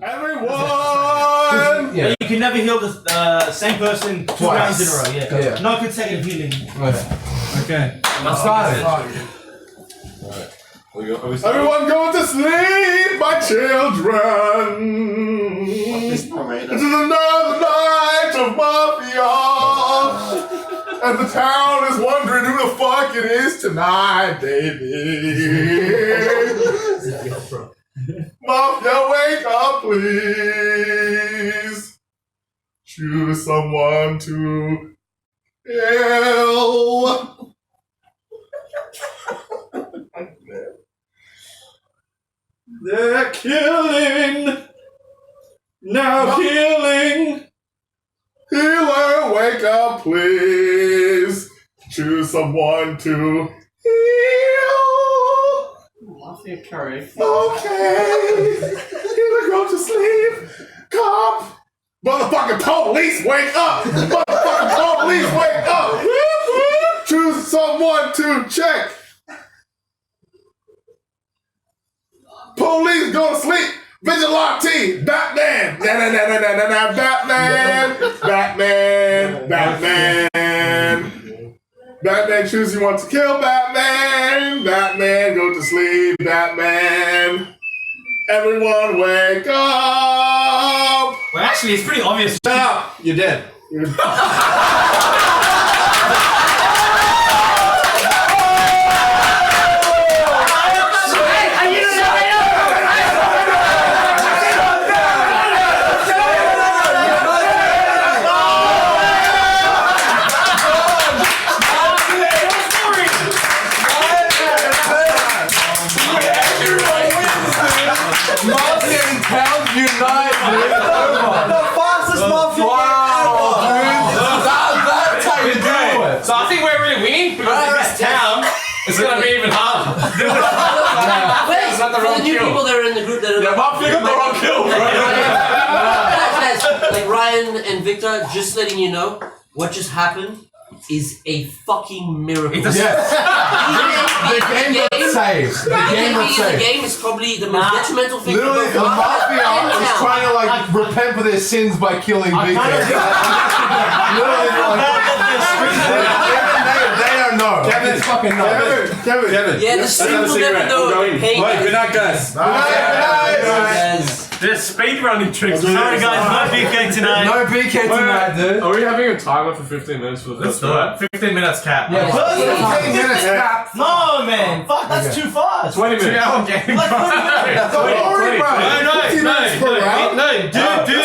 Everyone! Yeah. You can never heal the same person 2 rounds in a row. Yeah. No consecutive healing. Okay. I'm starting. Everyone go to sleep, my children. This is another night of Mafia. And the town is wondering who the fuck it is tonight, baby. Mafia, wake up, please. Choose someone to kill. They're killing. Now killing. Healer, wake up, please. Choose someone to heal. Mafia curry. Okay. Healer, go to sleep. Cop. Motherfucking police, wake up. Motherfucking police, wake up. Choose someone to check. Police, go to sleep. Vigilante, Batman, Batman, choose you want to kill Batman. Batman, go to sleep. Batman, everyone wake up. Well, actually, it's pretty obvious. Shut up, you're dead. It's gonna be even harder. Wait, for the new people that are in the group that are Mafia got the wrong kill, guys, like Ryan and Victor, just letting you know, what just happened is a fucking miracle. The game got saved. The game is probably the most detrimental thing. Literally, the Mafia is trying to like repent for their sins by killing BK. Kevin, fucking no. Kevin. Yeah, the stream will never know. Good night, guys. Good night. There's speedrunning tricks. Sorry, guys, no BK tonight. No BK tonight, dude. Are we having a timer for 15 minutes for this? Let's do it. 15 minutes cap. Yeah, 15 minutes cap. No, man. Fuck, that's too fast. 20 minutes. 2 hour game. Like 20 minutes. No, dude.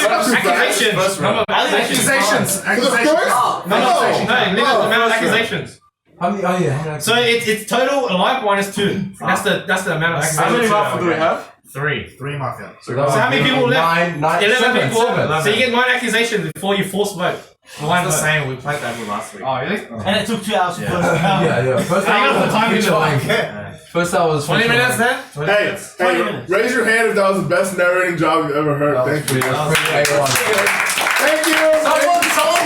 Accusations. How many? Oh yeah. So it's total life minus 2. That's the amount of accusations. How many Mafia do we have? 3 Mafia. So how many people left? 11 people. Seven. So you get 9 accusations before you force vote. It's the same. We played that last week. Oh really? And it took 2 hours to vote. Yeah. First hour was 20 minutes then? 20 minutes. Raise your hand if that was the best narrating job you've ever heard. Thank you. Thank you.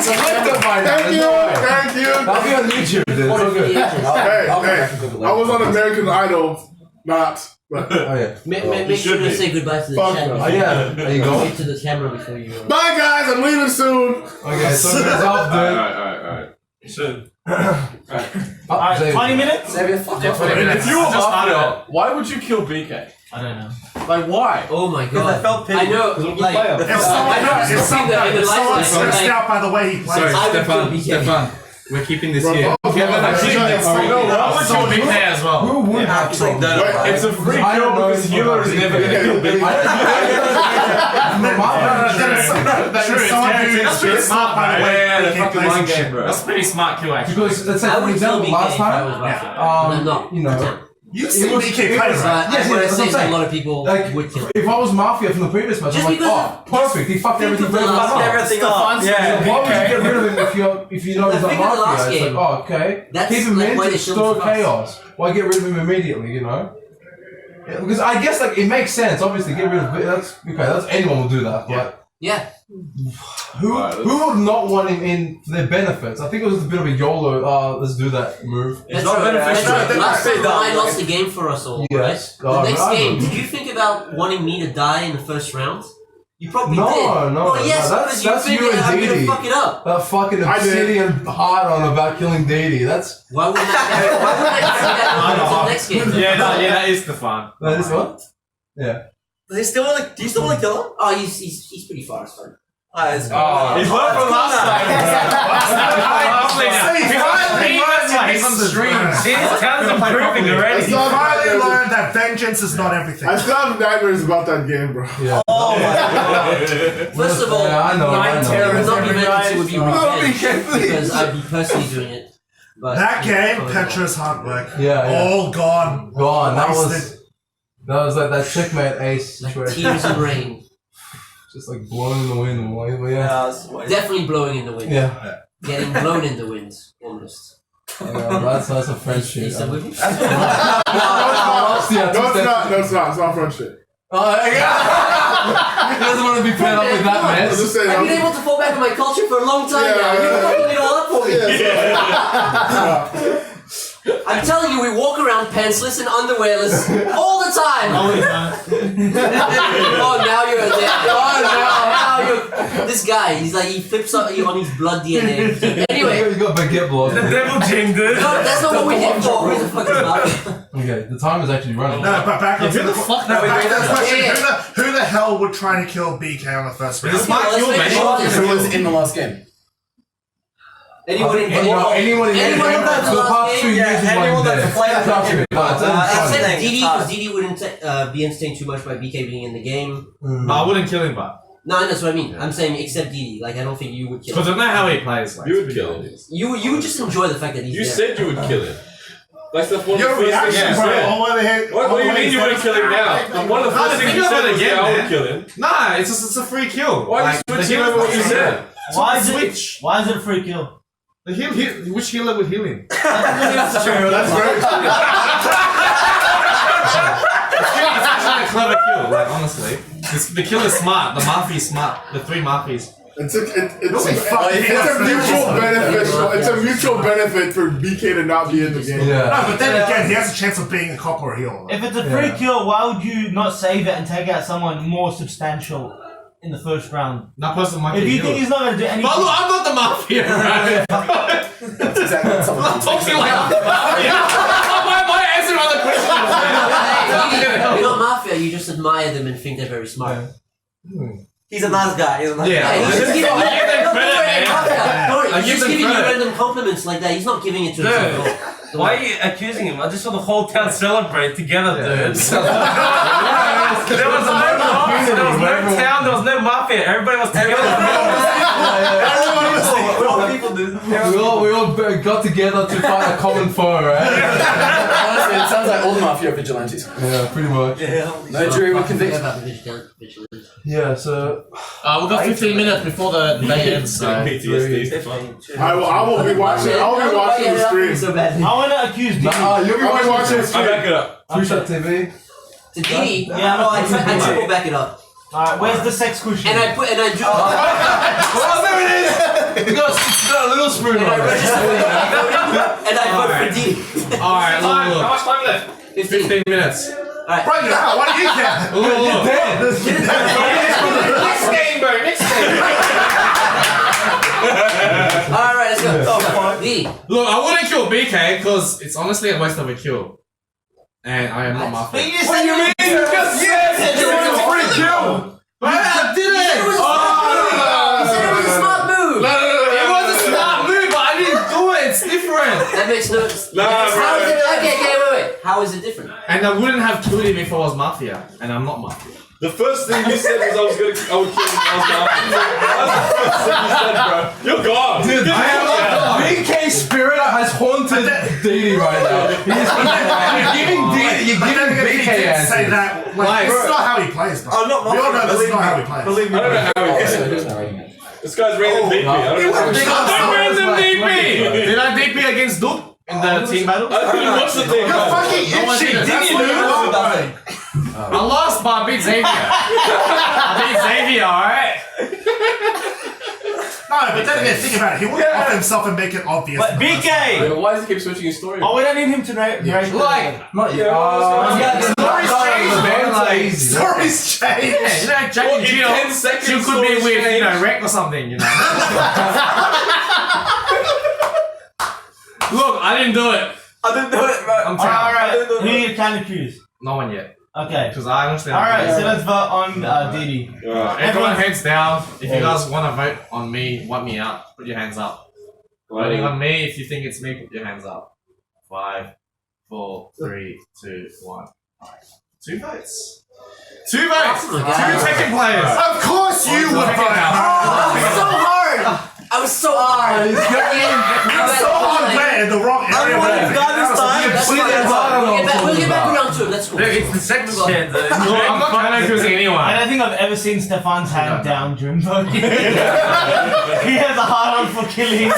Thank you. I'll be on YouTube, dude. It's all good. Hey, I was on American Idol, not. Oh yeah. Make sure to say goodbye to the chat. Oh yeah. There you go. Wait to the camera before you. Bye guys, I'm leaving soon. Okay, so it's off, dude. Alright. Soon. Alright, 20 minutes? Xavier, fuck off. If you were Mafia, why would you kill BK? I don't know. Like, why? Oh my god. I felt pity. I know. Like, If someone stressed out by the way he plays. Sorry, Stefan. We're keeping this here. Why would you BK as well? Who would actually? It's a free kill because Healer is never going to kill BK. That's pretty smart kill, actually. Because let's say, for example, last time, you know. You see BK play, right? Yes, what I say is a lot of people would kill. If I was Mafia from the previous match, I'm like, oh, perfect, he fucked everything up. Yeah. So why would you get rid of him if you know he's not Mafia? It's like, oh, okay. Keep him in to stir chaos. Why get rid of him immediately, you know? Yeah, because I guess like it makes sense, obviously, get rid of it. That's anyone will do that, but yeah. Who would not want him in for their benefits? I think it was a bit of a YOLO, let's do that move. It's not beneficial. Last time Ryan lost the game for us all, yes. right? The next game, did you think about wanting me to die in the first round? You probably No, did. no, Well, yes, no, because that's you you figured and I'm gonna Dee. fuck it up. That fucking I did. obsidian hard on about killing Dee. That's Why wouldn't that carry on until the next game? Yeah, that is the fun. that is what? Yeah. Do you still want to kill him? Oh, he's pretty fast, man. He's learned from last time. He's on the streams. His talent's improving already. I finally learned that vengeance is not everything. I still have nightmares about that game, bro. Yeah. Oh my god. First of all, Yeah, I know. it would not be vengeance, it would be revenge. please. Because I'd be personally doing it. But That game, Petra's hard work. Yeah. All gone. Gone. That Wasted. was like that checkmate ace like situation. tears in rain. Just like blowing in the wind. But yeah. Definitely blowing in the wind. Yeah. Getting blown in the wind, almost. That's a French shit. You still with me? No, it's not. It's not French shit. Oh, yeah. He doesn't want to be paired up with that I'm mess. just saying. I've been able to fall back on my culture for a long time now. You're fucking it all up for me. I'm telling you, we walk around pantsless and underwearless all the time. Oh, now you're dead. Now you're. This guy, he's like, he flips up on his blood DNA. Anyway. You got baguette blood. The devil jingle. No, that's not what we did for. Who the fuck is Mafia? Okay, the time is actually running. No, but back to the fuck question. Yeah. Who the hell would try to kill BK on the first round? This might kill Who was in the last game? Anyone in Anyone in Anyone who got for the the last past 2 game? years anyone that's played Trust me. Except Didi, because Didi wouldn't be entertained too much by BK being in the game. I wouldn't kill him, but No, that's what I mean. I'm saying except Didi. Like, I don't think you would kill because I him. know how he plays. Like, You would kill him. You would just enjoy the fact that he's You there. said you would kill him. That's the one of Your the first reaction, things you bro. said. Oh, What do you mean you wouldn't kill him now? One of the first things you said was, yeah, I would kill him. Nah, it's a free kill. Why are you switching over what you said? Why is Switch. Why is it a free kill? The which healer would heal him? That's very true. It's actually a clever kill, like honestly. The kill is smart, the Mafia is smart, the 3 Mafias. It's a mutual benefit for BK to not be in the game. Yeah. No, but then again, he has a chance of being a cop or a healer. If it's a free kill, why would you not save it and take out someone more substantial in the first round? That person might If get you think healed. he's not going to do anything... But look, I'm not the Mafia, right? That's exactly what someone I'm talking like I'm the Mafia. Why am I answering other questions? You're not Mafia, you just admire them and think they're very smart. He's a nice guy. He's a nice Yeah. guy. He's just giving I give them credit, man. He's just giving you random compliments like that. He's not giving it to himself. Why are you accusing him? I just saw the whole town celebrate together, dude. There was no town, there was no Mafia. Everybody was together. We all got together to fight a common foe, right? Honestly, it sounds like all the Mafia are vigilantes. Yeah, pretty much. No jury will convict. Yeah, so... We've got 15 minutes before the day ends, so... PTSD. I will be watching. I'll be watching the stream. So badly. I want to accuse Didi. You'll be I'll be watching the I stream. back it up. Three-shot TV. To Didi, Yeah, no, I triple back it up. Alright, where's the sex cushion? And I drew. Oh, there it is! You got a little spoon And on I it. registered and I voted for Didi. Alright, How look. much time left? 15 minutes. Alright. Right now, what do you care? Look. Next game, bro. Next game. Alright, let's go. Didi. Look, I wouldn't kill BK because it's honestly a waste of a kill. And I am not Mafia. What do you mean? Yes! It's a free kill! But I did it! He said it was a smart move! It was a smart move, but I didn't do it. It's different. That makes no sense. Nah, How is bro. it? Okay, wait. How is it different? And I wouldn't have killed him if I was Mafia. And I'm not Mafia. The first thing you said was I would kill him. I was That's the first thing you said, bro. You're gone. Dude, BK spirit has haunted Didi right now. You're giving BK Say answers. that. Like, this is not how he plays, bro. I'm not We all know Mafia. this is not how he plays. Believe me. I don't know how he So gets who's it. narrating it? This guy's random DP. I don't know how he gets it. Don't random DP! Did I DP against Duke in the team battle? I couldn't watch the thing. You're fucking itchy. That's what you want, bro. I lost, but I beat Xavier. I beat Xavier, alright? No, but then again, think about it. He wouldn't off himself and make it obvious. But BK! But why does he keep switching his story? Oh, we don't need him to narrate. Like, not yet. Stories change, man. Like, Stories change. yeah, you know, Jack and Jill, 10 seconds, she could be stories with, change. you know, Wreck or something, you know. Look, I didn't do it. I didn't do it, bro. I'm telling Alright, who are you kind of accused? No one yet. Okay. Because I understand. Alright, so let's vote on Didi. Everyone hands down. If you guys want to vote on me, want me out, put your hands up. Voting on me, if you think it's me, put your hands up. 5, 4, 3, 2, 1. 2 votes. 2 votes! 2 second players! Of course you would vote. That was so hard! I was so hard! It's so hard playing in the wrong area. We'll get back around to it. Let's go. Look, it's the second chance. I'm not trying to accuse anyone. I don't think I've ever seen Stefan's hand down during voting. He has a hard on for killing.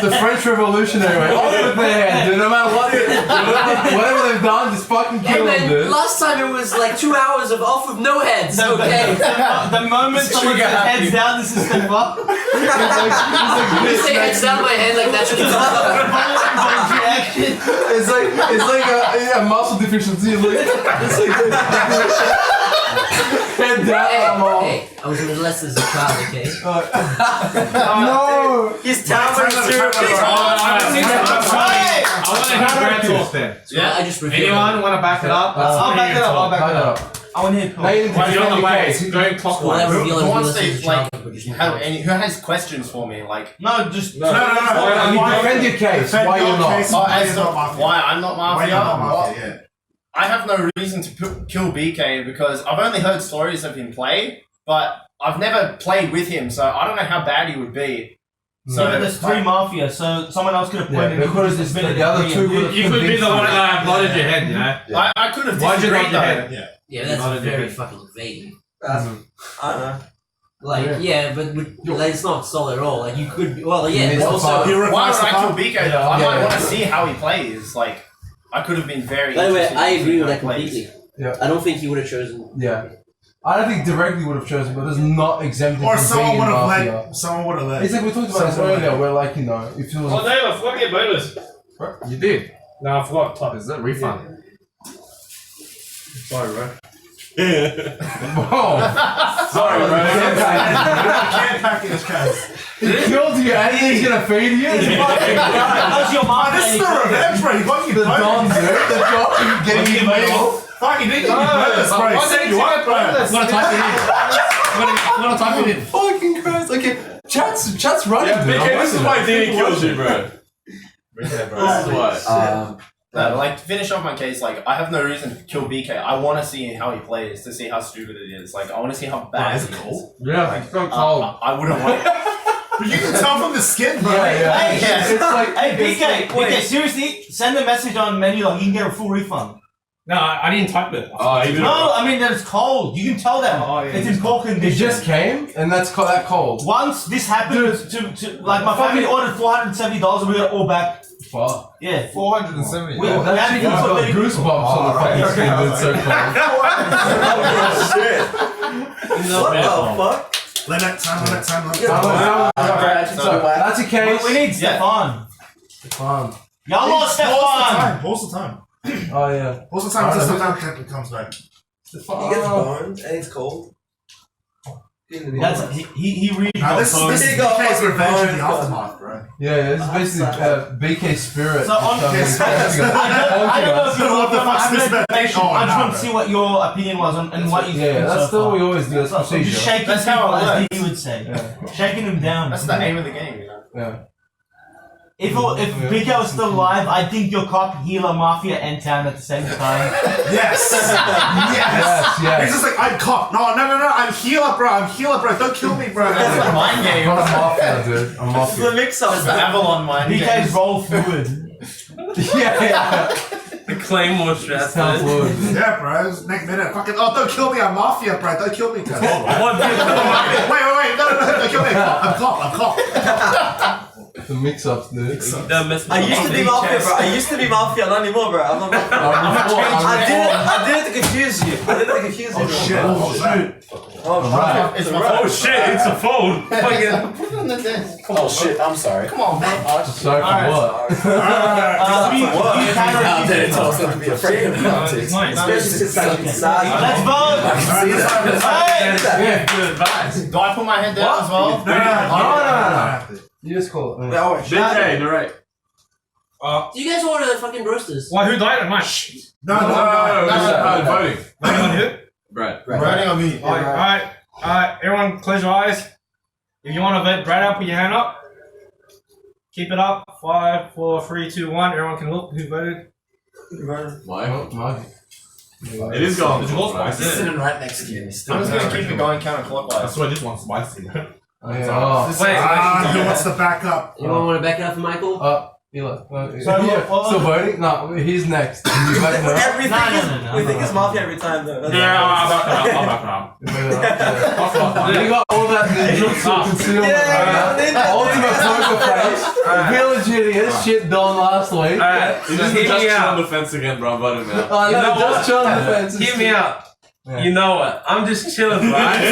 the French Revolutionary way. Off with their hand, dude. No matter what, whatever they've done, just fucking kill them, dude. Last time it was like 2 hours of off with no heads. Okay. The moment someone says heads down, this is Stefan. You say heads down, my hand like naturally comes up. It's like a muscle deficiency. It's like head down. Hey, I was in the lessons as a child, okay? No. His tower is too. I want to hear Brad talk then. Yeah, I just revealed. Anyone want to back it up? I'll back it up. I'll back it up. I want to hear Why you're on the way? It's going clockwise. Who wants to who has questions for me? Like no, just No. Defend your case. Why you're not? Why I'm not Mafia? Why you're not Mafia? Yeah. I have no reason to kill BK because I've only heard stories of him play, but I've never played with him, so I don't know how bad he would be. So there's 3 Mafia, so someone else could have pointed. Yeah, because there's been the other 2. You could be the one that nodded your head, you know? Yeah. I could have Why'd you nod disagreed your though. head? Yeah, that's very fucking vague. I don't know. Like, yeah, but like, it's not solid at all. Like, you could be, well, yeah, but also. Why would I kill BK though? I might want to see how he plays. Like, I could have been very. By the way, interested I in agree with how that he plays. completely. Yeah. I don't think he would have chosen. Yeah. I don't think directly would have chosen, but it's not exempted Or from someone being in would have Mafia. let. Someone would have let. It's like we talked about this earlier, where like, you know, if it was... Oh, damn, I forgot to get bonus. You did. No, I forgot. Type. Is that refund? Sorry, bro. Oh! Sorry, bro. Can't pack his case. He killed you and he's gonna feed you? That's your mom. This is the revenge, bro. You got your The Don, dude. The Don getting you mail. Fucking did you bonus, bro? Why did you want bonus? I'm gonna type it in. I'm gonna type it in. Fucking Christ. Okay, chat's running, Yeah, dude. BK, this is why Dini kills you, bro. This is why. No, like to finish off my case, like I have no reason to kill BK. I want to see how he plays, to see how stupid it is. Like I want to see how bad he is. Yeah, it's so cold. I wouldn't want. But you can tell from the skin, bro. Yeah. Hey, It's like... hey, BK, seriously, send a message on menu log. You can get a full refund. No, I didn't type it. Oh, you No, I mean that it's cold. You can tell them. It's in poor condition. It just came, and that's that cold. Once this happened to like my family ordered $470 and we got it all back. Fuck. Yeah. 470. Well, that had chicken's got goosebumps on the fucking skin, dude. So cold. What the fuck? Limit time. So, that's a case. We need Stefan. Stefan. Y'all lost Stefan. Pause the time. Oh, yeah. Pause the time until Stefan comes back. Stefan. He gets burned and it's cold. That's he really Now, this got is BK's revenge in the aftermath, bro. Yeah, this is basically BK spirit. So on this, I don't know if you're What the fuck's this information. Oh, I just nah, want to see what your opinion was and what you think. Yeah, that's so still far. what we always do. That's So procedure. just shaking That's people, how it as works. Dee would say. Yeah. Shaking them down. That's the aim of the game, you know. Yeah. If BK was still alive, I think you're cop, healer, mafia, and town at the same time. Yes. Yes. He's just like, I'm cop. No. I'm healer, bro. Don't kill me, bro. That's the mind game. I'm mafia, dude. I'm It's the mafia. mix up. That's the Avalon mind game. BK's roll fluid. Yeah. The Claymore stress. Sounds fluid. Yeah, bro. It's next minute. Fucking. Oh, don't kill me. I'm mafia, bro. Don't kill me. Wait. What? No. Don't kill me. I'm cop. The mix-ups, dude. I used to be Mafia, bro. I used to be Mafia, not anymore, bro. I'm not Mafia. I did it to confuse you. I did it to confuse you. Oh shit! It's my Oh shit, it's a phone. Put it on the desk. Oh shit, I'm sorry. Come on, man. Sorry for what? I didn't tell us not to be afraid of politics. Especially since I've been sad. Let's vote! Yeah, good advice. Do I put my head down as well? No. You just call it. BK, no right. Do you guys order the fucking roasters? Why, who died? Mine. No. Voting. Voting on who? Brad. Riding on me. Alright, everyone close your eyes. If you want to vote Brad up, put your hand up. Keep it up. 5, 4, 3, 2, 1. Everyone can look who voted. Why? It is gone. It's all spicy. Sitting right next to you. I'm just gonna keep it going counterclockwise. That's why this one's spicy. Oh. Who wants to back up? Anyone want to back it up for Michael? Eli. Still voting? No, he's next. He's voting now. We think it's Mafia every time, though. Yeah, I'll back it up. You got all that ninjutsu concealment right now. Ultimate poker face. Real genius. Shit done last week. Alright, you just chill on the fence again, bro. I'm voting now. You know just chill on the fence. Hear me out. You know what? I'm just chilling, right?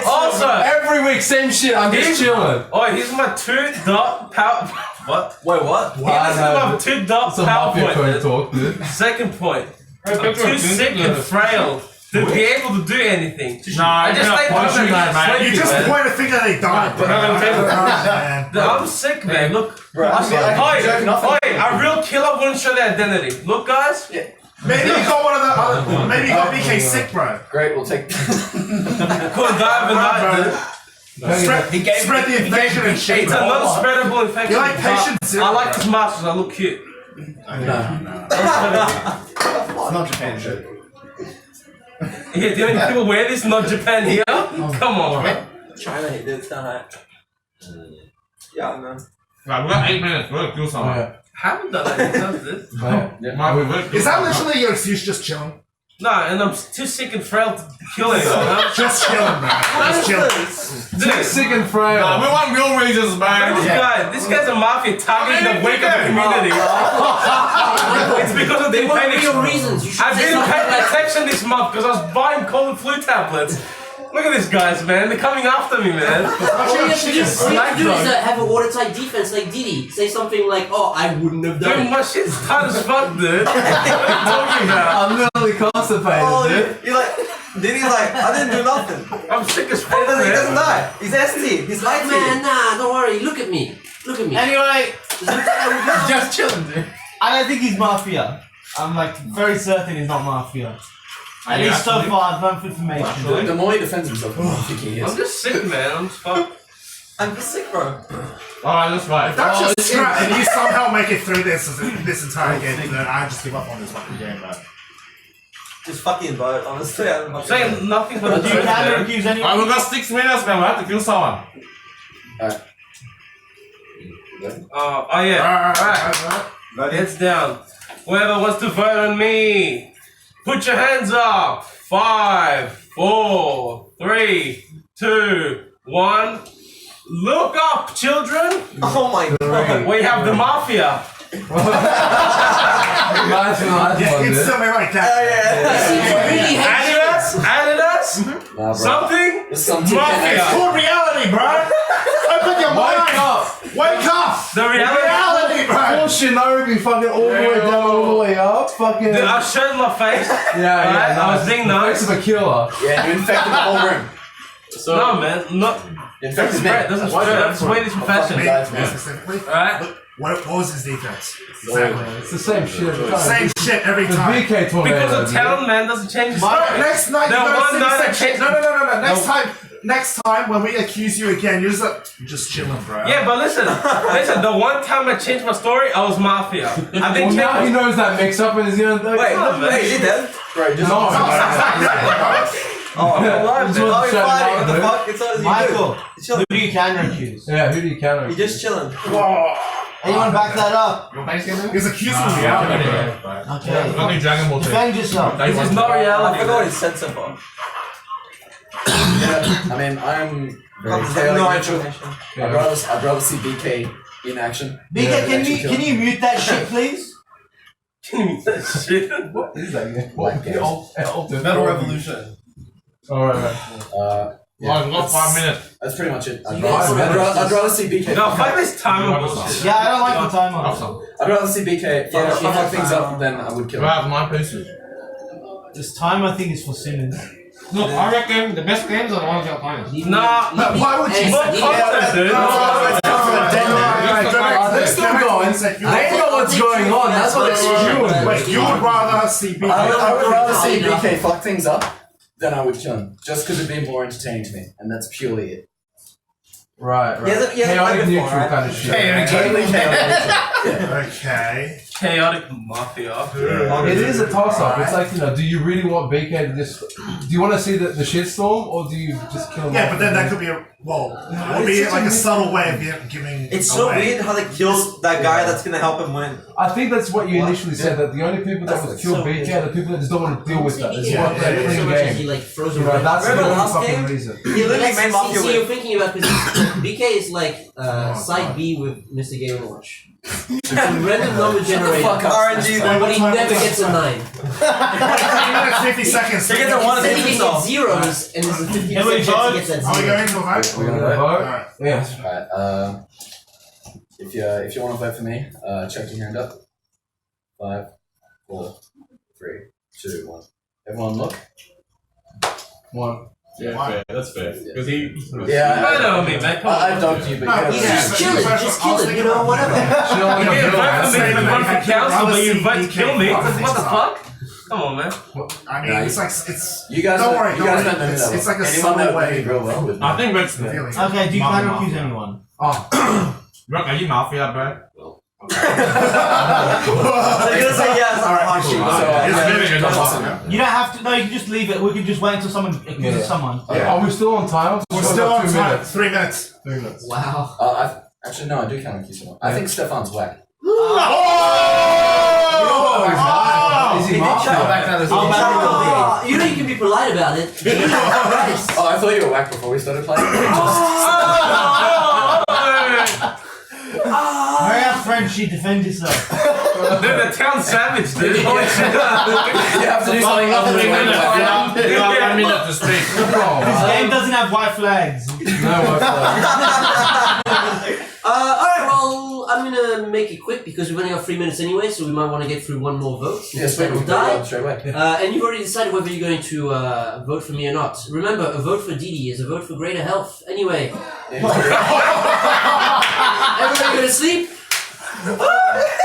Also, every week, same shit. I'm just chilling. Oh, here's my 2-dot power. What? Wait, what? Here's my 2-dot power point. Talk, dude. Second point. I'm too sick and frail to be able to do anything. I just stay home. You just point a finger, they die. I'm sick, man. Look. A real killer wouldn't show their identity. Look, guys. Yeah. Maybe you got one of the other. Maybe you got BK sick, bro. Great, we'll take. Couldn't die overnight, dude. Spread the infection and shit. It's a non-spreadable infection. You like patient zero? I like these masters. I look cute. No. It's not Japan shit. Yeah, do any people wear this? Not Japan here? Come on, man. China, it's not hot. Yeah, man. Right, we got 8 minutes. We're gonna kill someone. Haven't done that since this. Is that literally your excuse, just chilling? No, and I'm too sick and frail to kill anyone. Just chilling, man. Just chilling. Dude, Sick and frail. Nah, we want real reasons, man. This guy's a mafia targeting the weak of the community. It's because of the real reasons. I've been paying attention this month because I was buying cold and flu tablets. Look at these guys, man. They're coming after me, man. All you have to do is have a watertight defense like Diddy. Say something like, "Oh, I wouldn't have done it." Dude, my shit's tight as fuck, dude. What are you talking about? I'm literally constipated, dude. You're like, Diddy's like, I didn't do nothing. I'm sick as fuck. He doesn't die. He's ST. He's like, man, nah, don't worry. Look at me. Look at me. Anyway, just chilling, dude. I don't think he's Mafia. I'm like very certain he's not Mafia. At least so far, I've learned information. The more he defends himself, the more I think he is. I'm just sick, man. I'm just fucked. I'm just sick, bro. Alright, let's fight. If that's just scrap and you somehow make it through this entire game, then I just give up on this fucking game, man. Just fucking vote, honestly. I'm saying nothing but Do you have accuse anyone? Alright, we've got 6 minutes, man. We have to kill someone. Oh yeah. Alright. Heads down. Whoever wants to vote on me, put your hands up. 5, 4, 3, 2, 1. Look up, children. Oh my god. We have the Mafia. Nice Instantly like that. Adidas? Something? Mafia. It's called reality, bro. Open your mind. Wake up. The reality, bro. Full Shinobi fucking all the way down, all the way up. Fucking. Dude, I showed my face. Yeah. I was being nice. The face of a killer. Yeah, you infected the whole room. So, no, man. Not. Infected me. Doesn't spread. That's Swedish fashion. Alright? What was his defense? Exactly. It's the same shit. Same shit every time. BK tornado. Because the talent, man, doesn't change the story. Next night, The one night that changed. No. Next time when we accuse you again, you're just chilling, bro. Yeah, but listen. The one time I changed my story, I was Mafia. I didn't Well, now he knows that mix up and he's gonna. Wait, is he dead? Bro, just No. Oh, I'm alive, man. Oh, you're fighting. What the fuck? It's all Michael, who do you counter accuse? Yeah, who do you counter? You're just chilling. Anyone back that up? He's accusing reality. Okay. Nothing Dragon Ball. Defend yourself. This is not reality. I forgot what he said so far. I mean, I'm very chaotic neutral. I'd rather see BK in action. BK, can you mute that shit, please? Shit. What is that again? What Metal Revolution. Alright. Yeah, I've got 5 minutes. That's pretty much it. So I'd you guys- rather see BK. No, fuck this timer bullshit. Yeah, I don't like the timer. I'd rather see BK fuck things up than I would kill I him. have 9 pieces. This time I think is for Simmons. Look, I reckon the best games are the ones you're playing. Nah, Why would you? what content, dude? They're still going. They know what's going on. That's what they're doing. Wait, you would rather see BK? I would rather see BK fuck things up than I would kill him. Just because it'd be more entertaining to me. And that's purely it. Right. He hasn't Chaotic played neutral before, kind of shit. Totally chaotic. Okay. Chaotic Mafia. It is a toss-up. It's like, do you really want BK to just... Do you want to see the shitstorm, or do you just kill him? Yeah, but then that could be a... Well, it would be like a subtle way of giving It's so away. weird how they killed that guy that's gonna help him win. I think that's what you initially said, that the only people that would kill BK are the people that just don't want to deal with that. They just want to play a clean game. He like froze That's the Remember only last fucking game? reason. He literally made Mafia See, win. you're thinking about because BK is like side B with Mr. Game & Watch. It's a random number generator, RNG, but he never gets a 9. 50 seconds. He gets a 1 Then against he himself. gets zeros, and there's a 50% Can we chance vote? he gets that Are we 0. going to a vote? We're gonna vote? Alright. Yes. Alright, if you want to vote for me, check your hand up. 5, 4, 3, 2, 1. Everyone look. 1. Yeah, fair. That's fair. Because he. Yeah, Better on me, man. Come on. I dogged you, but No, He's yeah. just chilling, you know, whatever. She don't You want get to a vote for me to run for council, but you vote to kill me? Rather see What the BK fuck? Come on, man. I mean, Nah, it's like it's. You guys, Don't worry, you guys don't don't worry. know that. It's like a Anyone subtle that way. would real well with me. I think Rick's Feeling. Okay, do you plan to Mafia. accuse anyone? Oh. Rick, are you Mafia, bro? They're gonna say yes. Alright, You don't have to. No, you can just leave it. We can just wait until someone accuses someone. Are we still on time? We're still on 2 time. minutes. 3 minutes. 3 minutes. Wow. Actually, no, I do count on someone. I think Stefan's whack. Is he Mafia? You know you can be polite about it. Jesus Christ. Oh, I thought you were whack before we started playing. Hurry up, Frenchie, defend yourself. Dude, the town's savage, dude. You have to do something other than win. You have 1 minute to speak. This game doesn't have white flags. Alright, well, I'm gonna make it quick because we've only got 3 minutes anyway, so we might want to get through one more vote. Yes, Then we'll we'll die. straight away. And you've already decided whether you're going to vote for me or not. Remember, a vote for Didi is a vote for greater health. Anyway, everybody go to sleep.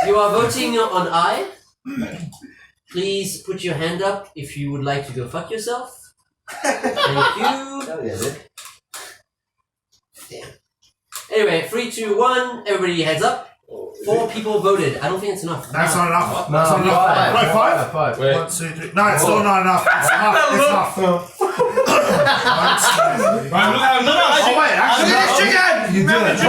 You are voting on I. Please put your hand up if you would like to go fuck yourself. Thank you. Hell yeah, dude. Damn. Anyway, 3, 2, 1. Everybody heads up. 4 people voted. I don't think it's enough. That's not enough. No, That's not enough. five. Wait, 5? 5. Wait. 1, 2, 3. No, it's still not enough. It's enough. Oh, wait, actually. You did it.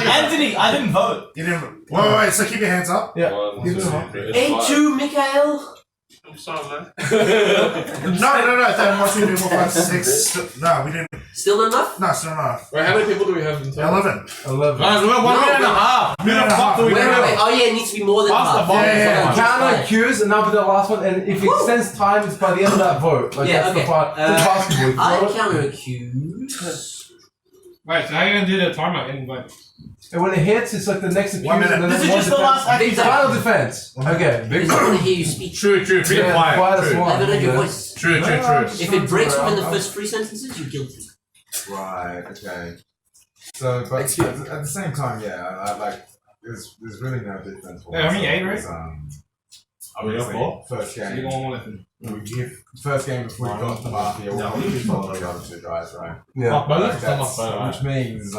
Anthony, I didn't vote. You didn't. Wait. So keep your hands up. Yeah. 1, 2, 3. It's Ain't you, Mikhail? I'm sorry, man. No. Then 1, 2, 3, 4, 5, 6. No, we didn't. Still not enough? No, still not enough. Wait, how many people do we have in total? 11. 11. Guys, we're 1 minute and a half. Minute and a half. Wait. Oh yeah, it needs to be more than half. Yeah. Counter accuse and now for the last one, and if it extends time, it's by the end of that vote. Like Yeah, that's okay. the part. It's basketball. I You throw it, counter accuse. Wait, so how are you gonna do the timer anyway? and when it hits, it's like the next accuse. 1 minute. And then This is one just the defense. last Victor. Final defense. Okay, I big. just want to hear you speak. True. Be quiet. quiet as True. I one. haven't heard your Yeah. voice. True. If it breaks within the first 3 sentences, you're guilty. Right. Okay. So, but at the same time, yeah, I like. There's really no difference. Yeah, I mean, 8, right? Are we up 4? First game. First game before we got the Mafia. We followed the other 2 guys, right? Yeah. Which means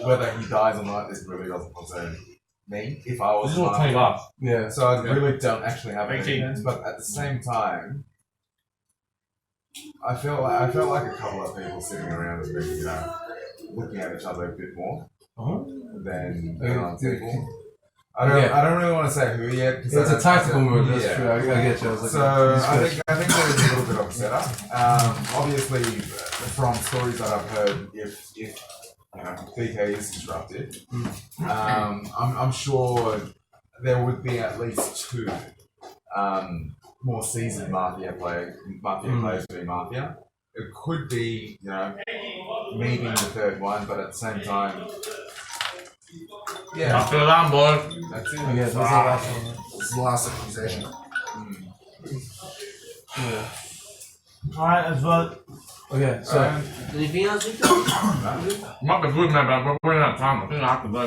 whether he dies or not, this really doesn't concern me. If I was This is all 20 bucks. Yeah. So I really don't actually have 18. any, but at the same time, I felt like a couple of people sitting around has been, looking at each other a bit more than other people. I don't really want to say who yet. It's a tactical move. That's true. I get you. I was like, so I think there is a little bit of a setup. Obviously, from stories that I've heard, if PK is disrupted, I'm sure there would be at least 2 more seasoned Mafia players doing Mafia. It could be, me being the 3rd one, but at the same time, I feel alarm, boy. That's it. that's the last one. This is the last accusation. Yeah. Alright, as well. Okay, so. Anything else, Victor? Might be good, man, but we're running out of time. I think I have to go.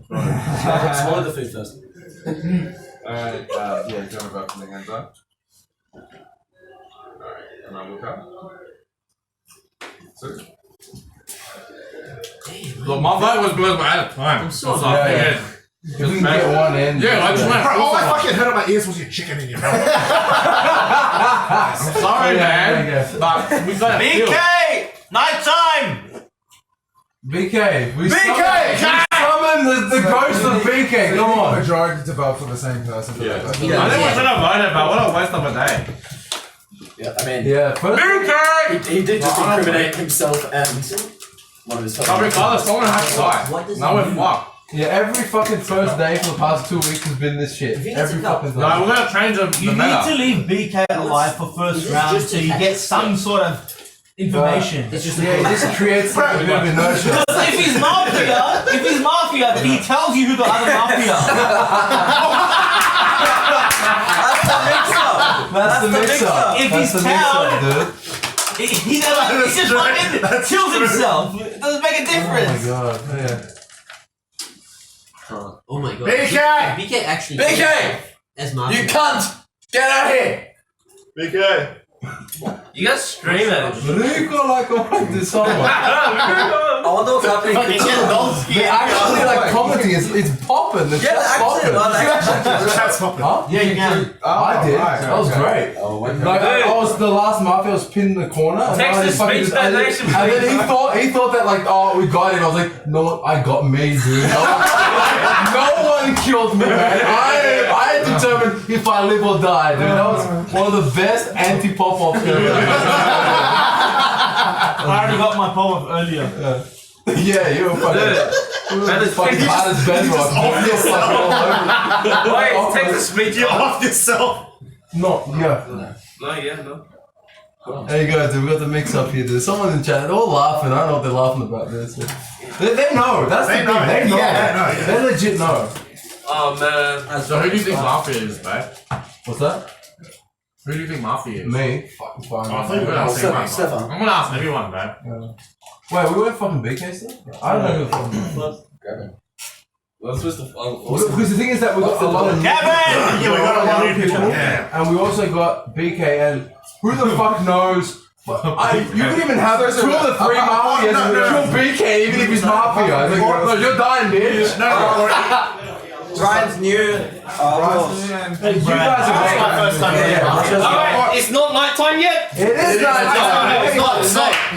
Swallow the food first. Alright, do you want to vote from the hands up? Alright, and I look up. So, Look, my vote was good, but out of time. I'm so sorry. If we can get one in. Yeah, I just went. All I fucking heard in my ears was your chicken in your mouth. I'm sorry, man. But we got BK! Night time! BK! We summon the ghost of BK! Come on! majority to vote for the same person. I think we should have voted, but what a waste of a day. Yeah, I mean, BK! he did just incriminate himself and one of his fellow. Regardless, someone has to die. Now we're fucked. Yeah, every fucking first day for the past 2 weeks has been this shit. Every fucking day. No, we're gonna change the You need to leave BK alive for first round so you get some sort of information. It's just it just creates like a bit of inertia. Because if he's mafia, then he tells you who the other mafia are. That's the mix-up. If he's town, he just fucking kills himself. It doesn't make a difference. Oh my god, yeah. Oh my god. BK! BK actually. BK! As Mafia. You cunt! Get out here! BK. You guys scream at him. Rico like this song. I wonder what's happening. They actually like commenting. It's popping. The chat's popping. The chat's popping. Huh? Yeah, you can. I did. That was great. Like I was the last Mafia was pinned in the corner. And Text then the speech donation, and then he thought that like, oh, we got him. I was like, no, I got me, dude. No one killed me, man. I determined if I live or die, dude. That was one of the best anti-pop-off ever. I already got my pop-up earlier. Yeah, you were fucking hard as bedrock. Wait, take the speech off yourself. No, yeah. No. There you go, dude. We got the mix up here, dude. Someone in chat, they're all laughing. I don't know what they're laughing about this. They know. That's the thing. They know. Yeah, they legit know. Oh man. So who do you think Mafia is, babe? What's that? Who do you think Mafia is? Me. Fucking fine. I think we're gonna ask Stefan. I'm gonna ask everyone, babe. Wait, we weren't fucking BK still? I don't know who fucking was. Grab him. What's the Because the thing is that we got a lot of Kevin! Yeah, we got a lot of people. Yeah. and we also got BK and who the fuck knows? You could even have 2 of the 3 Mafias and kill BK even if he's Mafia. Like, no, you're dying, bitch. Brian's new. You guys That's my are first time. It's not nighttime yet. It is nighttime.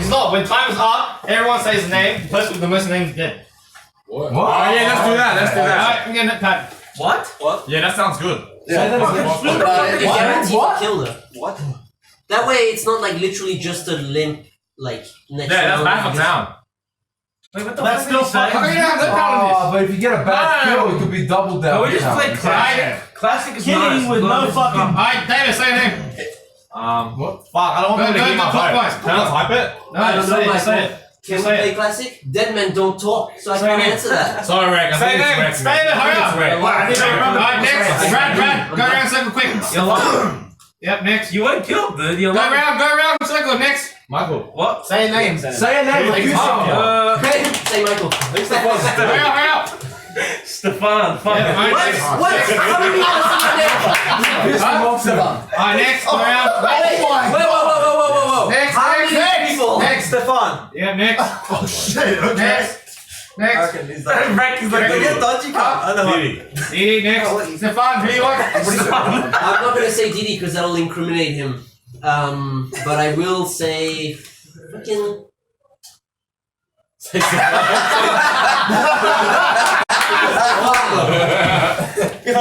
It's not. When time's up, everyone says his name. The person with the most names dead. What? Oh yeah, let's do that. Let's do that. Alright, I'm getting it, Pat. What? Yeah, that sounds good. Guaranteed killer. What? That way, it's not like literally just a limp, like next. Yeah, that's bad for town. Wait, what the That's fuck still are you saying? fucking. But if you get a bad kill, it could be double down. No, we just play classic. Classic is Killing nice. with no fucking. Alright, David, say your name. What? Fuck, I don't want them to get my vote. Can I type it? No, say it. Can we play classic? Dead men don't talk, so I can't answer that. Sorry, Rick. Say your name. David, hurry up. Alright, next. Brad, go around circle quick. Yep, next. You weren't killed, dude. Go around circle, next. Michael. What? Say your name. Say a name. Like you said. Say Michael. Hurry up. Stefan. Fuck. What? How many people Alright, next. Go around. Whoa. Next. Next, Stefan. Yeah, next. Oh shit, okay. Next. Rick is like, dodgy card. I know. Didi, next. Stefan, who you want? I'm not gonna say Didi because that'll incriminate him. But I will say fucking.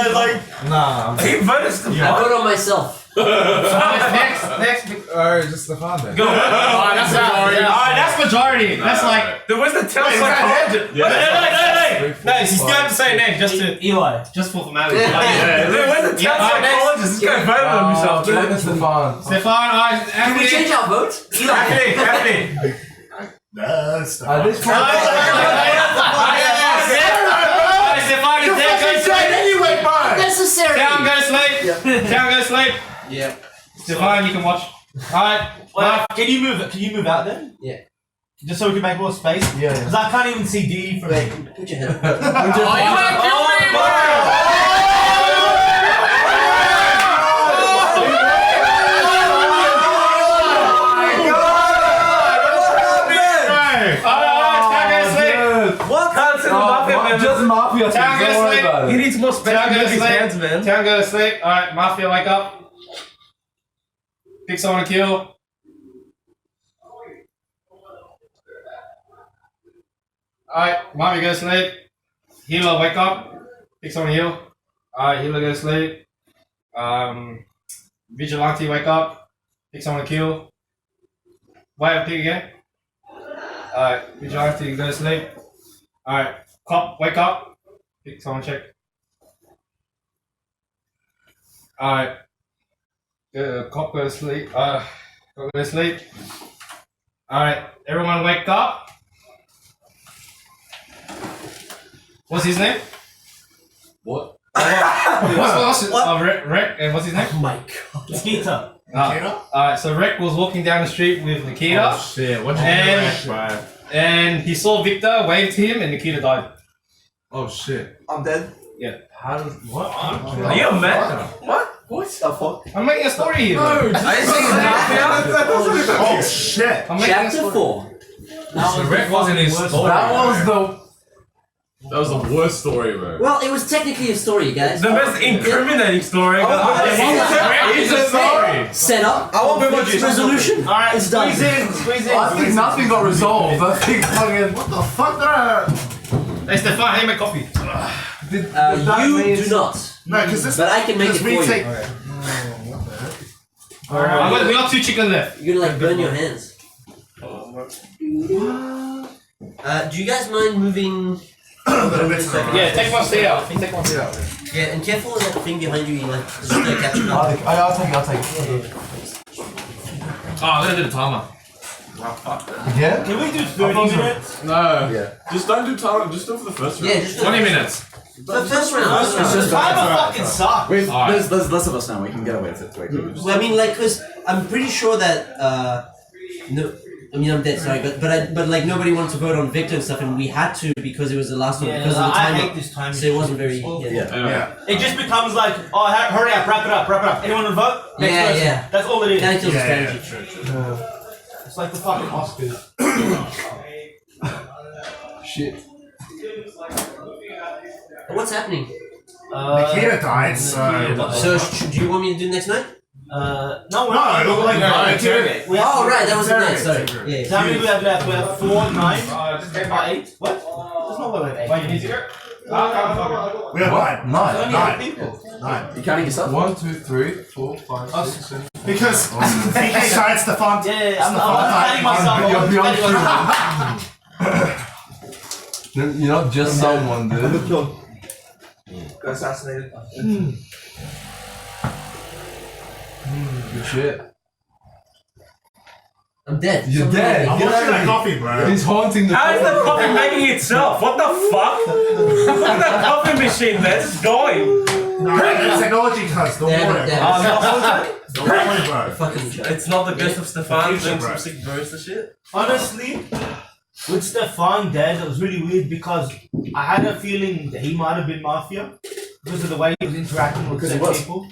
guy's like, Nah. He voted Stefan. I vote on myself. Next. Alright, just Stefan then. Go. That's majority. Alright, that's majority. That's like. There was the telltale psychologist. no, you still have to say a name just to Eli, just for formality. There was the telltale psychologist. This guy voted on himself. Stefan. Stefan, Can we change our vote? Eli. Happy. No, Stefan is dead anyway, bro. Necessary. Town go sleep. Town go sleep. Yeah. Stefan, you can watch. Alright. Can you move out then? Yeah. Just so we can make more space? Yeah. Because I can't even see D from here. Put your head up. Just Mafia. Town go sleep. He needs more space. Town go His sleep. hands, man. Town go to sleep. Alright, Mafia, wake up. Pick someone to kill. Alright, Mafia, go to sleep. Healer, wake up. Pick someone to heal. Alright, healer, go to sleep. Vigilante, wake up. Pick someone to kill. Wait, pick again. Alright, Vigilante, go to sleep. Alright, cop, wake up. Pick someone, check. Alright. Cop, go to sleep. Go to sleep. Alright, everyone wake up. What's his name? What? What's Rick, and what's his name? Oh my god. Skeeter. Alright, so Rick was walking down the street with Nikita. Oh shit, what did you do, bro? And he saw Victor, waved to him, and Nikita died. Oh shit. I'm dead. Yeah. How does what? Are you a man? What the fuck? I'm making a story here. I didn't think Oh shit! I'm making a Chapter story. 4. So Rick wasn't his story. That was the worst story, bro. Well, it was technically a story, guys. The most incriminating story. It's a story. Set up. I won't be much resolution. Alright, It's done. squeeze in. I think nothing got resolved. I think fucking. What the fuck? Hey Stefan, how do you make coffee? You do not. No, because this. But I can make it for we you. take. We got 2 chicken left. You're gonna like burn your hands. Do you guys mind moving? Yeah, take one seat out. Take one seat out. Yeah, and careful of that thing behind you. Like just catch it up. I'll take it. Oh, I'm gonna do the timer. Yeah? Can we do 30 minutes? No. Yeah. Just don't do time. Just do it for the first round. Yeah, just 20 minutes. The first round. It's just Timer fucking sucks. Wait, Alright. there's less of us now. We can get away with it. Well, I mean, like, cause I'm pretty sure that no, I mean I'm dead. Sorry, but like nobody wanted to vote on Victor and stuff, and we had to because it was the last one because of the I timer. hate this time. So it wasn't very. Yeah. It just becomes like, oh, hurry up, wrap it up. Anyone want to vote? Next Yeah, person. yeah. That's all it is. Now it kills the Yeah, strategy. It's like the fucking Oscars. Shit. What's happening? Nikita died, so. So do you want me to do next night? No, we're not. No, like, Oh right, that was the night. Sorry. Yeah. So how many do we have left? We have 4, 9, 8. What? There's no way we have 8. Wait, you need to go? We have 9. Only 9. 8 people. 9. You counting yourself? 1, 2, 3, 4, 5, 6, 7. Because VK died, Stefan. Yeah, I'm counting myself. You're I'm counting myself. You're not just someone, dude. Got assassinated. Good shit. I'm dead. You're Something dead. like I'm Get watching out that of coffee, bro. He's haunting the. How is the coffee making itself? What the fuck? Look at that coffee machine, man. It's going. No, that's technology, cuz. Don't worry. Don't worry, bro. Fucking each other. It's not the best of Stefan Future, doing bro. some sick barista shit. Honestly, with Stefan dead, it was really weird because I had a feeling that he might have been Mafia because of the way he was interacting with Because he certain was. people.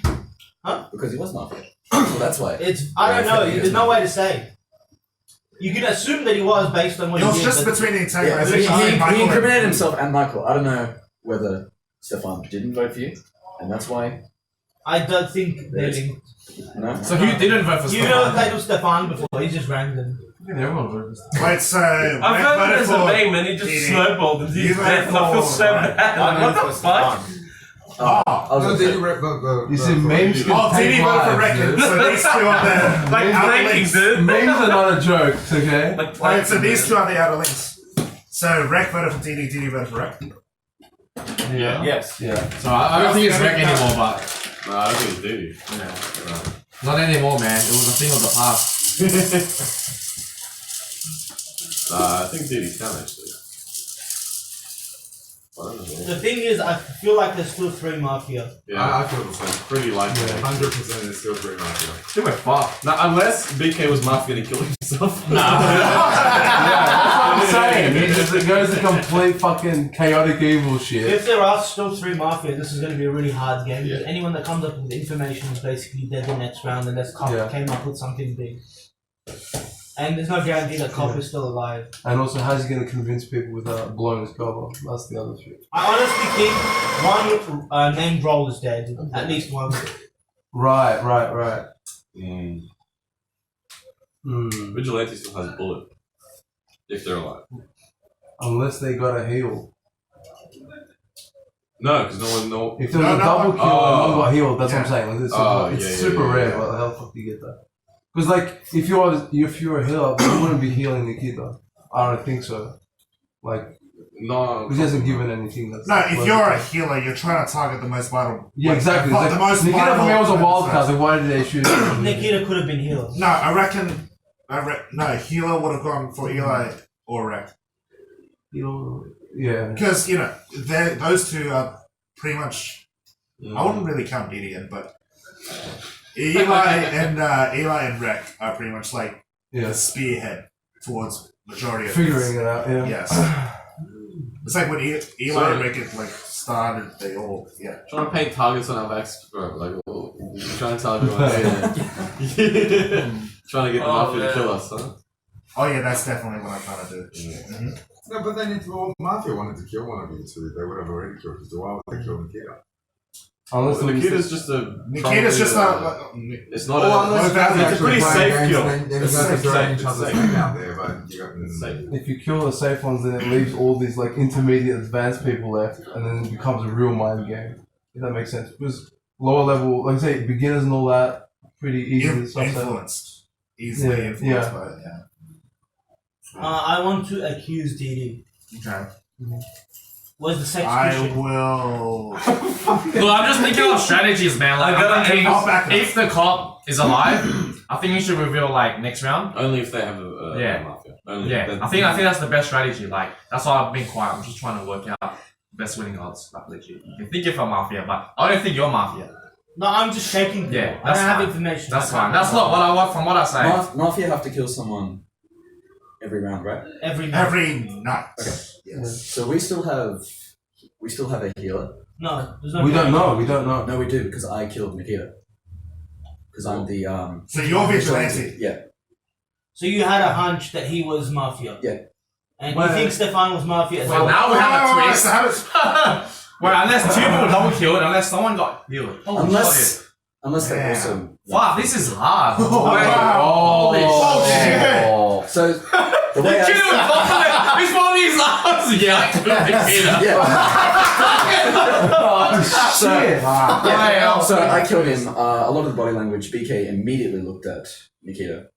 Because he was Mafia. So that's why. I don't know. There's no way to say. You can assume that he was based on what It he was did. just but between the He antagonization and Michael. incriminated himself and Michael. I don't know whether Stefan didn't vote for you, and that's why. I don't think they're linked. No. So who didn't vote for You Stefan? never played with Stefan before. He's just random. Everyone voted. Wait, so. I voted as a meme and he just snowballed and he's You dead and I feel so voted for- bad. Like, what the fuck? I was No, gonna did say- you rep You see, memes can Oh, take Diddy voted for lives, Reckon, dude. so these two are the Like outer breaking, links. dude. Memes are not a joke, okay? Like Alright, so these two are the outer links. So Rek voted for Diddy, Diddy voted for Rek. Yeah. Yes. Yeah. So I don't think it's Rec anymore, but No, I don't think it's Diddy. not anymore, man. It was a thing of the past. I think Diddy can actually. I don't know. The thing is, I feel like there's still 3 Mafia. Yeah, I feel the same. pretty likely. 100% is still pretty much. I think we're fucked. Now, unless BK was Mafia and he killed himself. I'm saying, it goes to complete fucking chaotic evil shit. If there are still 3 Mafia, this is going to be a really hard game. Because anyone that comes up with information is basically dead the next round unless Cop came up with something big. And there's no guarantee that Cop is still alive. And also, how's he going to convince people without blowing his cover? That's the other shit. I honestly think one named Roll is dead. At least one. Right. Vigilante still has a bullet. If they're alive. Unless they got a heal. No, because no one know. If there was a double kill and no one got healed, that's what I'm saying. Like, it's yeah, super yeah, rare. yeah. What the hell the fuck do you get that? Because like, if you're a healer, you wouldn't be healing Nikita. I don't think so. Like, no, he hasn't given anything. That's No, if you're a healer, you're trying to target the most vital. Yeah, exactly. The, Like, the most Nikita vital for me was a wild weapons. card. Like, why did they shoot him? Nikita could have been healed. No, I reckon. No, healer would have gone for Eli or Rek. Yeah. Because, those two are pretty much. I wouldn't really count Gideon, but Eli and Rek are pretty much like the spearhead towards majority of Figuring it out, yeah. Yes. It's like when Eli and Rek like started, they all Trying to paint targets on our backs, bro. Like, you're trying to tell everyone, trying to get the Mafia to kill us, huh? Oh yeah, that's definitely what I'm trying to do. Mm-hmm. No, but then if all Mafia wanted to kill one of you two, they would have already killed you. So why would they kill Nikita? Unless Nikita's just a. Nikita's just not. It's not unless it's a pretty safe kill. Then you guys are throwing each other's name out there, but you got safe. If you kill the safe ones, then it leaves all these like intermediate advanced people left, and then it becomes a real mind game. If that makes sense. Because lower level, like I say, beginners and all that, pretty easily Influenced. Easily influenced by it, I want to accuse DD. Okay. Where's the sex I Christian? will. Look, I'm just thinking of strategies, man. Like, I'm thinking if the cop is alive, I think you should reveal like next round. Only if they have a Mafia. Only I think that's the best strategy. Like, that's why I've been quiet. I'm just trying to work out best winning odds. Like, legit. You can think you're from Mafia, but I don't think you're Mafia. No, I'm just shaking people. Yeah, I don't that's have fine. information. That's fine. That's not what I want from what I say. Mafia have to kill someone every round, right? Every night. Every night. Okay. Yes. So we still have a healer. No, there's no. We don't know. We don't know. No, we do because I killed Nikita. Because I'm the So you're vigilante. Yeah. So you had a hunch that he was Mafia. Yeah. And you think Stefan was Mafia as well? Well, now we have a twist. Well, unless two people double killed, unless someone got healed. Unless they're also. Wow, this is hard. Holy shit. So the way This one is ours. Yeah, I killed Nikita. So I killed him. A lot of the body language, BK immediately looked at Nikita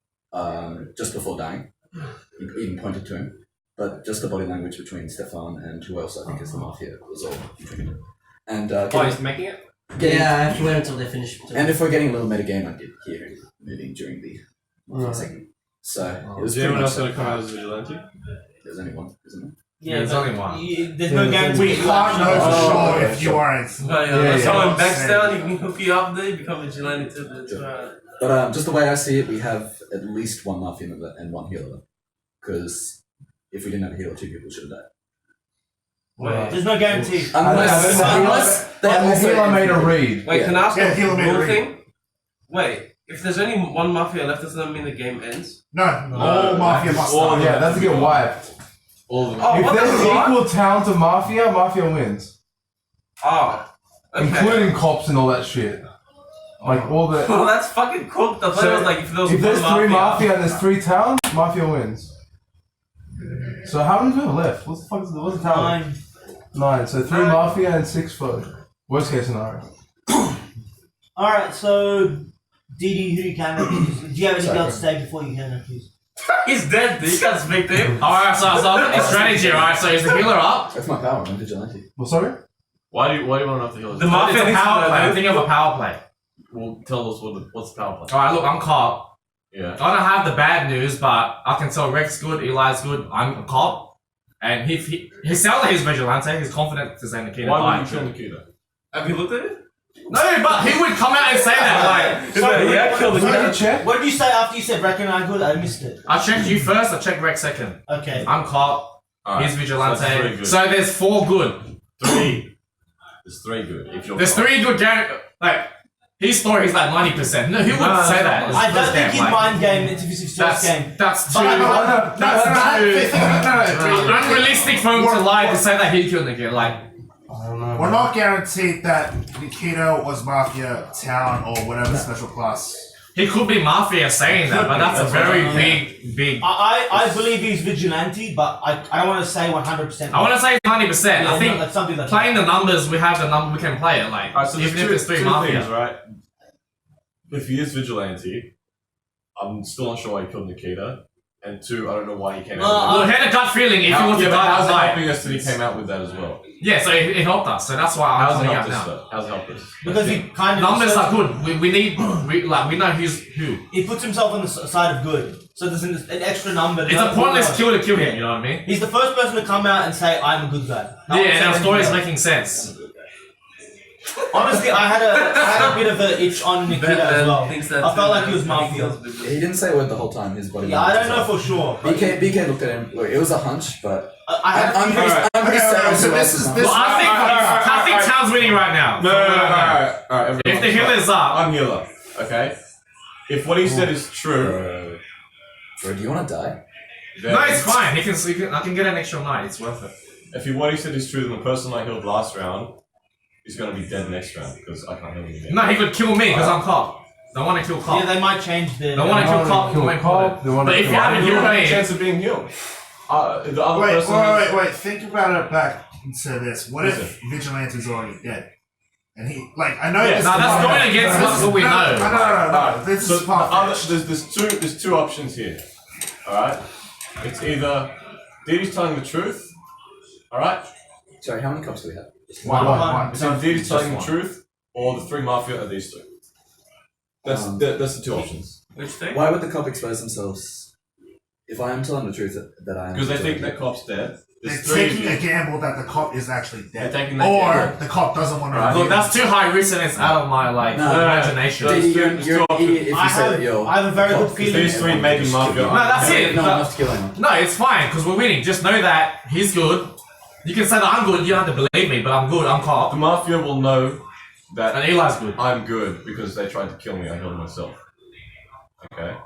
just before dying. He even pointed to him. But just the body language between Stefan and who else I think is the Mafia was all between him. And he's making it? Yeah, I have to wait until they finish. And if we're getting a little metagame, I did hear him moving during the Mafia segment. So it was Is anyone else going to come out as a vigilante? There's only one, isn't there? Yeah, there's only one. There's no guarantee. We can't know for sure if you aren't. Someone backs down, you can hook you up there, you become a vigilante to the But just the way I see it, we have at least one Mafia member and one healer. Because if we didn't have a healer, two people should have died. There's no guarantee. Unless they have also healer made a read. Wait, can I ask a healer made a rule read. thing? Wait, if there's only one Mafia left, does that mean the game ends? No, all Mafia must Oh start. yeah, that's to get wiped. All of them. Oh, If what there's the an fuck? equal talent to Mafia wins. Oh, okay. Including cops and all that shit. Like all the. Well, that's fucking cooked. I thought it was like if there was if there's one three Mafia and there's three talent, Mafia wins. So how many do we have left? What's the talent? 9. So 3 Mafia and 6 foe. Worst case scenario. Alright, so DD, who you can accuse? Do you have anything else to say before you can accuse? He's dead, you can't speak to him. Alright, so it's strategy, right? So is the healer up? That's my power, I'm vigilante. Well, sorry? Why do you want to know if the healer? The Mafia power play. Think of a power play. Well, tell us what's the power play. Alright, look, I'm cop. Yeah. I don't have the bad news, but I can tell Rex good, Eli's good, I'm a cop. And he sounds like he's vigilante, he's confident to say Nikita. Why would you kill Nikita? Have you looked at it? No, but he would come out and say that, like... Yeah, kill the guy. What did you say after you said reckon I good? I missed it. I checked you first, I checked Rex second. Okay. I'm cop, Alright, he's vigilante. so that's very good. So there's 4 good. 3. There's 3 good. If you're There's 3 good like, his story is like 90%. No, who would say that? I don't think he'd mind game if it's his first game. That's too... That's unrealistic for him to lie to say that he killed Nikita, like... I don't know. We're not guaranteed that Nikita was Mafia Town or whatever special class. He could be Mafia saying that, but that's a very big... I believe he's vigilante, but I don't want to say 100%. I want to say 90%. Yeah, I think like something like playing the numbers, we have the number, we can play it. Like, Alright, so even if there's it's 3 two Mafia. things, right? If he is vigilante, I'm still not sure why he killed Nikita. And 2, I don't know why he came out Well, with he had a gut feeling if he that. was to Yeah, but die, how's it die. helping us that he came out with that as well? Yeah, so it helped us. So that's why I'm How's it coming helped out us now. though? How's it helped us? Because he kind of Numbers are good. We know who's who. He puts himself on the side of good, so there's an extra number. It's a pointless kill to kill him. You know what I mean? He's the first person to come out and say I'm a good guy. No one Yeah, said and our story is anything making sense. Honestly, I had a bit of an itch on Nikita as well. I felt like he was Mafia. He didn't say a word the whole time. His body. Yeah, I don't know for sure. BK looked at him. Look, it was a hunch, but I'm pretty certain so who this else is is this. Well, I think Town's winning right now. No, alright, If the healer's up, I'm healer, okay? If what he said is true, Bro, do you want to die? then no, it's fine. He can sleep. I can get an extra night. It's worth it. if what he said is true, then the person I healed last round is gonna be dead next round because I can't heal him again. No, he could kill me because I'm cop. They want to kill cop. Yeah, they might change their. They want to kill cop. kill cop, they wanna But if kill you haven't You healed don't have a me, chance of being healed. The other person. Wait. Think about it back to this. What if Listen. Vigilante's already dead? And he, like, I know Yeah, this. no, that's going against what we know. No. This So is far. there's 2 options here. Alright? It's either Didi's telling the truth. Alright? Sorry, how many cops do we have? One. It's either Didi's telling the truth or the 3 Mafia are these 2. That's the 2 options. Which thing? Why would the cop expose themselves if I am telling the truth that I am? Because they think that cop's dead. They're There's 3 of taking you. a gamble that the cop is actually dead. They're taking that or gamble. the cop doesn't want to. Right. look, that's too high risk and it's out of my imagination. No. You're There's an two idiot if you say that you're. I have a very good cop, feeling. These 3 maybe Mafia. No, that's it. No, enough to kill anyone. No, it's fine because we're winning. Just know that he's good. You can say that I'm good. You don't have to believe me, but I'm good. I'm cop. The Mafia will know that And Eli's good. I'm good because they tried to kill me. I healed myself. Okay.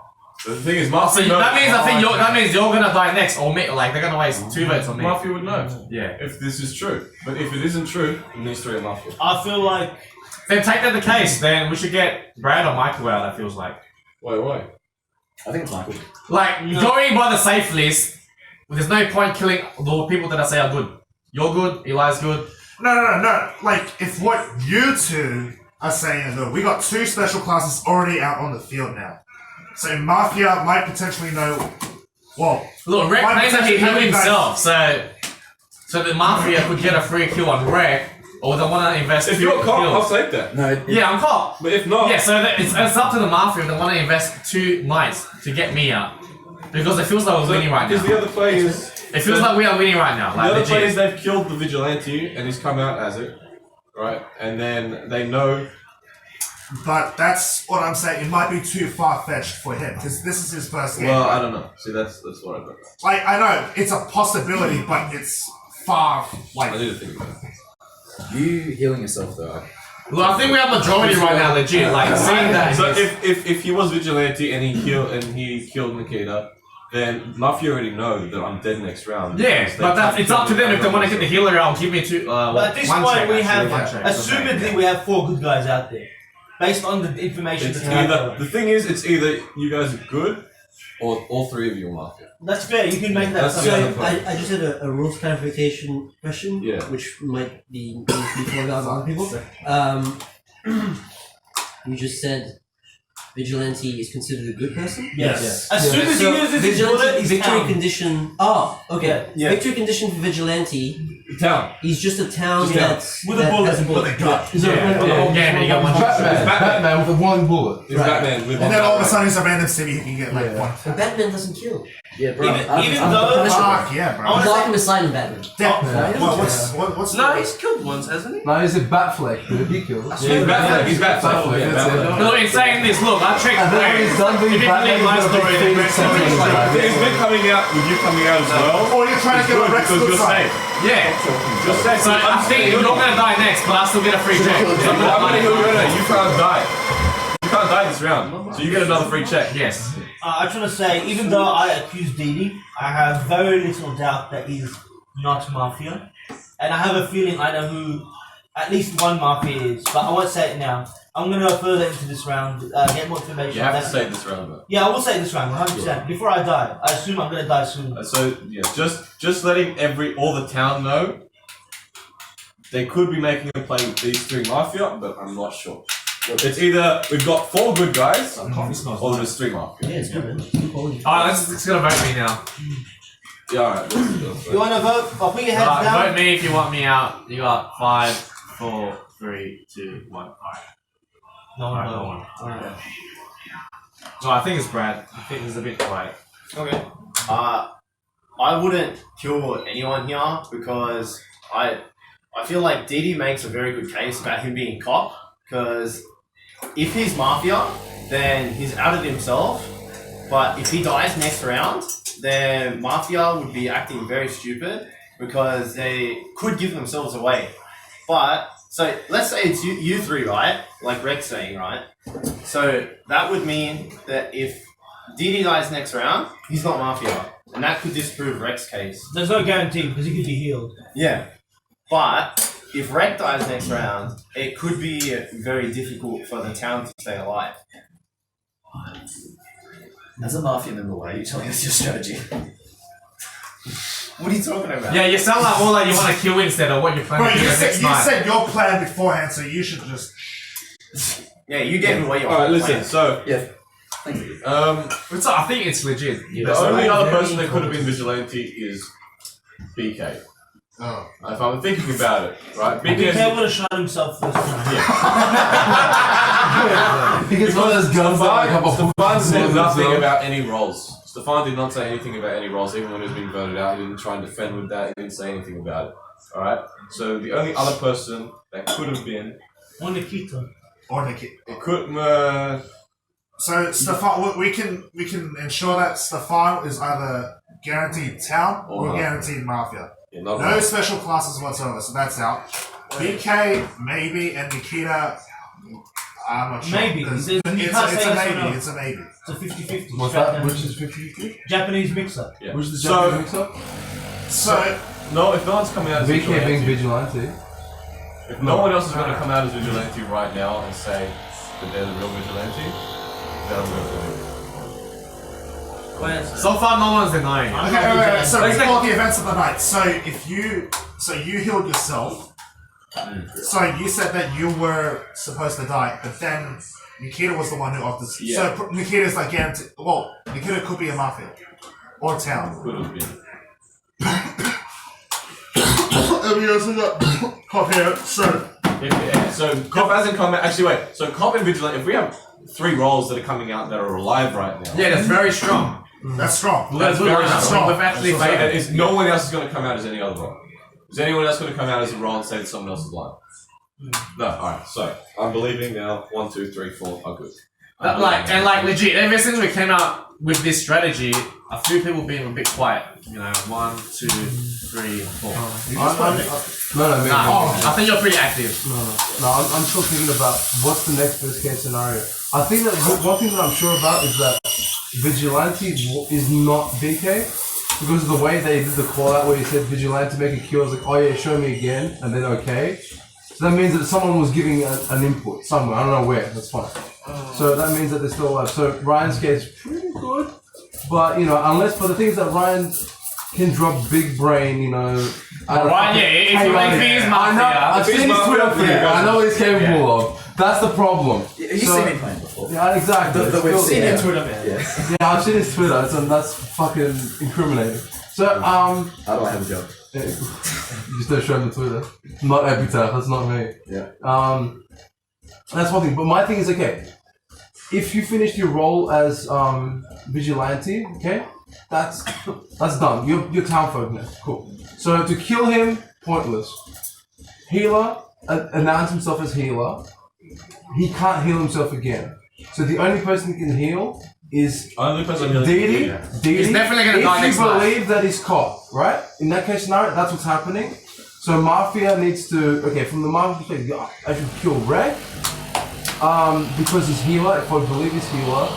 So the thing is, So Mafia knows. that means you're gonna die next, or me. Like they're gonna waste 2 votes on me. Mafia would know Yeah. if this is true. But if it isn't true, then these 3 are Mafia. I feel like Then take that the case. Then we should get Brad or Michael out. That feels like. Why? I think it's Michael. Like going by the safe list. There's no point killing the people that I say are good. You're good. Eli's good. No. Like, if what you 2 are saying is good, we got 2 special classes already out on the field now. So Mafia might potentially know. Well, Look, Rek might knows that he potentially killed know you guys- himself, so the Mafia could get a free kill on Rek, or they want to invest If 2 you're a cop, kills. I'll take that. No, Yeah, I'm cop. But if not, Yeah, so it's up to the Mafia if they want to invest 2 nights to get me out. Because it feels like we're winning right because now. the other players, It feels like we are winning right now. the Like other legit. players, they've killed the vigilante and he's come out as it, right? And then they know. but that's what I'm saying. It might be too far fetched for him because this is his first game. Well, I don't know. See, that's what I don't know. Like, I know it's a possibility, but it's far. I Like, need to think about it. you healing yourself though. Look, I think we have majority right now, legit. Like seeing that. So if he was vigilante and he killed Nikita, then Mafia already know that I'm dead next round. Yeah, because they but tried it's up to them if they want to get the myself. healer out. Give me 2. but at this one point check, we actually, have, one check. assumedly we have 4 good guys out there, based on the information It's that's out either there. the thing is, it's either you guys are good All three of you are Mafia. That's fair. You can make that. That's So the other I just had a rules clarification question, Yeah. which might be before that other people. You just said vigilante is considered a good person. Yes. As soon as he uses his vigilante, bullet, he's victory down. condition. Oh, okay. Yeah. Victory condition for vigilante. Town. He's just a town Just town. that's With a that bullet. has a bullet. With a gun. Is there you got one. Batman with a one bullet. It's Batman with And then all of a sudden he's a random city who can get like Yeah. one. But Batman doesn't kill. Yeah, bro. Even though- Fuck yeah, bro. I'm locking aside in Batman. What's No, he's killed once, hasn't he? No, he's a Batfleck, but he kills. Yeah, he's Batman. He's Batman. Yeah, That's it. Batman. Look, in saying this, look, I checked And the then when he's done being If you Batman, believe my he's gonna story, be then famous Rex and Rex- like- It's been coming out with you coming out as well. Or you're trying to get a Rex because good you're side. safe. Yeah. You're safe. So I think you're not gonna die next, but I still get a free check. I'm gonna heal you. You can't die. You can't die this round, so you get another free check. Yes. I just want to say, even though I accuse Didi, I have very little doubt that he's not Mafia. And I have a feeling I know who at least one Mafia is, but I won't say it now. I'm going to go further into this round, get more information. You have to say this round, though. Yeah, I will say this round, 100%. Before I die. I assume I'm going to die soon. So yeah, just letting all the town know. They could be making a play with these three Mafia, but I'm not sure. It's either we've got 4 good guys, or there's 3 Mafia. Yeah, it's good, man. Good quality. Alright, let's go vote me now. Yeah, alright. You want to vote? I'll put your heads Alright, down. vote me if you want me out. You got 5, 4, 3, 2, 1. Alright. No Alright, no one. Alright. So I think it's Brad. I think it's a bit quiet. Okay. I wouldn't kill anyone here because I feel like Didi makes a very good case about him being cop. Because if he's Mafia, then he's out of himself. But if he dies next round, then Mafia would be acting very stupid because they could give themselves away. But, so let's say it's you three, right? Like Rex saying, right? So that would mean that if Didi dies next round, he's not Mafia. And that could disprove Rex's case. There's no guarantee because he could be healed. Yeah. But if Rex dies next round, it could be very difficult for the town to stay alive. As a Mafia member, why are you telling us your strategy? What are you talking about? Yeah, you sound like more like you want to kill instead of what you're Bro, planning to do you next night. said your plan beforehand, so you should just. Yeah, you gave away your Alright, whole listen. plan. So Yeah. Thank you. I think it's legit. the only other person that could have been vigilante is BK. Oh. If I'm thinking about it, right? BK BK. would have shot himself first time. He gets one of those guns that like have a Stefan said bullet nothing as well. about any roles. Stefan did not say anything about any roles, even when he was being voted out. He didn't try and defend with that. He didn't say anything about it. Alright? So the only other person that could have been. Or Nikita. Or Nikki. It could. So Stefan, we can ensure that Stefan is either guaranteed town or guaranteed Mafia. Yeah, No special classes whatsoever, so that's out. BK, maybe, and Nikita, I'm not sure. Maybe. It's You a can't say yes or maybe, no. it's a maybe. It's a 50-50. What's that? Which is 50-50? Japanese mix-up. Yeah. Which is the So- Japanese mix-up? So, No, if no one's coming out as BK being vigilante. vigilante. If no one else is going to come out as vigilante right now and say that they're the real vigilante, then I'm going to do it. So far, no one's denying it. okay, wait. So Let's recall the events of the night. So you healed yourself. So you said that you were supposed to die, but then Nikita was the one who opted. Yeah. So Nikita's like guaranteed. Well, Nikita could be a Mafia or town. Could have been. And we also got Cop here. So Cop hasn't come out. Actually, wait. So Cop and vigilante. If we have 3 roles that are coming out that are alive right now. Yeah, that's very strong. That's strong. That's very strong. We've actually So favored. is no one else is going to come out as any other role. Is anyone else going to come out as a role and say that someone else is lying? No. All right. So I'm believing now. 1, 2, 3, 4 are good. Like legit, ever since we came out with this strategy, a few people have been a bit quiet. You know, 1, 2, 3, 4. I think you're pretty active. No, I'm still thinking about what's the next best case scenario. I think that one thing that I'm sure about is that Vigilante is not BK because of the way they did the call out where he said Vigilante make a kill. I was like, oh yeah, show me again, and then okay. So that means that someone was giving an input somewhere. I don't know where. That's fine. So that means that they're still alive. So Ryan's case pretty good. But unless for the things that Ryan can drop big brain, Ryan, if he is Mafia, I've seen his Twitter feed. I know what he's capable of. That's the problem. You've seen him playing before. Yeah, exactly. We've seen his Twitter, man. Yeah, I've seen his Twitter, and that's fucking incriminating. So, How do I have a job? you just don't show him the Twitter. Not Epitaph, that's not me. Yeah. That's one thing. But my thing is, okay, if you finished your role as vigilante, okay, that's done. You're town folk now. Cool. So to kill him, pointless. Healer, announce himself as healer. He can't heal himself again. So the only person who can heal is Didi. He's definitely gonna die next If you life. believe that he's caught, right? In that case scenario, that's what's happening. So Mafia needs to, from the Mafia perspective, I should kill Rek. Because he's healer, if I believe he's healer.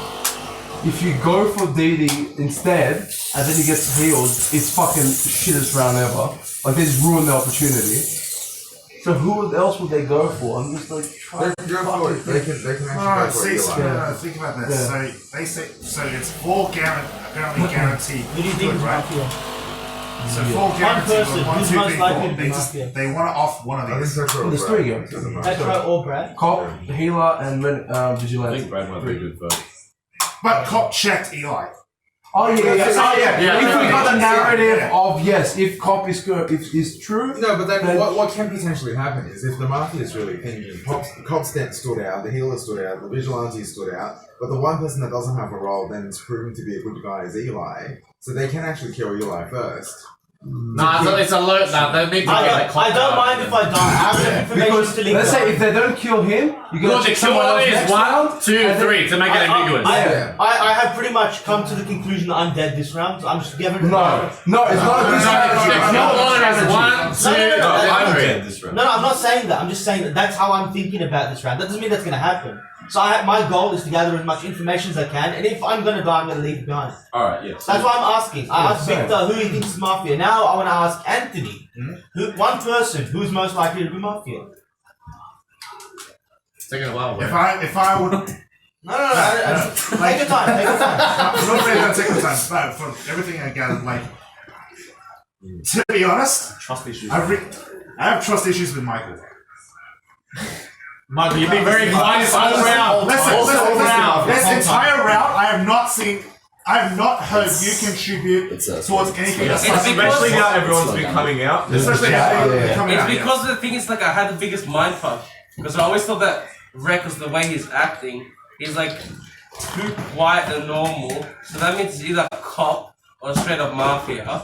If you go for Didi instead, and then he gets healed, it's fucking shittest round ever. Like they just ruined the opportunity. So who else would they go for? I'm just like trying to fuck it. They can actually go for Eli. Think about this. So they say it's 4 apparently guaranteed. Who do you think is Mafia? So 4 guaranteed person, with 1, who's 2, most 3, likely 4. to be Mafia? They want to off one of I these. think so. There's 3 guaranteed. Metro or Brad? Cop, healer, and vigilante. I think Brad might be good first. But Cop checked Eli. Oh yeah. If we got the narrative Yeah. of yes, if Cop is good, if is true. No, but then what can potentially happen is if the Mafia is really thinking, Cop stood out, the healer stood out, the vigilante stood out, but the one person that doesn't have a role then is proven to be a good guy is Eli, so they can actually kill Eli first. Nah, it's alert now. They need to I don't mind if I die. I have enough information to leave. Let's say if they don't kill him, you Well, gotta the check someone kill else is next 1, round, 2, and then- 3 to make it ambiguous. I have pretty much come to the conclusion that I'm dead this round. So I'm just giving. No, it's not a good strategy. The kill order is 1, 2, I'm 3. dead this round. No, I'm not saying that. I'm just saying that that's how I'm thinking about this round. That doesn't mean that's going to happen. So my goal is to gather as much information as I can, and if I'm going to die, I'm going to leave it behind. Alright, yes. That's why I'm asking. I asked Victor who he thinks is Mafia. Now I want to ask Anthony, one person who's most likely to be Mafia. It's taking a while. If I would. No. Take your time. Take your time. I'm not really gonna take my time, but from everything I gathered, to be honest, Trust issues. I have trust issues with Michael. Michael, you've been very quiet all round. Listen, this Whole entire round, I have not heard you contribute towards anything. Yeah. Especially now everyone's been coming out. Especially now coming out. It's because the thing is, I had the biggest mindfuck. Because I always thought that Rek was the way he's acting. He's too quiet and normal. So that means he's either a cop or straight up Mafia.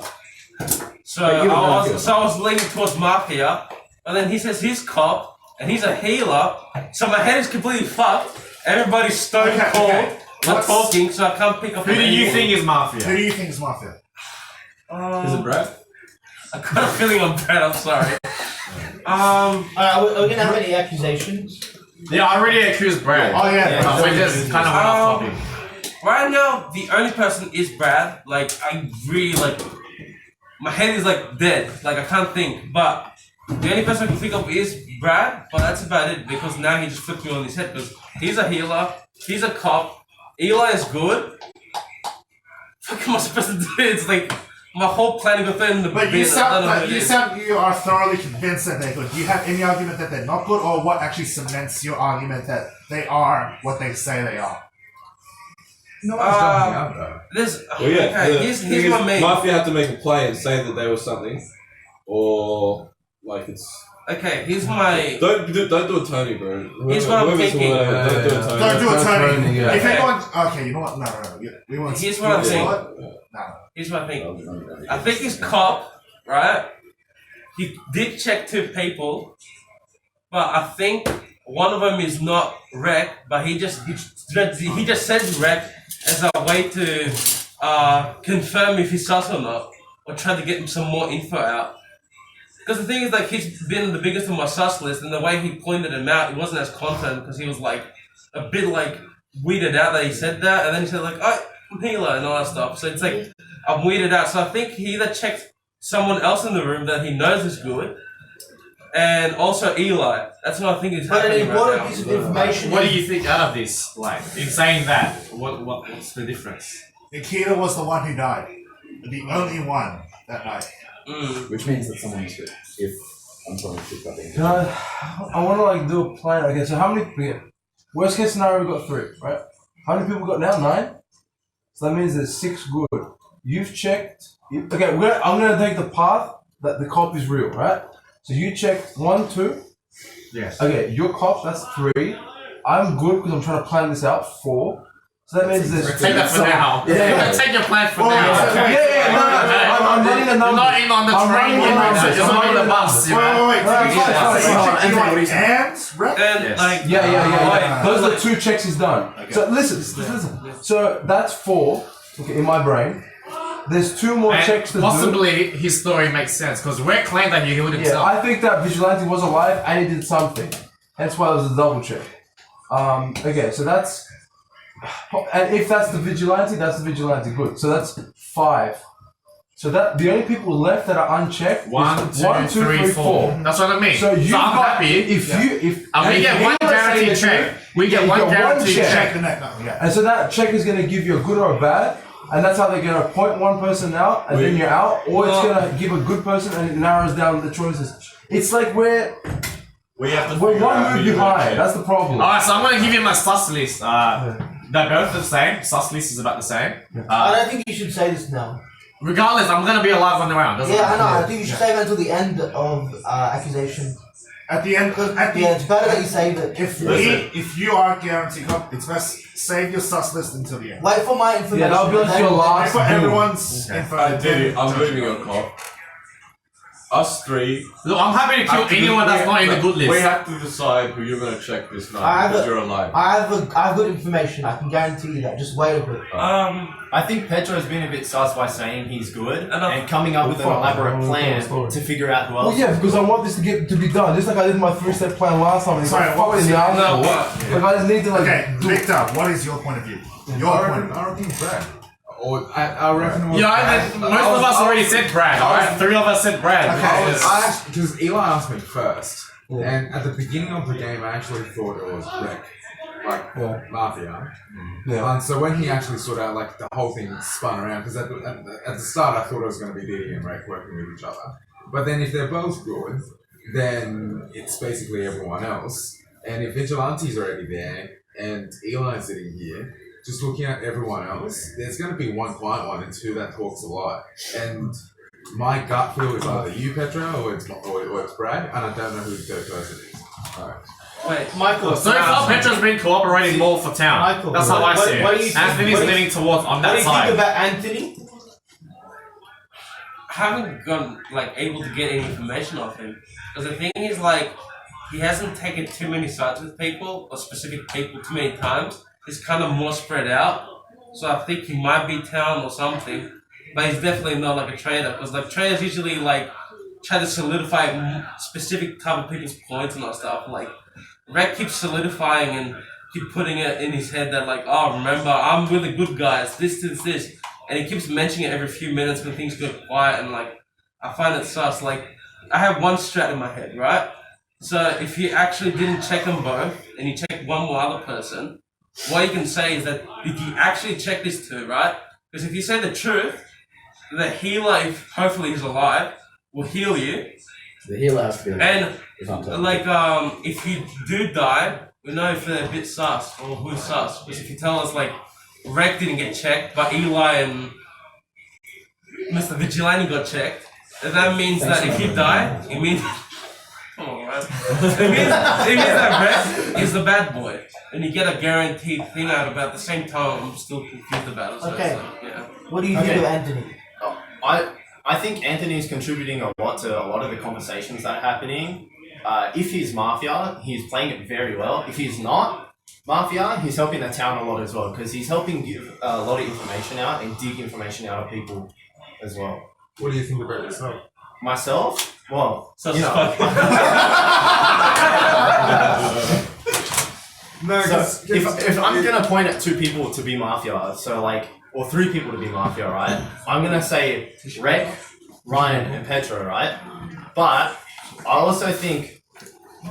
So I was leaning towards Mafia. And then he says he's cop. And he's a healer, so my head is completely fucked. Everybody's stone cold. I'm talking, so I can't pick up. Who do you think is Mafia? Who do you think is Mafia? Is it Brad? I got a feeling I'm Brad. I'm sorry. Are we gonna have any accusations? Yeah, I already accused Brad. Oh yeah. We just kind of went off topic. Right now, the only person is Brad. I really my head is dead. I can't think. But the only person I can think of is Brad, but that's about it because now he just flipped me on his head because he's a healer, he's a cop, Eli is good. What am I supposed to do? It's my whole plan got thrown in the But you sound you are thoroughly convinced that they're good. Do you have any argument that they're not good, or what actually cements your argument that they are what they say they are? No one's jumping out though. Well, yeah. Okay, here's my main. Mafia had to make a play and say that they were something, or it's. Okay, here's my. Don't do a Tony, bro. Here's what I'm thinking. Don't do a Tony. Don't do a Tony. Yeah. If anyone, okay, you know what? No. We want. Here's what I'm saying. No. Here's what I think. I think he's cop, right? He did check 2 people, but I think one of them is not Rek, but he just says Rek as a way to confirm if he's sus or not, or try to get some more info out. Because the thing is, he's been the biggest on my sus list, and the way he pointed him out, it wasn't as confident because he was a bit weirded out that he said that, and then he said oh, I'm healer and all that stuff. So it's I'm weirded out. So I think he either checked someone else in the room that he knows is good, and also Eli. That's what I think is happening But an important right piece of information. What do you think out of this? In saying that, what's the difference? Nikita was the one who died. The only one that night. Which means that someone was good. If I'm telling the truth about being good. I want to like do a plan. Okay, so how many? Worst case scenario, we got 3, right? How many people got now? 9. So that means there's 6 good. You've checked. Okay, I'm gonna take the path that the cop is real, right? So you checked 1, 2. Yes. Okay, your cop, that's 3. I'm good because I'm trying to plan this out. 4. So that means there's. Take that for now. Yeah. Take your plan for Well, now. I'm running the numbers. Not in on the train right now. You're not on the bus. Wait. Yeah. Those are the 2 checks he's done. Okay. So listen. So that's 4. Okay, in my brain. There's 2 more checks to possibly do. His story makes sense because Rick claimed that he healed himself. I think that Vigilante was alive and he did something. That's why it was a double check. Okay, so that's. And if that's the Vigilante, good. So that's 5. So that the only people left that are unchecked. 1, 2, 3, 4. That's what I mean. So you I'm happy. We get one guaranteed check. We get one guaranteed check. And so that check is going to give you a good or a bad. And that's how they're going to point one person out and then you're out. Or it's going to give a good person and it narrows down the choices. It's like we're 1 move behind. That's the problem. Alright, so I'm going to give you my sus list. They're both the same. Sus list is about the same. I don't think you should say this now. Regardless, I'm going to be alive on the round. I know. I think you should save it until the end of accusation. At the end, it's better that you save it. If you are guaranteed, it's best save your sus list until the end. Wait for my information. Yeah, that'll be like your last. For everyone's info. I'm moving your cop. Us 3. Look, I'm happy to kill anyone that's not in the good list. We have to decide who you're going to check this night because you're alive. I have good information. I can guarantee you that. Just wait a bit. I think Petro's been a bit sus by saying he's good and coming up with an elaborate plan to figure out who else. Well, yeah, because I want this to be done. Just like I did my 3-step plan last time. Sorry, what was the your Like I just need to Okay, Victor, what is your point of view? I don't think Brad. Or I reckon. Most of us already said Brad. Alright, 3 of us said Brad. Okay, because Eli asked me first, and at the beginning of the game, I actually thought it was Rick, like Mafia. Yeah. And so when he actually sorted out, like the whole thing spun around, because at the start I thought it was going to be Didi and Rick working with each other. But then if they're both good, then it's basically everyone else. And if Vigilante's already there and Eli's sitting here, just looking at everyone else, there's going to be one quiet one and 2 that talks a lot. And my gut feel is either you, Petra, or it's Brad, and I don't know who the third person is. Alright. Wait, Michael. So far, Petra's been cooperating more for town. Michael, that's how I see it. Anthony's leaning towards on that side. What do you think about Anthony? I haven't gone able to get any information off him. Because the thing is he hasn't taken too many sides with people or specific people too many times. It's kind of more spread out. So I think he might be town or something. But he's definitely not like a trader. Because traders usually try to solidify specific type of people's points and all stuff. Rek keeps solidifying and keep putting it in his head that remember, I'm with the good guys, this. And he keeps mentioning it every few minutes when things go quiet and I find it sus. I have one strat in my head, right? So if you actually didn't check them both and you checked one more other person, what you can say is that if you actually check this 2, right? Because if you say the truth, the healer, if hopefully he's alive, will heal you. The healer has to be alive. And if you do die, we know if they're a bit sus or who's sus. Because if you tell us Rek didn't get checked, but Eli and Mr. Vigilante got checked, that means that if you die, it means it means that Rek is the bad boy. And you get a guaranteed thing out of it. At the same time, I'm still confused about it. So okay. What do you think of Anthony? I think Anthony's contributing a lot to a lot of the conversations that are happening. If he's Mafia, he's playing it very well. If he's not Mafia, he's helping the town a lot as well because he's helping give a lot of information out and dig information out of people as well. What do you think about yourself? Myself? Well, if I'm gonna point at 2 people to be Mafia, or 3 people to be Mafia, right? I'm gonna say Rek, Ryan, and Petra, right? But I also think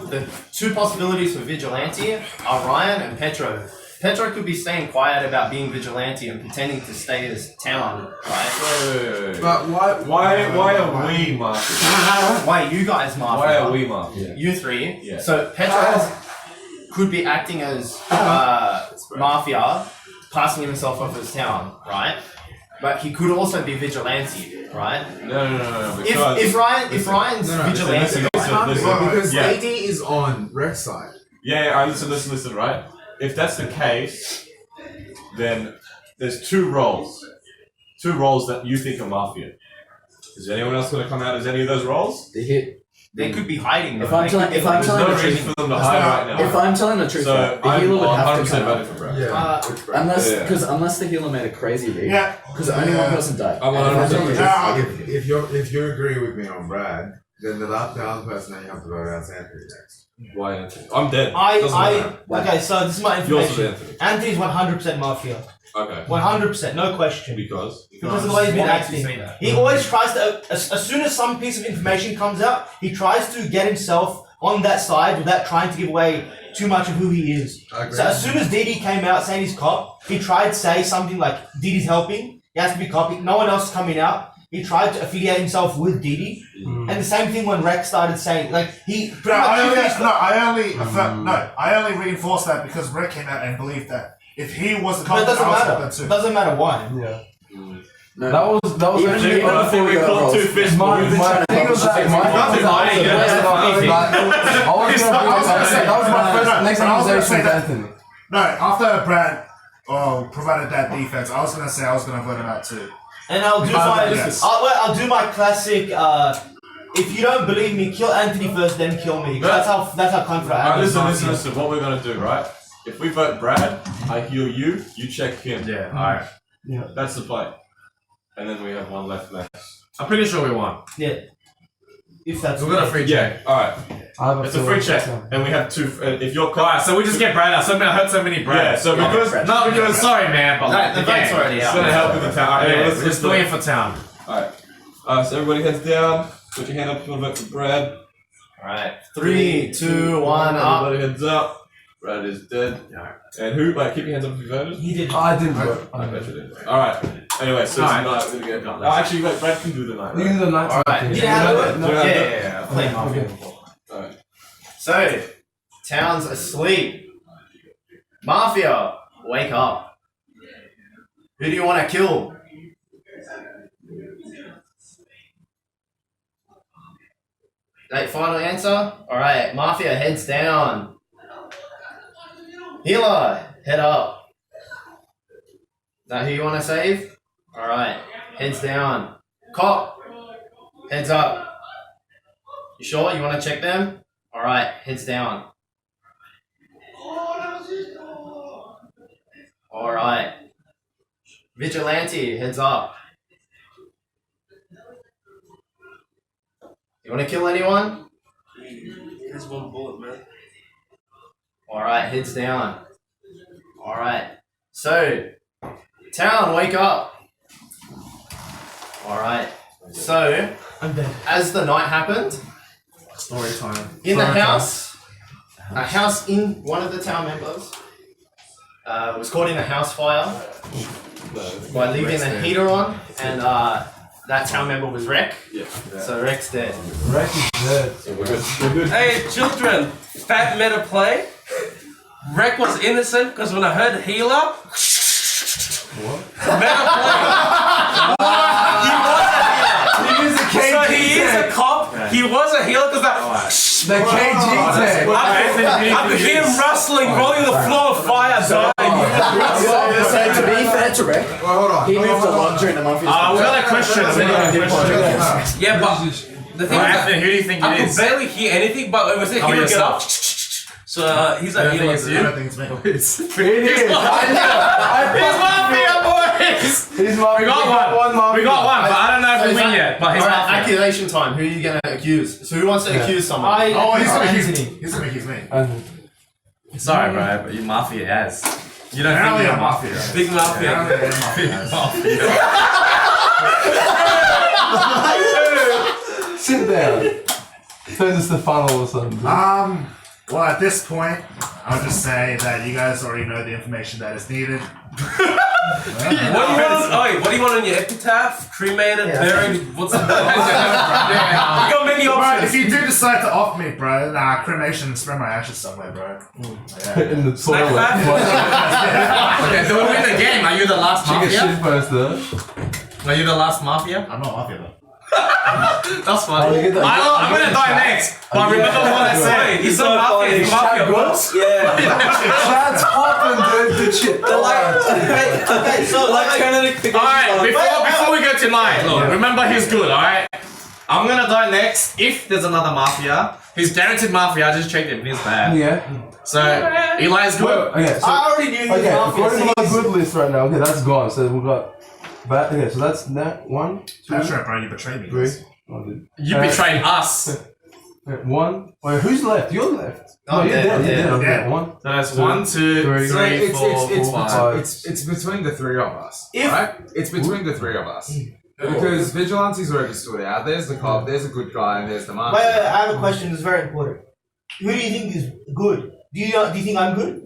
the 2 possibilities for Vigilante are Ryan and Petra. Pedro could be staying quiet about being vigilante and pretending to stay as town, right? Wait. But Why are we mafia? Why you guys mafia? Why are we mafia? You three. Yeah. So Pedro could be acting as mafia, passing himself off as town, right? But he could also be vigilante, right? No. If Ryan's vigilante, listen, because yeah. AD is on Rex side. Yeah, listen, right? If that's the case, then there's two roles that you think are mafia. Is anyone else going to come out as any of those roles? they could be hiding. If though. I'm telling There's the no reason truth, for them to hide right now. if I'm telling the truth, So the I'm healer would have 100% to come out. voting for Brad. Unless the healer made a crazy read. Yeah. Because only one person died. I'm And if 100% If you agree with me on Brad, then the other person that you have to vote out is Anthony next. Why Anthony? I'm dead. Doesn't matter. Okay, so this is my Yours information. is Anthony. Anthony's 100% mafia. Okay. 100%, no question. Because Because of the way he's been What makes you acting. say that? He always tries to, as soon as some piece of information comes out, he tries to get himself on that side without trying to give away too much of who he is. I agree. So as soon as Didi came out saying he's cop, he tried to say something like Didi's helping, he has to be cop, no one else is coming out. He tried to affiliate himself with Didi. And the same thing when Rex started saying, like, he... I only reinforced that because Rick came out and believed that if he was the But it cop, doesn't I was matter. that too. It doesn't matter why. Yeah. No. That was Even actually I think we got two fists. my thing was that that was my first next conversation with Anthony. No, after Brad provided that defense, I was gonna say I was gonna vote him out too. And I'll do Yes. I'll do my classic. If you don't believe me, kill Anthony first, then kill me. That's how confident I am. Alright, listen. What we're gonna do, right? If we vote Brad, I heal you. You check him. Yeah, alright. Yeah. That's the play. And then we have one left max. I'm pretty sure we won. Yeah. If that's We've got a free check. Yeah. All right. I have It's a free check. And we have two. If you're Alright, so we just get Brad out. I heard so many Brad. Yeah. So because sorry, man, but like, the vote's already it's out. gonna help with the town. Yeah, Let's we're just doing it for town. Alright. So everybody heads down. Put your hand up if you want to vote for Brad. Alright. 3, 2, 1, up. Everybody heads up. Brad is dead. And who? Like, keep your hands up if you voted. He did. I didn't vote. I bet you did. All right. Anyway, so tonight we're gonna get. Oh, actually, wait. Brad can do the night. You can do the night. Alright. Yeah. I've played Mafia before. Alright. So, town's asleep. Mafia, wake up. Who do you want to kill? That final answer? Alright, Mafia heads down. Healer, head up. Is that who you want to save? Alright, heads down. Cop, heads up. You sure? You want to check them? Alright, heads down. Alright. Vigilante, heads up. You want to kill anyone? There's one bullet, man. Alright, heads down. Alright. So, town, wake up. Alright. So, as the night happened, Story time. in the house, a house in one of the town members was caught in a house fire by leaving the heater on, and that town member was Rek. Yeah. So Rek's dead. Rek is dead. So we're good. We're good. Hey, children, fat meta play. Rek was innocent because when I heard healer, meta play. He is a cop. He was a healer because The KG tag. I could hear him rustling, rolling the floor of fire, dying. So to be fair to Rek, he moved a lot during the Mafia. We got a question. Yeah, but the thing is, who do you think I could barely hear anything, but it was he would get up. So he's a healer. I don't think it's me. It is. He's Mafia, boys! He's Mafia. We got one. We got one, but I don't know if we win yet. But he's Alright, Mafia. accusation time. Who are you gonna accuse? So who wants to accuse someone? He's gonna accuse Anthony. me. He's gonna accuse me. Sorry, bro, but you Mafia ass. You don't Hell think yeah, you're Mafia. Big Mafia. Sit down. Turn this to funnel or something. Well, at this point, I'll just say that you guys already know the information that is needed. What do you want on your epitaph? Cremated, buried? What's the You got many Bro, options. if you do decide to off me, bro, cremation and spread my ashes somewhere, bro. Yeah. In the toilet. Okay, so we win the game. Are you the last She gets shit mafia? first though. Are you the last mafia? I'm not mafia though. That's funny. Oh, you get that. I'm gonna die next. But remember what I said. He's not mafia. He's mafia, bro. Chad's popping, dude. Good shit. Okay, so Alright, before we go tonight, look, remember he's good, alright? I'm gonna die next if there's another mafia. He's guaranteed mafia, I just checked him, he's bad. Yeah. So, Eli's good. Okay, so, I already knew he was okay, mafia. according to so my he's- good list right now, okay, that's gone. So we've got. Okay, so that's that. 1, 2, That's right, bro. You betrayed me. 3. guys. Oh, dude. You betrayed us. Wait, 1. Wait, who's left? You're left. Oh, No, you're dead, dead. You're dead, dead. Okay, dead. 1. So that's 1, 2, three. 3, 4, 5. It's between the three of us, If- right? It's between the three of us. Because Vigilante's already stood out. There's the cop, there's a good guy, and there's the Wait, mafia. I have a question. It's very important. Who do you think is good? Do you think I'm good?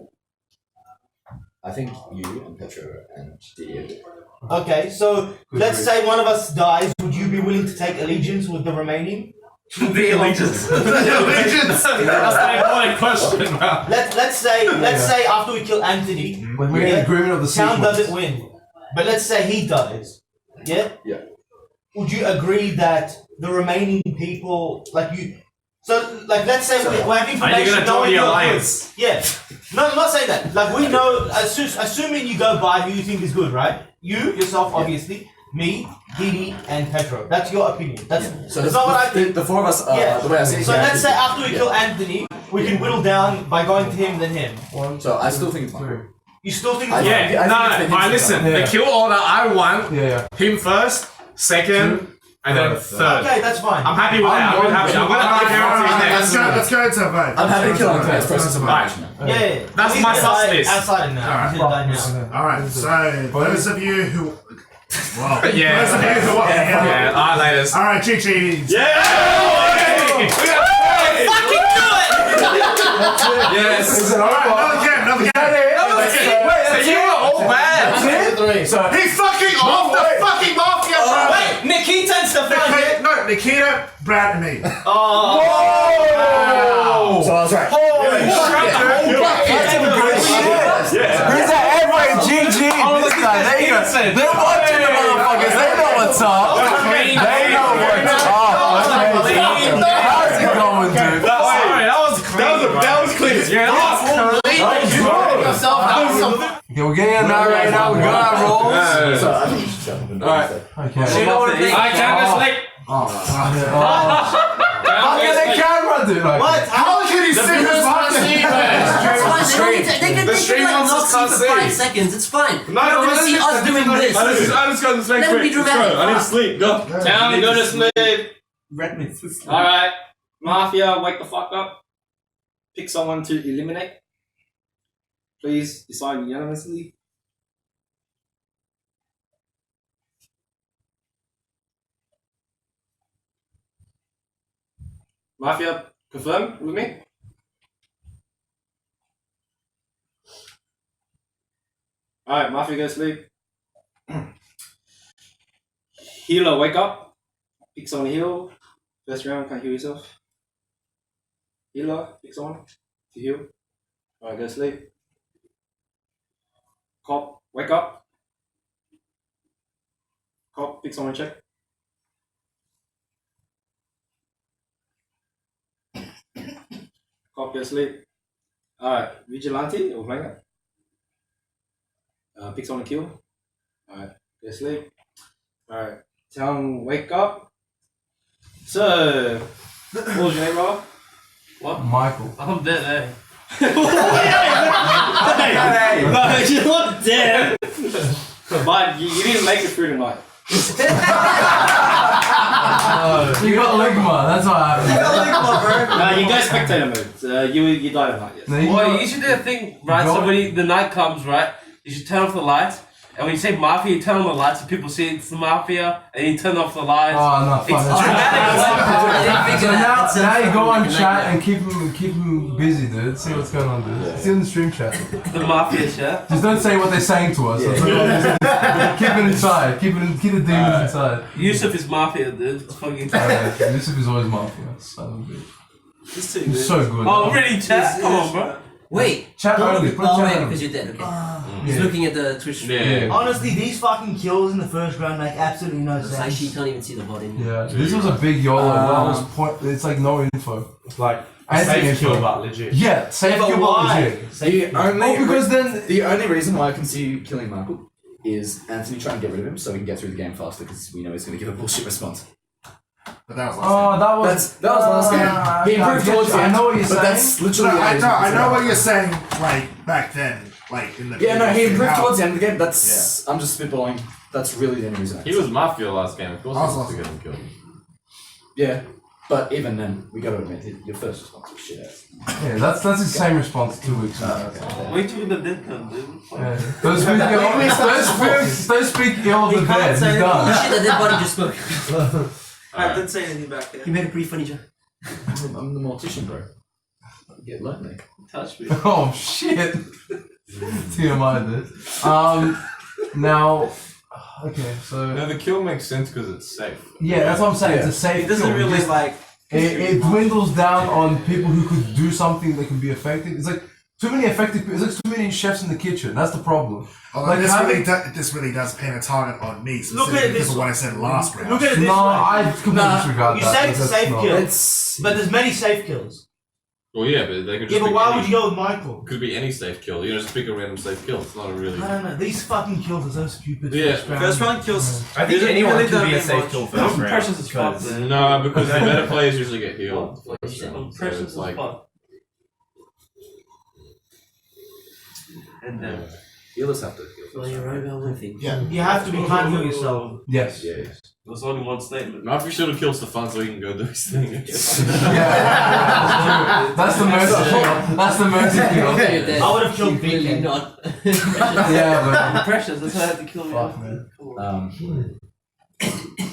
I think you and Petro and Didi are good. Okay, so let's say one of us dies. Would you be willing to take allegiance with the remaining? The allegiance. Allegiance. That's the important question, bro. Let's say after we kill Anthony, When we get an agreement of the town sequence. doesn't win. But let's say he dies. Yeah? Yeah. Would you agree that the remaining people, like you, so like let's say we have Are you information gonna knowing join the you're alliance? good. Yeah. No, I'm not saying that. Like we know, assuming you go by who you think is good, right? You, yourself, obviously, me, Didi, and Pedro. That's your opinion. That's So that's not what I think. the four of us, the way I see it. So yeah, let's is- say after we kill Anthony, we can whittle down by going to him, then him. So I still think it's fine. You still think I it's think- Yeah, I no, think it's alright, listen. Yeah. The kill order, I want Yeah. him first, second, and then third. okay? That's fine. I'm happy with that. I'm happy. I'm gonna give everything Let's next. go into a vote. I'm happy to kill him Let's first. go into a vote. Right. Yeah. That's He's my gonna sus die list. outside now. Alright. He's gonna die now. Alright, so those of you who. Well, Yeah. those of you who want Yeah, alright, laters. Alright, GG. Yeah! Fucking do it! Yes! Is it over? Another game, another game. Wait, So you were all bad! So, He's fucking off the fucking mafia, bro! Wait, Nikita and Stefan. No, Nikita, Brad, and me. Oh. So I was right. who's that? Everybody, GG. This guy, there you go. They're watching the motherfuckers. They know what's up. They know what's up. How's it going, dude? Sorry, that was clean. That was clean. Yeah, that was clean. Okay, we're getting it right now. We got our rolls. So I think you should shut up. Alright. Okay. I can't go sleep. How can the camera do like What? How can he sit this much? That's fine. They can The stream like monsters not see can't for see. 5 seconds. It's fine. No, They're not gonna see us doing this. I just got to sleep Let it be quick. Let's dramatic. go. I need to sleep. Go. Town, go to sleep. Redmond's Alright. Mafia, wake the fuck up. Pick someone to eliminate. Please decide unanimously. Mafia, confirm with me? Alright, Mafia, go to sleep. Healer, wake up. Pick someone to heal. First round, can't heal yourself. Healer, pick someone to heal. Alright, go to sleep. Cop, wake up. Cop, pick someone to check. Cop, go to sleep. Alright, Vigilante or Flanker. Pick someone to kill. Alright, go to sleep. Alright, Town, wake up. So, what was your name, Rob? What? Michael. I'm dead, eh? No, you're not dead. But you didn't make it through tonight. You got ligma. That's what happened. No, you go spectator mode. You died tonight, yes. No, you Well, got- you should do a thing, right? Go So on. when the night comes, right, you should turn off the lights And when you say mafia, you turn on the lights and people see it's the mafia, and you turn off the lights. Oh no, It's dramatic. So now you go on chat and keep him busy, dude. See what's going on, dude. See in the stream chat. The mafia chat. Just don't say what they're saying to us. Keep it inside. Keep the demons inside. Yusuf is mafia, dude. It's fucking Yusuf is always mafia. Son of a bitch. He's so good. Oh, really, chat? Come on, bro. Wait. Chat only. Put chat only. Because you're dead. Okay. He's looking at the Twitch stream. Yeah. Honestly, these fucking kills in the first round make absolutely no sense. Actually, you can't even see the body. Yeah. This was a big YOLO. It's like no info. It's like safe kill, but legit. Yeah, safe kill, but legit. The only reason why I can see you killing Michael is Anthony trying to get rid of him so we can get through the game faster because we know he's going to give a bullshit response. But that was last that was last game. He improved towards the end. I know what you're saying. That's literally. I know what you're saying. Like back then, like in the. Yeah, no, he improved towards the end of the game. That's. I'm just spitballing. That's really the only reason. He was Mafia last game. Of course, he was to get him killed. Yeah, but even then, we got to admit, your first response was shit ass. Yeah, that's the same response 2 weeks ago. Wait till the dead come, dude. Don't speak ill of the dead. He's done. Shit, the dead body just spoke. I didn't say anything back there. He made a pretty funny joke. I'm the mortician, bro. Get lonely. Touch me. Oh shit. TMI, dude. Now. Okay, so. No, the kill makes sense because it's safe. Yeah, that's what I'm saying. It's a safe It doesn't kill. really like. It dwindles down on people who could do something that can be effective. It's like too many effective people. It's like too many chefs in the kitchen. That's the problem. Like this really does paint a target on me. Look at because this of what I said last round. Look at it this No, way. I completely disregard You that. say it's a safe That's kill, but there's many safe kills. Well, yeah, but they could just Yeah, but pick why any, would you go with Michael? Could be any safe kill. You know, just pick a random safe kill. It's not a really. I don't know. These fucking kills are so stupid. Yeah. First round kills. I think anyone could be a safe kill first round. Precious as fuck. No, because the better players usually get healed. Precious as fuck. And then. Healers have to heal. Well, you're right about one thing. Yeah. You have to be can't heal yourself. Yes. Yes. There's only one statement. Mafia should have killed Stefan so he can go do his thing. Yeah. That's the mercy kill. That's the mercy kill. I would have killed Really BK. not. Yeah, but. Precious, that's why I had to kill me. Fuck, man.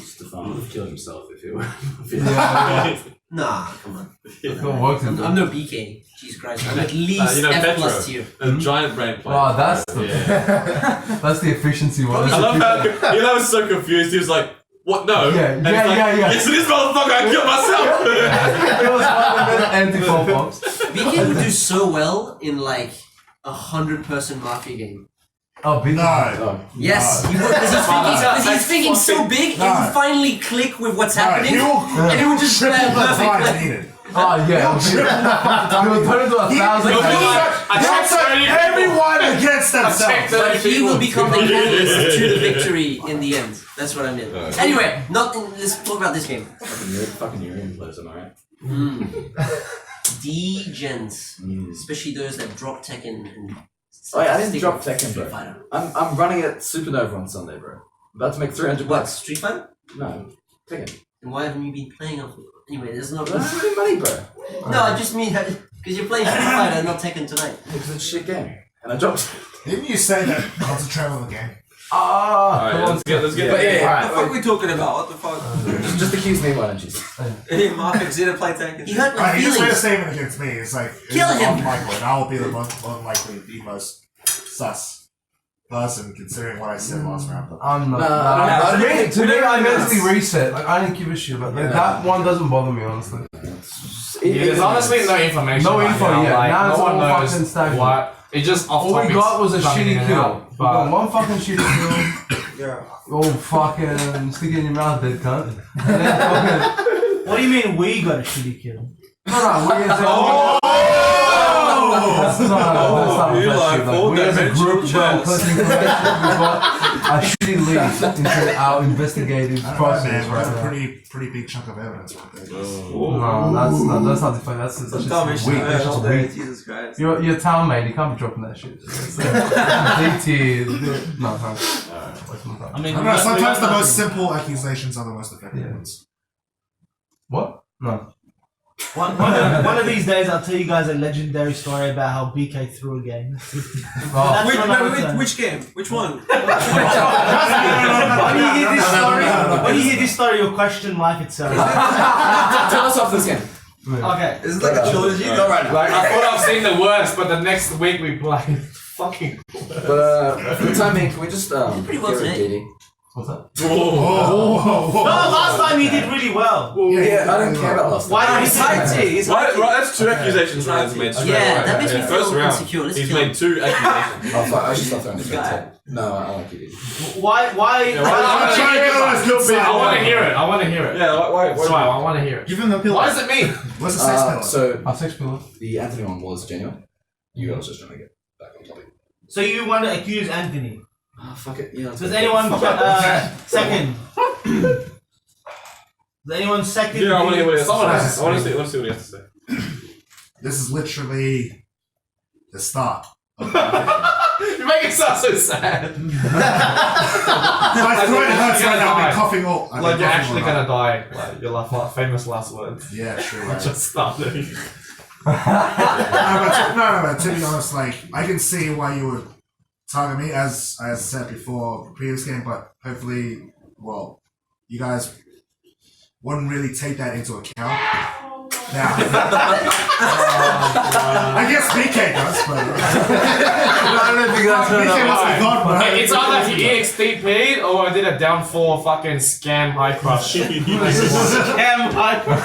Stefan would have killed himself if he were. Yeah. Nah, come on. It's not working. I'm no BK. Jesus Christ. I'm at least you know, F Petro, plus tier. a giant brain player. Oh, that's the Yeah. that's the efficiency one. I love how Eli was so confused. He was like, "What? No." Yeah, And he's like, yeah. Yes, it is, motherfucker. I killed myself. It was anti-pop-ups. BK would do so well in like 100-person Mafia game. Oh, big. No. Yes, he would, because he's thinking so big, and he finally click with what's happening, and it would just play perfectly. Needed. Oh, yeah. He will turn into 1,000. Everyone against themselves. But he will become the catalyst to the victory in the end. That's what I meant. Anyway, let's talk about this game. Fucking Urian players, am I right? D-gens, especially those that drop Tekken and. Oh yeah, I didn't drop Tekken, Street bro. Fighter. I'm running at Supernova on Sunday, bro. About to make 300 What, bucks. Street Fighter? No, Tekken. And why haven't you been playing on? Anyway, there's no. That's really money, bro. No, I just mean because you're playing Street Fighter, not Tekken tonight. Because it's a shit game, and I dropped. Didn't you say that? Concentrate on the game. Alright, let's get But yeah, What the fuck are we talking about? What the fuck? just accuse me, why don't you? Hey, Marcus, you didn't play Tekken. You hurt my He just made a feelings. statement against me. It's like Kill it's him. Michael, and I will be the most likely, the most sus person considering what I said last round. But I'm not. I don't To me, I mentally reset. Like, I didn't give a shit about that. That one doesn't bother me, honestly. There's honestly no information. No right info now. yet. Like, Now no it's one all knows fucking stagnant. what. It just off All we topics got was a coming in shitty and kill. out, We but got one fucking shitty kill. Yeah. Oh, fucking stick it in your mouth, dead cunt. And then fucking. What do you mean we got a shitty kill? No, we as a. That's not You that like shit. full We as a dimensional group, bro, chess. collecting information, we've got a shitty lead into our investigative I don't know, process man, right that's a now. pretty big chunk of evidence right there. No, that's not the fun. That's just weak. That's just weak. Jesus Christ. You're a town mate. You can't be dropping that shit. DT. No. I mean, I don't know, sometimes the most simple accusations are the most effective Yeah. ones. What? No. One of these days, I'll tell you guys a legendary story about how BK threw a game. Which game? Which one? When you hear this story, you'll question life itself. Tell us off this game. Okay. Is it like a trilogy? Not right now. Like, I thought I've seen the worst, but the next week we play fucking. But for the time being, can we just Pretty well get rid of today. DD? What's that? No, last time he did really well. Yeah, I don't care about last time. Why He's high T. He's high T. Right, that's two accusations Ryan's made straight away. That makes me feel First round, insecure. Let's he's kill him. made 2 accusations. Oh, fuck, I should stop throwing this Guy. red tape. No, I like it. Why? I want to hear it. I want to hear it. Yeah, why? Sorry, I want to hear it. Give him the pillow. Why is it me? What's the sex pillow? So, 6 pillow. the Anthony one was genuine. You guys just trying to get back on topic. So you want to accuse Anthony? Oh, fuck it. Yeah. Does anyone second? Does anyone second? Yeah, I want to hear what he has to Someone say. has to I want to see what he has to say. This is literally the start. You make it sound so sad. My throat hurts right now. I've been coughing all. I've Like been you're coughing actually all night. gonna die. Like your famous last words. Yeah, sure. Right. Just started. No, to be honest, like, I can see why you would target me, as I said before, previous game, but hopefully, well, you guys wouldn't really take that into account. Now, I guess BK does, but I don't think that's BK must be gone, but It's either he EXTP'd or I did a down 4 fucking scam high crush. Scam high crush.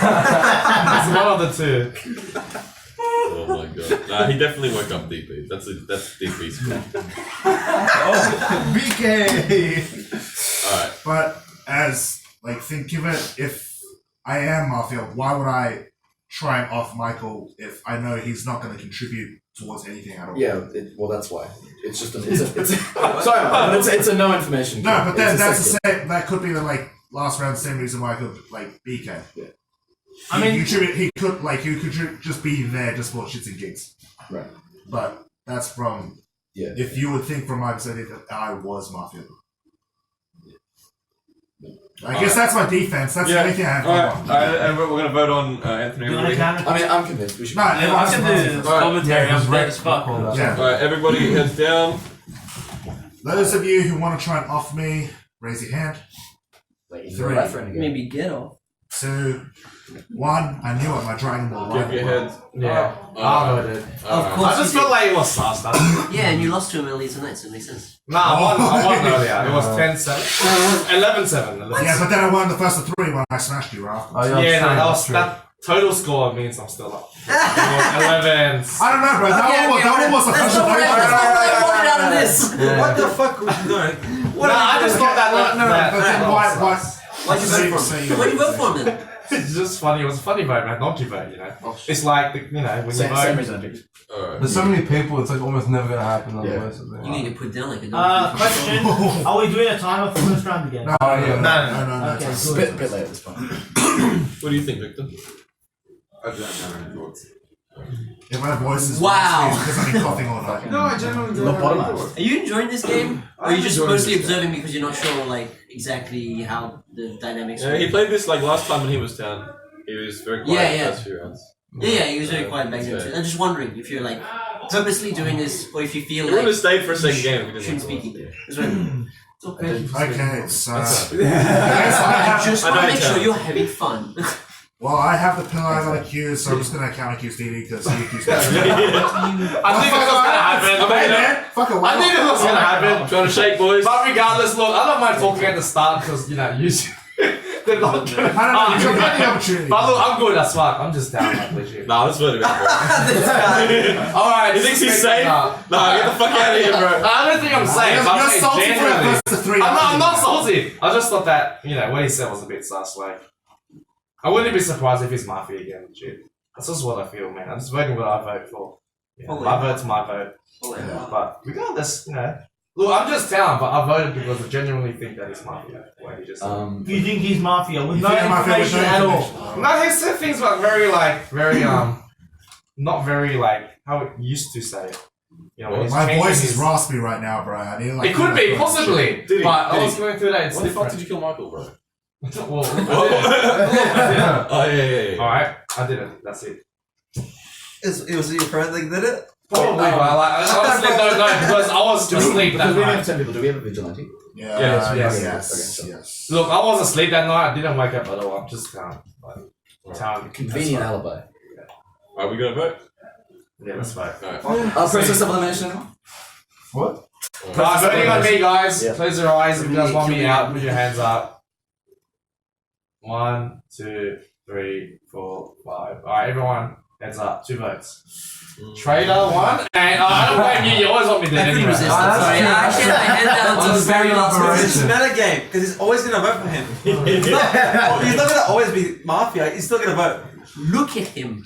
It's one of the two. Oh my god. Nah, he definitely woke up DP. That's DP's fault. BK. Alright. But as think of it, if I am Mafia, why would I try and off Michael if I know he's not going to contribute towards anything at all? Yeah, well, that's why. It's just sorry, but it's a no information. No, but then It's that's a the same. That could be the last round, same reason why I could BK. Yeah. I mean, he could just be there just for shits and gigs. Right. But that's from if you would think from my perspective that I was Mafia. I guess that's my defense. That's the only thing I have. And we're going to vote on Anthony. I mean, I'm convinced we should. No, everyone's do commentary. I'm dead as fuck. Yeah. Alright, everybody heads down. Those of you who want to try and off me, raise your hand. Like, 3, Maybe get off. 2, 1. I knew it. My Dragon Ball. Give your head. Yeah. I voted. Of course. I just felt like it was sus. Yeah, and you lost to him earlier tonight, so it makes sense. Nah, I won earlier. It was 10-7. 11-7. Yeah, but then I won the first of 3 when I smashed you after. That total score means I'm still up. 11. I don't know, bro. That one was the first of 3. Out of this. What the fuck was you doing? I just thought that. But then why? Why'd you vote for him? What did you vote for him then? It's just funny. It was a funny vote, man. Not you vote, you know. It's like when you Same vote. reason I picked. There's so many people, it's like almost never gonna happen otherwise. You need to get put down like a question. Are we doing a timer for first round again? No. Okay, It's a good. bit late at this point. What do you think, Victor? I don't have any thoughts. Yeah, my voice is Wow. because I've been coughing all night. No, I genuinely don't have any thoughts. Are you enjoying this game? Or are you just enjoying mostly this game. observing because you're not sure exactly how the dynamics Yeah, work? he played this last time when he was down. He was very quiet Yeah. the first few rounds. Yeah, he was very quiet back then. Yeah. too. I'm just wondering if you're purposely doing this or if you feel He would have like stayed for a second game if he didn't shouldn't want speak to. either. That's right. It's okay. Okay, so I just I want know to make it's sure a- you're having fun. well, I have the pillar I got accused, so I'm just gonna count accuse DD because he accused me. I knew it was gonna happen. Hey man, fuck it. I knew it was gonna happen. Trying to shake, boys. But regardless, look, I don't mind talking at the start because usually they're not gonna. I don't know. You're getting the opportunity. But look, I'm good as fuck. I'm just down, like legit. Nah, let's vote him out, bro. Alright, He thinks he's safe? Nah, get the fuck out of here, bro. I don't think I'm safe. You're I'm saying salty for the genuinely. first of 3. I'm not salty. I just thought that, what he said was a bit sus. Like, I wouldn't be surprised if he's Mafia again, legit. That's just what I feel, man. I'm just voting what I vote for. My vote's my vote. But regardless, look, I'm just down, but I voted because I genuinely think that he's Mafia. What he just said. Do you think he's Mafia with You no think Mafia with information no at all? information? No, he said things like very not very how it used to say it. When he's My changing voice his- is raspy right now, bro. I need It could be, possibly. Did he? But I Did was he? going through that. It's Why the fuck different. did you kill Michael, bro? Whoa. Oh yeah. Alright, I didn't. That's it. It was your friend that did it? Probably, but I honestly don't know because I was asleep that Because we only night. have 10 people, do we have a vigilante? Yes. Look, I was asleep that night. I didn't wake up at all. I'm just town. Convenient alibi. Are we gonna vote? Yeah, that's fine. Alright. Process of elimination now? What? Guys, voting on me, guys. Yeah. Close your eyes if you guys want me out. Put your hands up. 1, 2, 3, 4, 5. Alright, everyone, hands up. 2 votes. Trader 1, and I don't blame you. You always want me dead anyway. Sorry, actually, I hand down to the very last person. It's a meta game because he's always gonna vote for him. He's not gonna always be Mafia. He's still gonna vote. Look at him.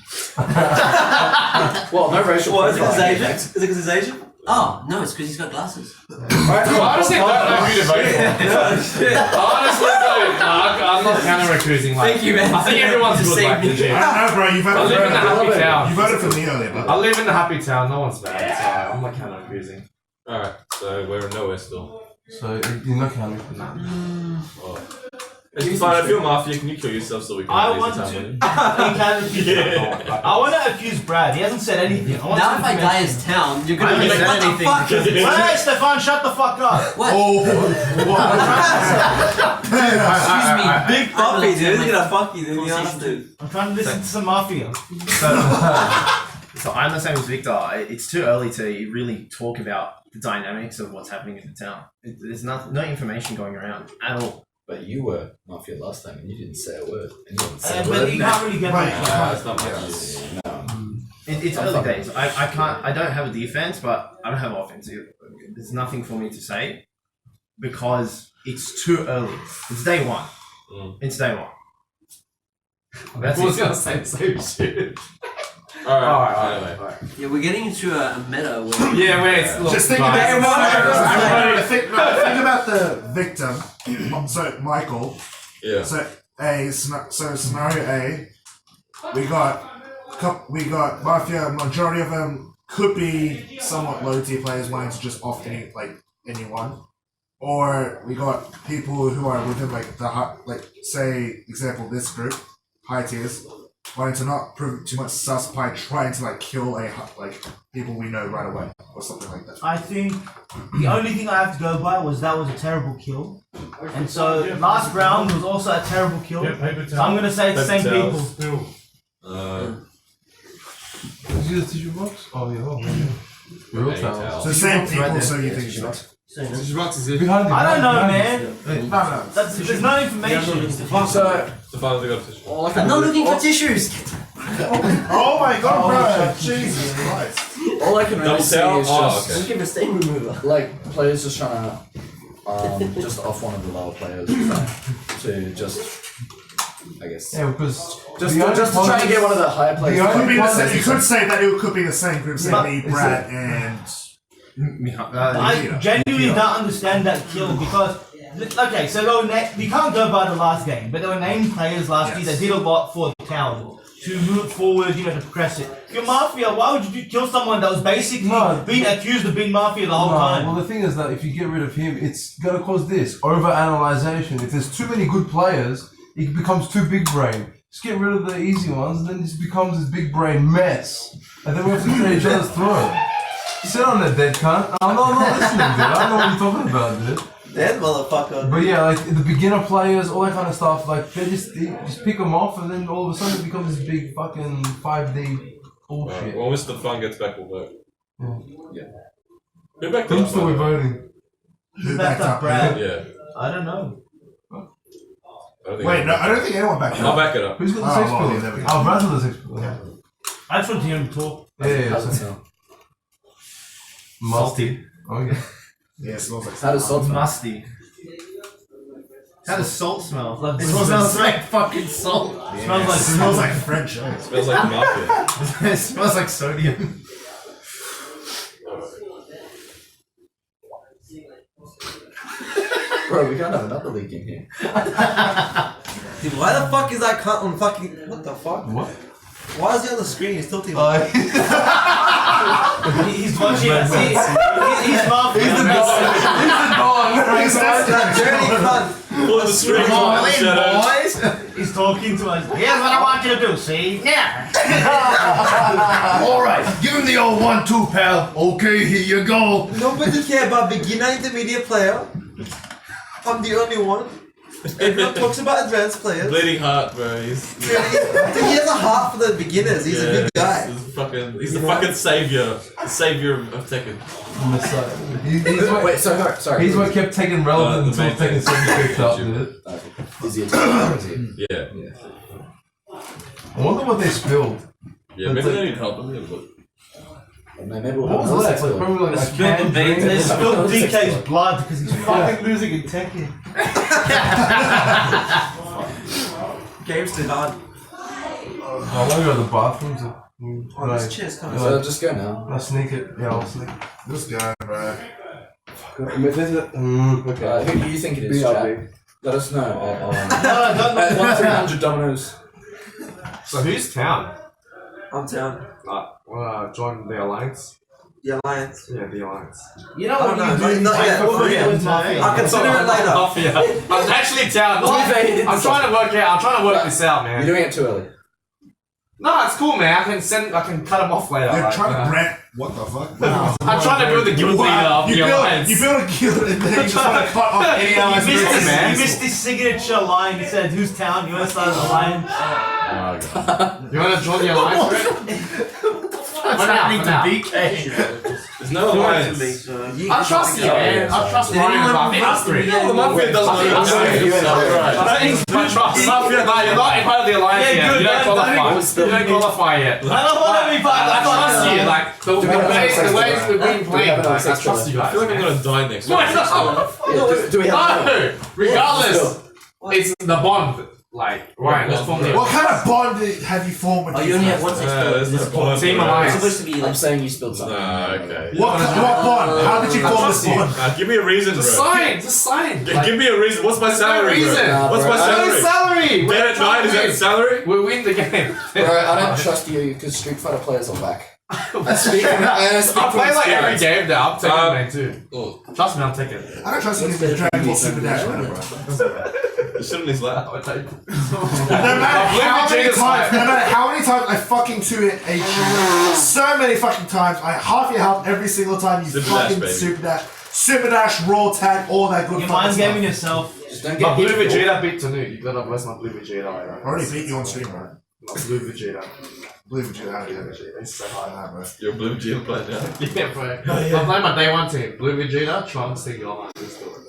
Well, no racial What is it? Because profiling. he's Asian? Is it because he's Asian? Oh, no, it's because he's got glasses. I honestly don't know who to vote for. I honestly don't. I'm not counter-recruiting. Like, Thank you, man. I think everyone's good like the gym. I don't know, bro. You I voted live in the happy for town. You voted for me earlier, bro. I live in the happy town. No one's bad, so I'm not counter-recruiting. Alright, so we're nowhere still. So you're not counting. Oh. It's fine, I feel Mafia. Can you kill yourself so we can I at least want have to. winning? You can accuse I want to accuse Brad. He hasn't said anything. I want Now some if I die as information. town, you're I gonna be haven't like, said what the fuck? anything. Hey, Stefan, shut the fuck up. What? Excuse me. Big puppy, dude. He's gonna fuck you, dude. You have to. I'm trying to listen to some Mafia. So I'm the same as Victor. It's too early to really talk about the dynamics of what's happening in the town. There's no information going around at all. But you were Mafia last time and you didn't say a word. And you didn't say a But word. you can't really get It's not much. No. It's early days. I don't have a defense, but I don't have offense either. There's nothing for me to say because it's too early. It's day 1. It's day 1. That's I was it. gonna say the same shit. Alright, Alright. Yeah, we're getting into a meta where... Yeah, wait. Look, Just think guys. think about the victim. So Michael. Yeah. So scenario A, we got Mafia. Majority of them could be somewhat low tier players wanting to just off anyone, or we got people who are within say example this group, high tiers, wanting to not prove too much sus by trying to kill people we know right away or something like that. I think the only thing I have to go by was that was a terrible kill. And so last round was also a terrible kill. So I'm gonna say it's the same people. Did you use the tissue box? Oh, yeah. Real towels. So same people, so you think Tissue box is behind I don't know, man. No. There's no information. So, I'm not looking for tissues. Oh my god, bro! Jesus Christ! All I can really see is just Don't give a stain remover. players just trying to just off one of the lower players to just, I guess, yeah, because just to try and get one of the higher players. You could say that it could be the same group, say me, Brad, and I genuinely don't understand that kill because, okay, so we can't go by the last game, but there were named players last year that did a lot for the town to move forward, to progress it. If you're Mafia, why would you kill someone that was basically being accused of being Mafia the whole time? Well, the thing is that if you get rid of him, it's gonna cause this over-analyzation. If there's too many good players, it becomes too big brain. Just get rid of the easy ones, and then it becomes this big brain mess. And then we have to get each other's throat. Sit on that dead cunt. I'm not listening, dude. I don't know what you're talking about, dude. Dead motherfucker. But yeah, the beginner players, all that kind of stuff, they just pick them off, and then all of a sudden it becomes this big fucking 5D bullshit. Well, Mr. Fun gets back, we'll vote. Yeah. Who backed I'm up? still voting. Who backed up Brad? Yeah. I don't know. I don't think anyone backed I'll back it up. Who's got the sex pills? Oh, Brad's got the sex pills. I just want to hear him talk. Yeah. Musty. Okay. Yeah, it smells like How does salt smell? Musty. How does salt smell? Like It smells like fucking salt. it smells like French. It smells like the Mafia. It smells like sodium. Bro, we can't have another leak in here. Dude, why the fuck is that cunt on fucking. What the fuck? What? Why is he on the screen? He's tilting. He's watching us. He's Mafia. He's the dog. That dirty cunt. Pull the strings Come on on the in, shadows. boys. He's talking to us. Here's what I want you to do, see? Yeah. Alright, give him the old 1-2, pal. Okay, here you go. Nobody care about beginner intermediate player. I'm the only one. Everyone talks about advanced players. Bleeding heart, bro. He has a heart for the beginners. He's a good guy. He's the fucking savior. The savior of Tekken. Wait, sorry. He's what kept Tekken relevant until Tekken 7 picked up, did it? Is he a Tekken? Yeah. I wonder what they spilled. Yeah, maybe they need help. Let me have a look. Maybe we'll What was left? Like, probably like a canned drink. They spilled DK's blood because he's fucking losing in Tekken. Game's too hard. I want to go to the bathroom. Oh, this chair's coming. So just go now. I'll sneak it. Yeah, I'll sneak it. This guy, bro. Okay. Who do you think it is, chat? Let us know at 1300 Dominoes. So who's town? I'm town. Join the alliance. The Alliance. Yeah, the alliance. You know I what don't know, you do? not yet. I'll consider it later. Mafia. I'm actually town. I'm trying to work out. I'm trying to work this out, man. You're doing it too early. No, it's cool, man. I can cut him off later. You're like, trying you to know. rant. What the fuck? I'm trying to build the guild leader of the alliance. You build a guild and then you just want to cut off any alliance. You missed his signature line. He said, "Whose town? You want to start an alliance?" You want to join the alliance, Rick? What's happening to BK? There's no alliance. I trust you, man. I trust Ryan. I think us three. No, the Mafia doesn't know. I trust Mafia. No, you're not part of the alliance yet. You don't qualify. You don't qualify yet. I don't want to be part of I trust you. Like the ways we've been playing. have an Like, I trust you I guys. feel like I'm gonna die next No, week. Do we have no. Regardless, it's the bond. Like Ryan, let's form the What kind of bond have you formed with Oh, these you only have guys? one six built. team It's alliance. supposed to be I'm like. saying you spilled something. Okay. What bond? How did you form this bond? Give me a reason, bro. Just sign. Give me a reason. What's my salary, reason. bro? What's my No salary? salary. Dead at night, is that the salary? We win the game. Bro, I don't trust you because Street Fighter players are whack. I speak I play like every game now. I'm taking it Oh, too. Trust me, I'm taking it. I don't trust you because Dragon Ball Super Dash, man, bro. you shouldn't have laughed. No matter how many times I fucking 2-hit H, so many fucking times, I half your health every single time you Super fucking Dash, baby. Super Dash, raw tag, all that good You fucking mind stuff. gaming yourself? Just don't My get Blue hit. Vegeta beat Tanu. You gotta verse my Blue Vegeta. I already beat you on stream, bro. My Blue Vegeta. Believe it, how do you It's so hard. bro. You're a Blue Vegeta player now. Yeah, bro. I'm playing my day one team. Blue Vegeta, Trunks, Sigil, and this story.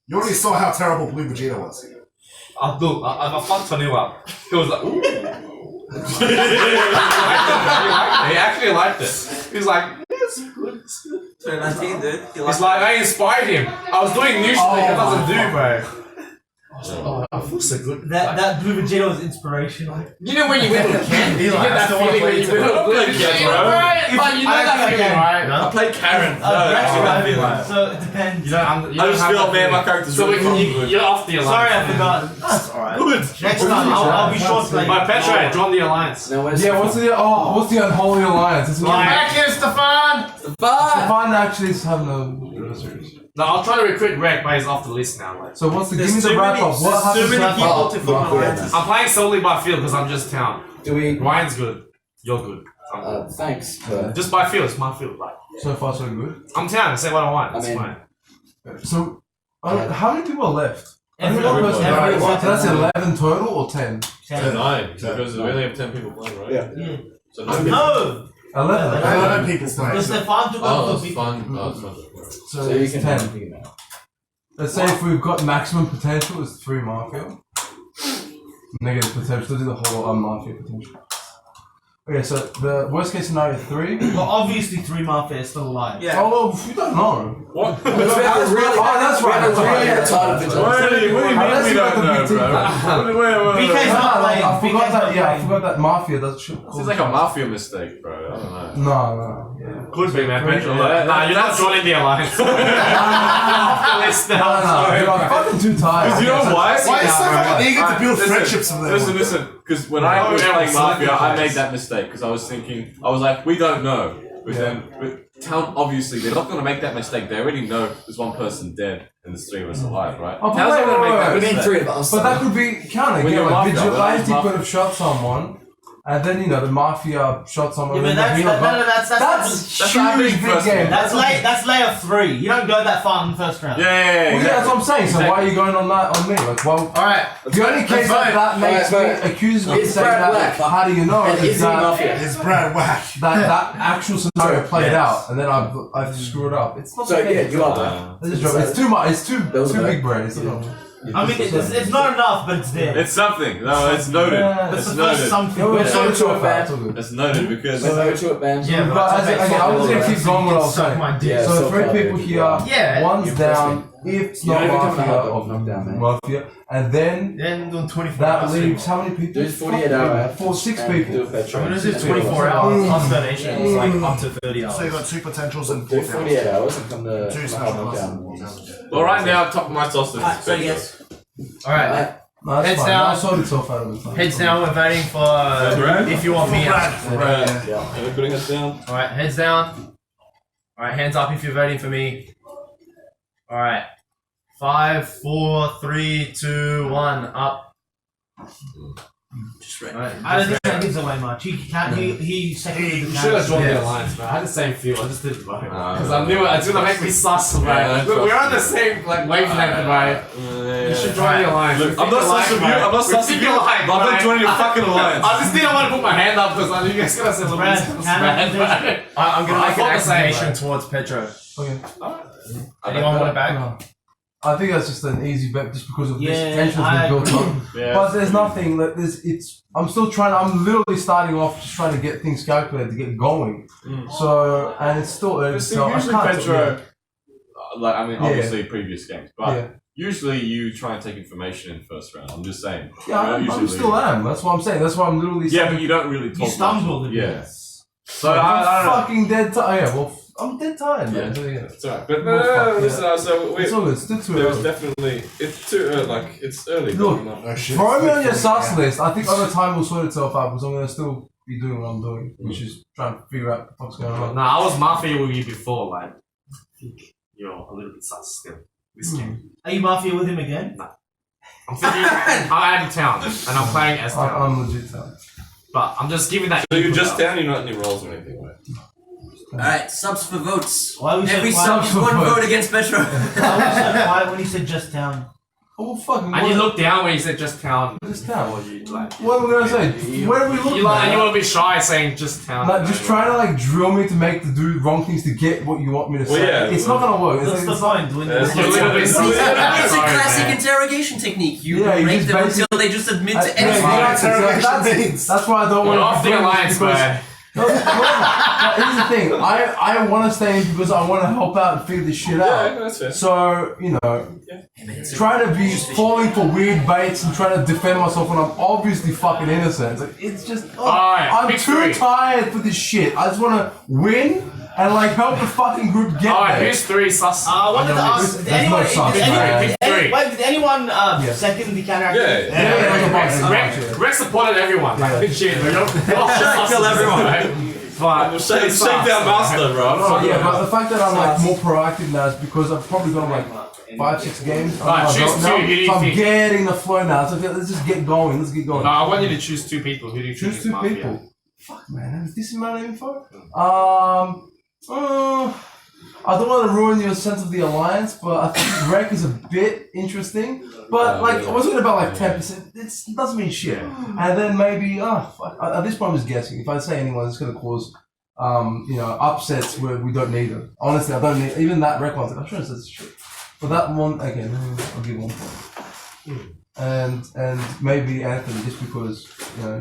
You already saw how terrible Blue Vegeta was. Look, I fucked Tanu up. He was like, ooh. He actually liked it. He was like, it's good, it's good. 2019, dude. It's like, I inspired him. I was doing new shit that doesn't do, bro. Oh, I feel so good. That Blue Vegeta was inspirational. You know when you win with Ken? You get that feeling when you win with Blue Vegeta, bro. But you know that feeling, right? I played Karen. So it depends. You don't, I just feel, man, my character's so really good. you're off the alliance. Sorry, I forgot. That's alright. Good. Next time, I'll be sure to My Petra, join the alliance. No, where's What's the unholy alliance? It's Back here, Stefan! Stefan actually is having a series. No, I'll try to recruit Rek, but he's off the list now. Like. So what's the? Give me the wrap up. What happens? Too many people to form alliances. I'm playing solely by feel because I'm just town. Do we? Ryan's good. You're good. Thanks. Just by feel, it's my field. Like So far, so good. I'm town. Say what I want. It's I mean- fine. So, how many people are left? Everyone- Only one person everyone- died. So that's 11 total or 10? 9, because we only have 10 people playing, right? Yeah. So No! 11. 11 people playing. Because Stefan took Oh, off the that's people. fun. Oh, that's fun. So, So you it's can 10. Let's say if we've got maximum potential, it's 3 Mafia. Negative potential, do the whole Mafia potential. Okay, so the worst case scenario 3. Well, obviously 3 Mafia is still alive. Yeah. Oh, well, we don't know. What? Oh, that's right. That's right. What do you mean we don't know, bro? BK's not playing. I forgot BK's that. not Yeah, I playing. forgot that Mafia. That's This is like a Mafia mistake, bro. I don't know. No. Yeah. Could be, man. Petra. Yeah, Nah, you're not joining the alliance. Off the list now. No, I'm fucking too tired. Because you know why? Why are you so fucking eager to build Listen, friendships with them? Listen. Because when I was playing Mafia, I made that mistake. Because I was thinking, I was like, we don't know. But then, with town, obviously, they're not going to make that mistake. They already know there's one person dead and there's 3 of us alive, right? Oh, Town's not going to make that Within mistake. 3 of us. But that could be counter. When Yeah, you're like Mafia, Vigilante Mafia. could have shot someone, and then the Mafia shot someone. Yeah, but and that's the hero got- that's huge big game. That's layer 3. You don't go that far in the first round. Well, yeah, that's what I'm saying. So why are you going on that on me? Like, well, Alright. the only case that makes me accuse me of saying that. How do you know? Is that It's Brad Whack. that actual scenario played out, and then I've screwed up. It's not. So, the case. yeah, you are black. It's too much. It's too big brain. It's I mean, it's not enough, but it's there. It's something. No, it's noted. That's It's the noted. first something. We're so to a bad. band. It's noted because. Go to it, man. Yeah, But again, I was gonna keep going what I was Suck saying. my dick. Yeah, So so 3 far, people dude. here. Yeah. One's down. If it's not You don't even have to Mafia, have of knockdown, man. Mafia, and then Then doing 24 that hours. leaves how many people? Do 48 hours. 6 and people. do a Petro. I'm gonna do 24 hours. Consternation is like up to 30 hours. So you got 2 potentials and Do 4 48 hours and come to 2 come special knock down. Well, right now, top of my sauce is. So yes. Alright. No, that's Heads fine. down. I sold itself out of it. Heads down, we're voting for if you want me out. Yeah. Are we putting us down? Alright, heads down. Alright, hands up if you're voting for me. Alright. 5, 4, 3, 2, 1, up. Just right. Alright, I don't think that gives away much. He can't. He seconded You the should have joined Yeah. the alliance, man. I had the same feel. I just didn't vote Nah, because I knew it's gonna make me sus, man. Yeah, Look, we're on the same like wavelength, right? You should join the alliance. Look, I'm not sus of you. I'm not sus of you. I'm not joining your fucking alliance. I just didn't want to put my hand up because I knew you guys gonna say something. Brad, I'm gonna I make an thought the same, accusation right? towards Petro. Okay. Anyone want it back? No. I think that's just an easy bet, just because of this Yeah, tension's I been built up. Yeah. But there's nothing like this. I'm still trying. I'm literally starting off just trying to get things calculated to get going. So and it's still early. See, So I usually can't. Petro, like I mean, Yeah. obviously previous games, but Yeah. usually you try and take information in first round. I'm just saying. Yeah, You don't I'm usually still lead. am. That's what I'm saying. That's why I'm literally. Yeah, saying, but you don't really talk. You stumbled a much. bit. Yeah. So I'm I don't know. fucking dead tired. Yeah, well, I'm dead tired, man. Yeah. So, yeah. It's alright, but Well, fuck, listen. yeah. So It's all good. It's still too there's early. definitely it's too early. Like it's early. Look, but Oh, shit. throw me on your sus list. I think over time will sort itself out because I'm gonna still be doing what I'm doing, which is trying to figure out what the fuck's going on. Nah, I was Mafia with you before, like. I think you're a little bit sus still. This game. Are you Mafia with him again? I'm thinking I'm out of town and I'm playing as town. I'm legit tired. But I'm just giving that. So you're input just out. down. You're not any rolls or anything, right? Alright, subs for votes. Why was Every it? Why, sub is one vote. vote against Petro. why was it quiet when he said just town? Oh fucking. And you look down when you said just town. Just town. Or you like. What am I gonna say? Where do we look? You like, and man? you were a bit shy saying just town. Like, just trying to like drill me to make the do wrong things to get what you want me to Well, say. yeah, It's not gonna work. It's What's like, the it's not- point? When Yeah, it's You're a little bit It's sus. a Sorry, classic man. interrogation technique. You Yeah, you rank just them basic- until they just admit Yeah, to anything. that's why I don't We're want off to the alliance, man. No, here's the thing. I want to stay in because I want to help out and figure this shit Yeah, out. that's fair. So, trying to be falling for weird baits and trying to defend myself when I'm obviously fucking innocent. It's just, Alright, I'm pick too three. tired for this shit. I just want to win and like help the fucking group get Alright, there. who's 3 sus? I wanted to ask. Did There's anyone? no sus, Did man. anyone? Pick three. Wait, did anyone second the counter? Rex, Rex supported everyone. Like, shit, bro. You're Kill everyone. Fine. Shake down master, bro. Oh, yeah, but the fact that I'm like more proactive now is because I've probably got like 5-6 games. Right, under my choose belt two. now, Who do you so I'm think? getting the flow now. So let's just get going. Let's get going. No, I want you to choose 2 people. Who do you Choose choose? 2 Mafia? people. Fuck, man, is this amount of info? I don't want to ruin your sense of the alliance, but I think Rec is a bit interesting. But like, I was talking about like 10%. It doesn't mean shit. And then maybe, fuck, at this point I'm just guessing. If I say anyone, it's gonna cause, upsets where we don't need them. Honestly, I don't need even that Rec one's. I'm sure it says shit. But that one again, I'll give 1 point. And maybe Anthony, just because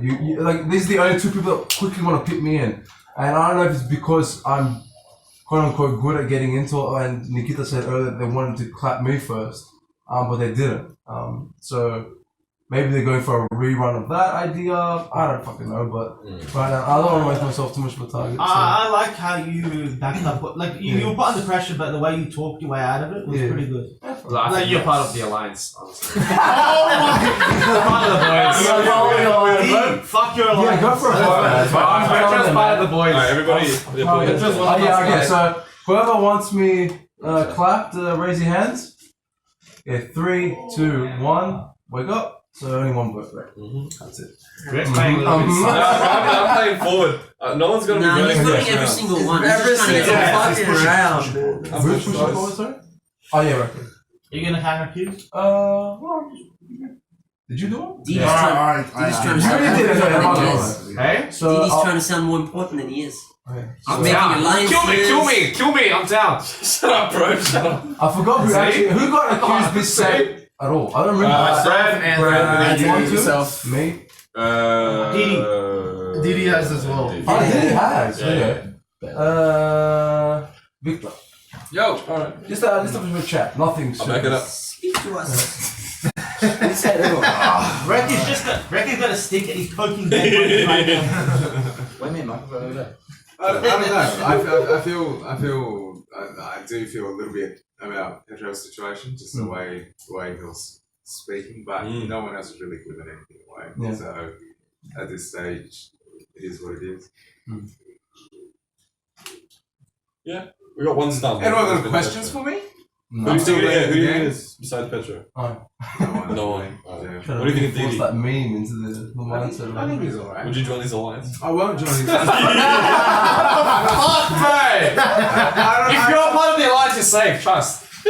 you like these are the only 2 people that quickly want to pick me in, and I don't know if it's because I'm quote unquote good at getting into it. And Nikita said earlier they wanted to clap me first, but they didn't. So maybe they're going for a rerun of that idea. I don't fucking know, but right now I don't want to make myself too much of a target. So. I like how you backed up. Like you were put under pressure, but the way you talked your way out of it was pretty good. Well, I think you're part of the alliance, honestly. Part of the boys. Fuck your alliance. Yeah, go for it. I'm just part of the boys. Alright, everybody. Okay, so whoever wants me clapped, raise your hands. Okay, 3, 2, 1, wake up. So only one vote, right? That's it. Rick's playing a little bit I'm playing forward. No one's gonna be he's voting voting every single one. Every single fucking round. Who's pushing forward, sorry? Oh yeah, right. Are you gonna counter accuse? Well, did you do it? Didi's trying to sound Hey? So Didi's trying to sound more important than he is. Okay. I'm making down. alliances. Kill me, I'm down. Shut up, bro. Shut up. I forgot who got accused this set at all. I don't remember. Brad, yourself. Me. Didi has as well. Oh, Didi has. Yeah. Okay. Victor. Yo. Alright. Just a chat. Nothing. I'll back it up. Speak to us. Rek is got a stick and he's poking dead right now. Wait a minute, microphone over there. I don't know. I do feel a little bit about Pedro's situation, just the way he was speaking, but no one else has really given anything away. Yeah. So at this stage, it is what it is. Yeah. We got one stump. Anyone got questions for me? Who do you think is besides Petro? No one. Yeah. What do you think of Didi? That meme into the mindset. I think he's alright. Would you join this alliance? I won't join his Fuck, if you're part of the alliance, you're safe, trust. I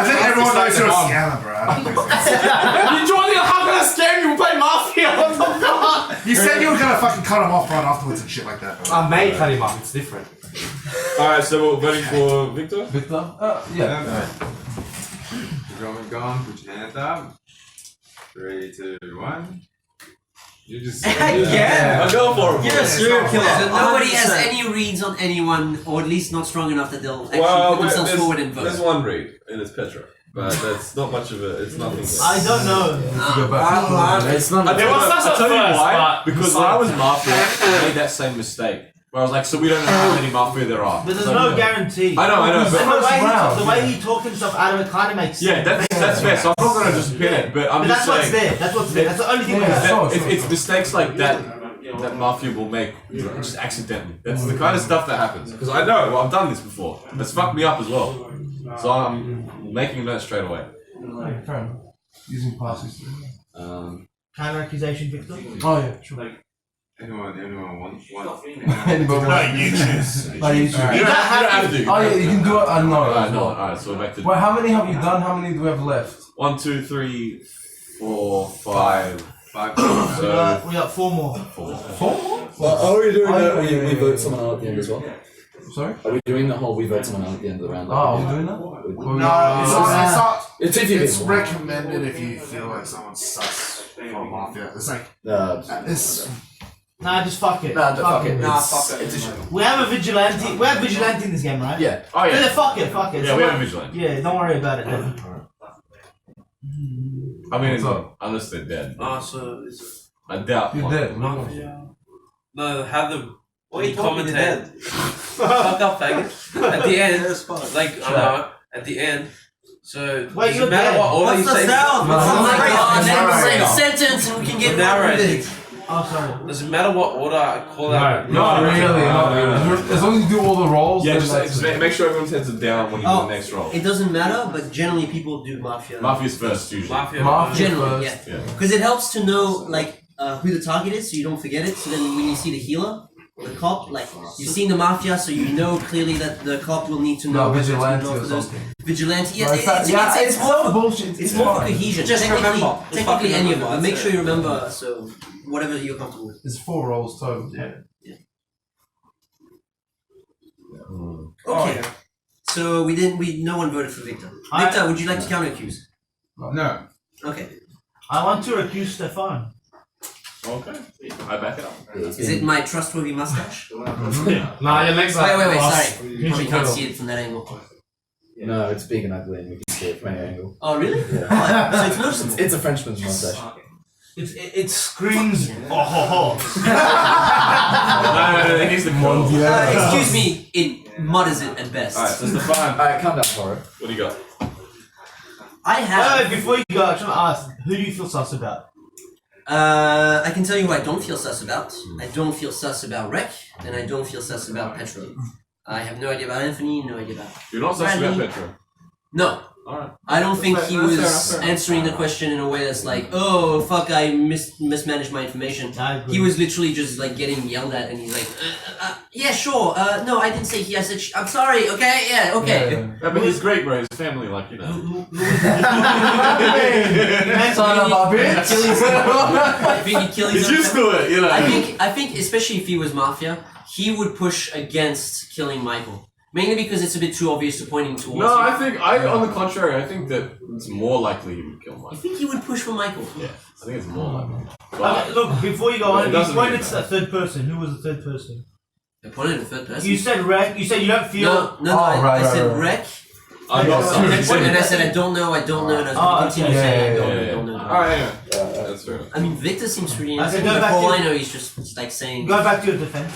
think everyone knows you're a scammer, bro. I don't think so. You joined the how can I scam you? We play Mafia. What the fuck? You said you were gonna fucking cut him off right afterwards and shit like that. Bro. I may cut him up, it's different. Alright, so we're voting for Victor? Victor? Yeah. Everyone gone, put your hand up. 3, 2, 1. You just Yeah. I'll go for him. You're a serial killer. Yeah. Nobody 100%. has any reads on anyone, or at least not strong enough that they'll actually Well, put themselves there's, forward and vote. there's one read, and it's Petro. But that's not much of it. It's nothing. I don't know. It's not. There was I'll tell you first, why. but Because when I was Mafia, I made that same mistake. Where I was like, so we don't know how many Mafia there are. But there's So- no guarantee. I know, And but the way he talked himself out of it kind of makes sense. yeah, that's fair. So I'm not gonna just pin it, but I'm But just that's what's saying. there. That's what's there. That's the only thing we have. that it's mistakes like that that Mafia will make just accidentally. That's the kind of stuff that happens. Because I know, well, I've done this before. It's fucked me up as well. So I'm making a note straight away. Fair enough. Using passes. Counter accusation, Victor. Oh yeah, sure. Anyone want Anybody? No, you choose. No, you choose. You don't have to. Oh yeah, you can do it. I know. Alright, no, alright, so we're back to. Well, how many have you done? How many do we have left? 1, 2, 3, 4, 5. 5. We got 4 more. 4 more? Well, are we doing Oh, that? yeah, We vote someone out at the end as well. Sorry? Are we doing the whole we vote someone out at the end of the round? Oh, are we doing that? No, It's it's recommended if you feel like someone's sus for Mafia. It's like it's. Nah, just fuck it. Nah, fuck it. Nah, fuck it. We have a vigilante. We have vigilante in this game, right? Yeah. Oh yeah. Yeah, fuck it. Fuck it. Yeah, we have a vigilante. Yeah, don't worry about it. Then. I mean, unless they're dead. So is it I doubt. You're dead. No. no have the What are you commentate. dead? Fuck up, faggot. At the end, like at the end. So Wait, does you're it matter dead. what order What's you the say? sound? Oh my god, Narrate. say the sentence and we can get Narrate. rid of it. Oh, sorry. Does it matter what order I call out? Not really. As long as you do all the rolls, Yeah, then just that's it. make sure everyone's heads are down when you do the next roll. It doesn't matter, but generally people do Mafia. Mafia's first usually. Mafia Generally, first. yeah. Because it helps to know, like, who the target is so you don't forget it. So then when you see the healer, the cop, like, you've seen the Mafia, so you know clearly that the cop will need to know. No, whether to vigilante go or for those- something. Vigilante, yeah, Like it's more for bullshit. It's more for cohesion. Just technically, remember. Just technically fucking any of it, remember, but make that's sure it. you remember. So whatever you're comfortable with. It's 4 rolls total. Yeah. Oh, Okay. So no one voted for Victor. Victor, would you like to counter accuse? No. Okay. I want to accuse Stefan. Okay. I back it up. Is it my trustworthy mustache? Nah, your legs Wait, are. sorry. You probably can't see it from that angle. No, it's big and ugly and we can see it from any angle. Oh, really? Yeah. So it's noticeable. It's a Frenchman's mustache. It screams. Oh. No, it needs the call. Excuse me, it mutters it at best. Alright, so Stefan. Alright, calm down, Toro. What do you got? I have. Before you go, I just want to ask, who do you feel sus about? I can tell you who I don't feel sus about. I don't feel sus about Rek, and I don't feel sus about Petro. I have no idea about Anthony, no idea about. You're not sus about Bradley. Petro? No. Alright. I don't think he fair enough, was fair enough. answering the question in a way that's like, oh fuck, I mismanaged my information. He was literally just like getting yelled at, and he's like, yeah, sure. No, I didn't say he. I said, I'm sorry. Okay, yeah, okay. Yeah, but he's great, bro. His family, like, you know. Son of a bitch. I think he'd kill his He's used to it, you know. I think, especially if he was Mafia, he would push against killing Michael. Mainly because it's a bit too obvious to pointing towards No, him. I think, on the contrary, I think that it's more likely he would kill Michael. I think he would push for Michael. Yeah, I think it's more likely. But, Look, before you go on, it you doesn't pointed really to a third person. Who was the third person? I pointed at the third person. You said Rek. You said you don't feel. No, I said Rek. I'm not And then I said I don't know, and I was going to continue saying I don't know. Alright, yeah. That's fair enough. I mean, Victor seems pretty I innocent. said go back All to- I know, he's just like saying. Go back to your defense.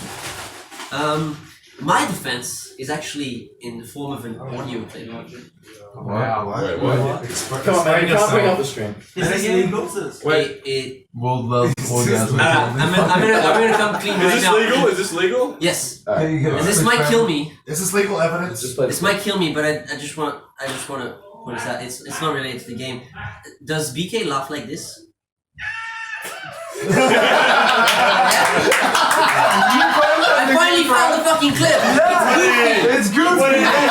My defense is actually in the form of an audio clip. Wow. Wait, what? Come on, man, you can't bring up the stream. Is this legal? It World loves orgasm. I'm gonna come clean Is right this now. legal? Is this legal? Yes. There you go. And this might kill me. Is this legal evidence? This might kill me, but I just want to point this out. It's not related to the game. Does BK laugh like this? I finally found the fucking clip. It's goofy. Yeah.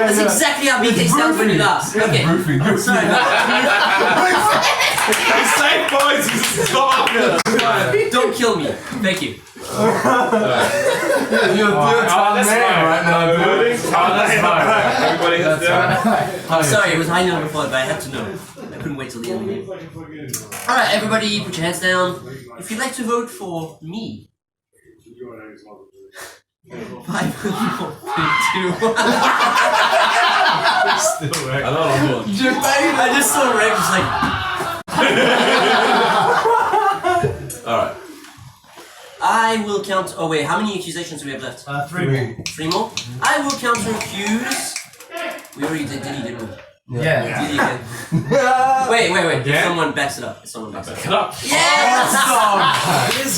That's exactly how BK sounds when he laughs. Okay. Goofy. Sorry. He's safe, boys! He's got up Don't kill me. Thank you. You're a man right now, dude. Everybody has down. I'm sorry, it was high note before, but I had to know. I couldn't wait till the end of the game. Alright, everybody, put your hands down. If you'd like to vote for me. 5, 4, 3, 2, 1. Still right. I know what I'm doing. I just saw Reg just like. Alright. I will count. Oh, wait, how many accusations do we have left? 3 more. 3 more? I will counter accuse. We already did Diddy, didn't we? Yeah. Diddy again. Wait. Yeah? Someone backs it up. Someone backs it up. Get up. Yes!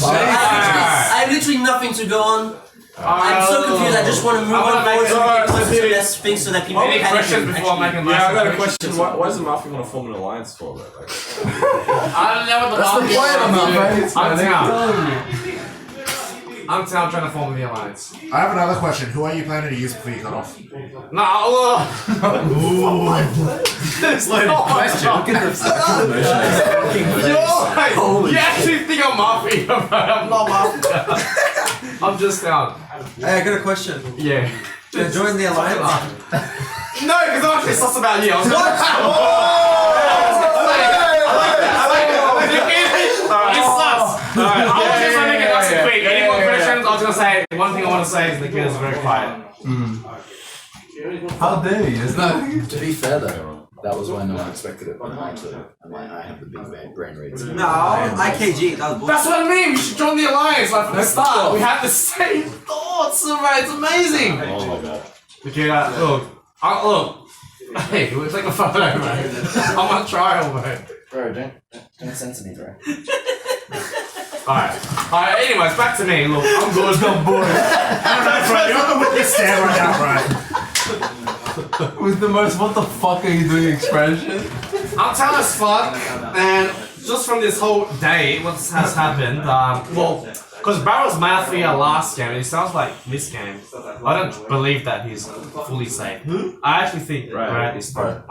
I have literally nothing to go on. I'm so confused. I just want to move on forward to less things so that people Any can questions before making Yeah, I got a question. Why does the Mafia want to form an alliance for? Like, I don't know what the That's the point of I'm Mafia. I'm trying to form the alliance. I have another question. Who are you planning to use before you cut off? No, it's like a question. Look at you actually think I'm Mafia, but I'm not Mafia. I'm just down. Hey, I got a question. Yeah. Join the alliance. No, because I'm actually sus about you. I was Alright, I was just gonna make it nice and quick. Any more questions? I was gonna say, one thing I want to say is the kid is very quiet. How dare you? It's not. To be fair though, that was why no one expected it. And why I have the big brain rates. No, IKG. That was bullshit. That's what I mean. We should join the alliance like from the start. We have the same thoughts, right? It's amazing. Oh my god. Okay, look. Hey, it looks like a photo, man. I'm on trial, man. Bro, don't censor me, bro. Alright, anyways, back to me. Look, I'm good. I'm bored. I don't know, bro. You're on the witness stand right now, bro. With the most what the fuck are you doing expression? I'm telling us fuck, and just from this whole day, what has happened, because Barrel's Mafia last game, it sounds like this game. I don't believe that he's fully safe. I actually think Brad is fine.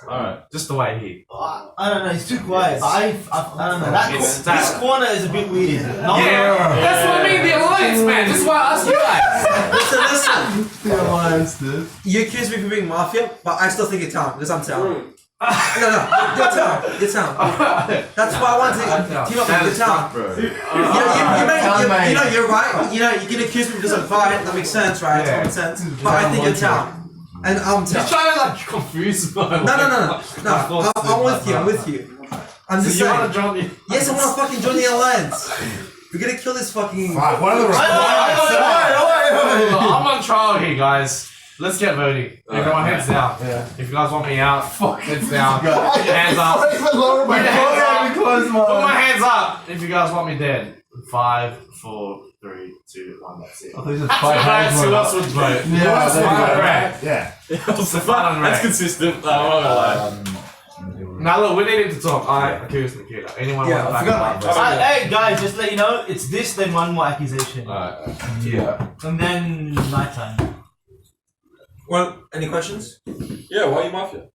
Alright. Just the way he. I don't know, he's too quiet. I don't know. This corner is a bit weird. That's what I mean, the alliance, man. This is why I asked you guys. Listen. The alliance, dude. You accuse me for being Mafia, but I still think you're town, because I'm town. No, you're town. That's why I want to team up with your town. You're right. You can accuse me because I'm quiet. That makes sense, right? It's common sense. But I think you're town, and I'm town. You're trying to like confuse me. No. I'm with you. I'm just you saying. want to join me? Yes, I want to fucking join the alliance. We're gonna kill this fucking. Fuck, what are the I'm on trial here, guys. Let's get voting. Everyone, heads down. Yeah. If you guys want me out, heads down. Put your hands up. Break the lower my Put your hands up. close Put my hands up if you guys want me dead. 5, 4, 3, 2, 1. That's it. I think it's That's 5 hands. who else would vote? Yeah, Yeah. That's consistent. I'm not gonna lie. Now look, we need to talk. I accuse Nikita. Anyone Yeah, want I to forgot back about Hey guys, just let you know, it's this then one more accusation. Yeah. And then nighttime. Well, any questions? Yeah, why are you Mafia?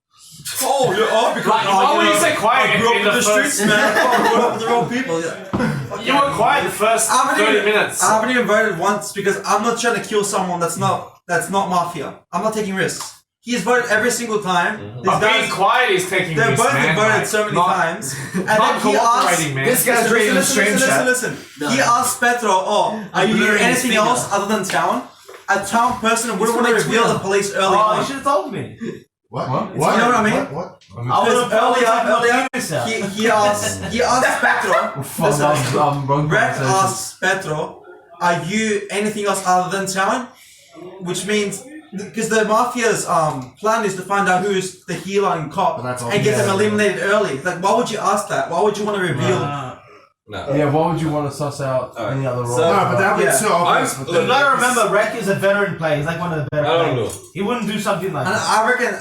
Oh, because why would you say quiet I grew up in in the the streets, first- man. I grew up with the wrong people. Yeah. You were quiet the first 30 minutes. I haven't even voted once because I'm not trying to kill someone that's not Mafia. I'm not taking risks. He's voted every single time. But being quiet is taking They're risks, both man. voted Like, so many not- times. And not then he cooperating, asked, man. This guy's reading the stream chat. Listen. He asked Petro, are you blurring his anything finger. else other than town? A town person wouldn't want to reveal the police early Oh, on. you should have told me. What? What? You know what I mean? What? I would Because have earlier, he asked Petro. Fuck, I'm wrong. Brett conversation. asked Petro, are you anything else other than town? Which means, because the Mafia's plan is to find out who's the healer and cop But that's all and get he them has. eliminated early. Like, why would you ask that? Why would you want to reveal? No. Yeah, why would you want to suss out any other role? So- No, but that would be Yeah. too obvious. I'm- but You then- gotta remember, Rek is a veteran player. He's like one of the better I don't players. He wouldn't do something like And that. I reckon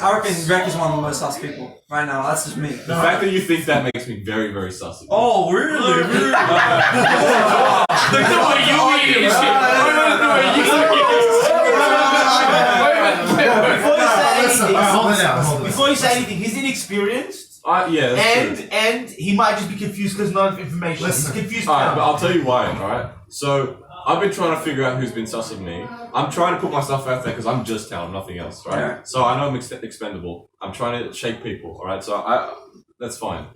Rek is one of the most sus people right now. That's just me. The fact that you think that makes me very, very sussy. Oh, really? Look at the way you eat it. Look at the way you Before you say anything, he's inexperienced. Yeah, that's true. And he might just be confused because not enough information. Listen. He's confused. Alright, but now. I'll tell you why, alright? So, I've been trying to figure out who's been sus of me. I'm trying to put myself out there because I'm just town, nothing else, right? Yeah. So I know I'm expendable. I'm trying to shake people, alright? So that's fine.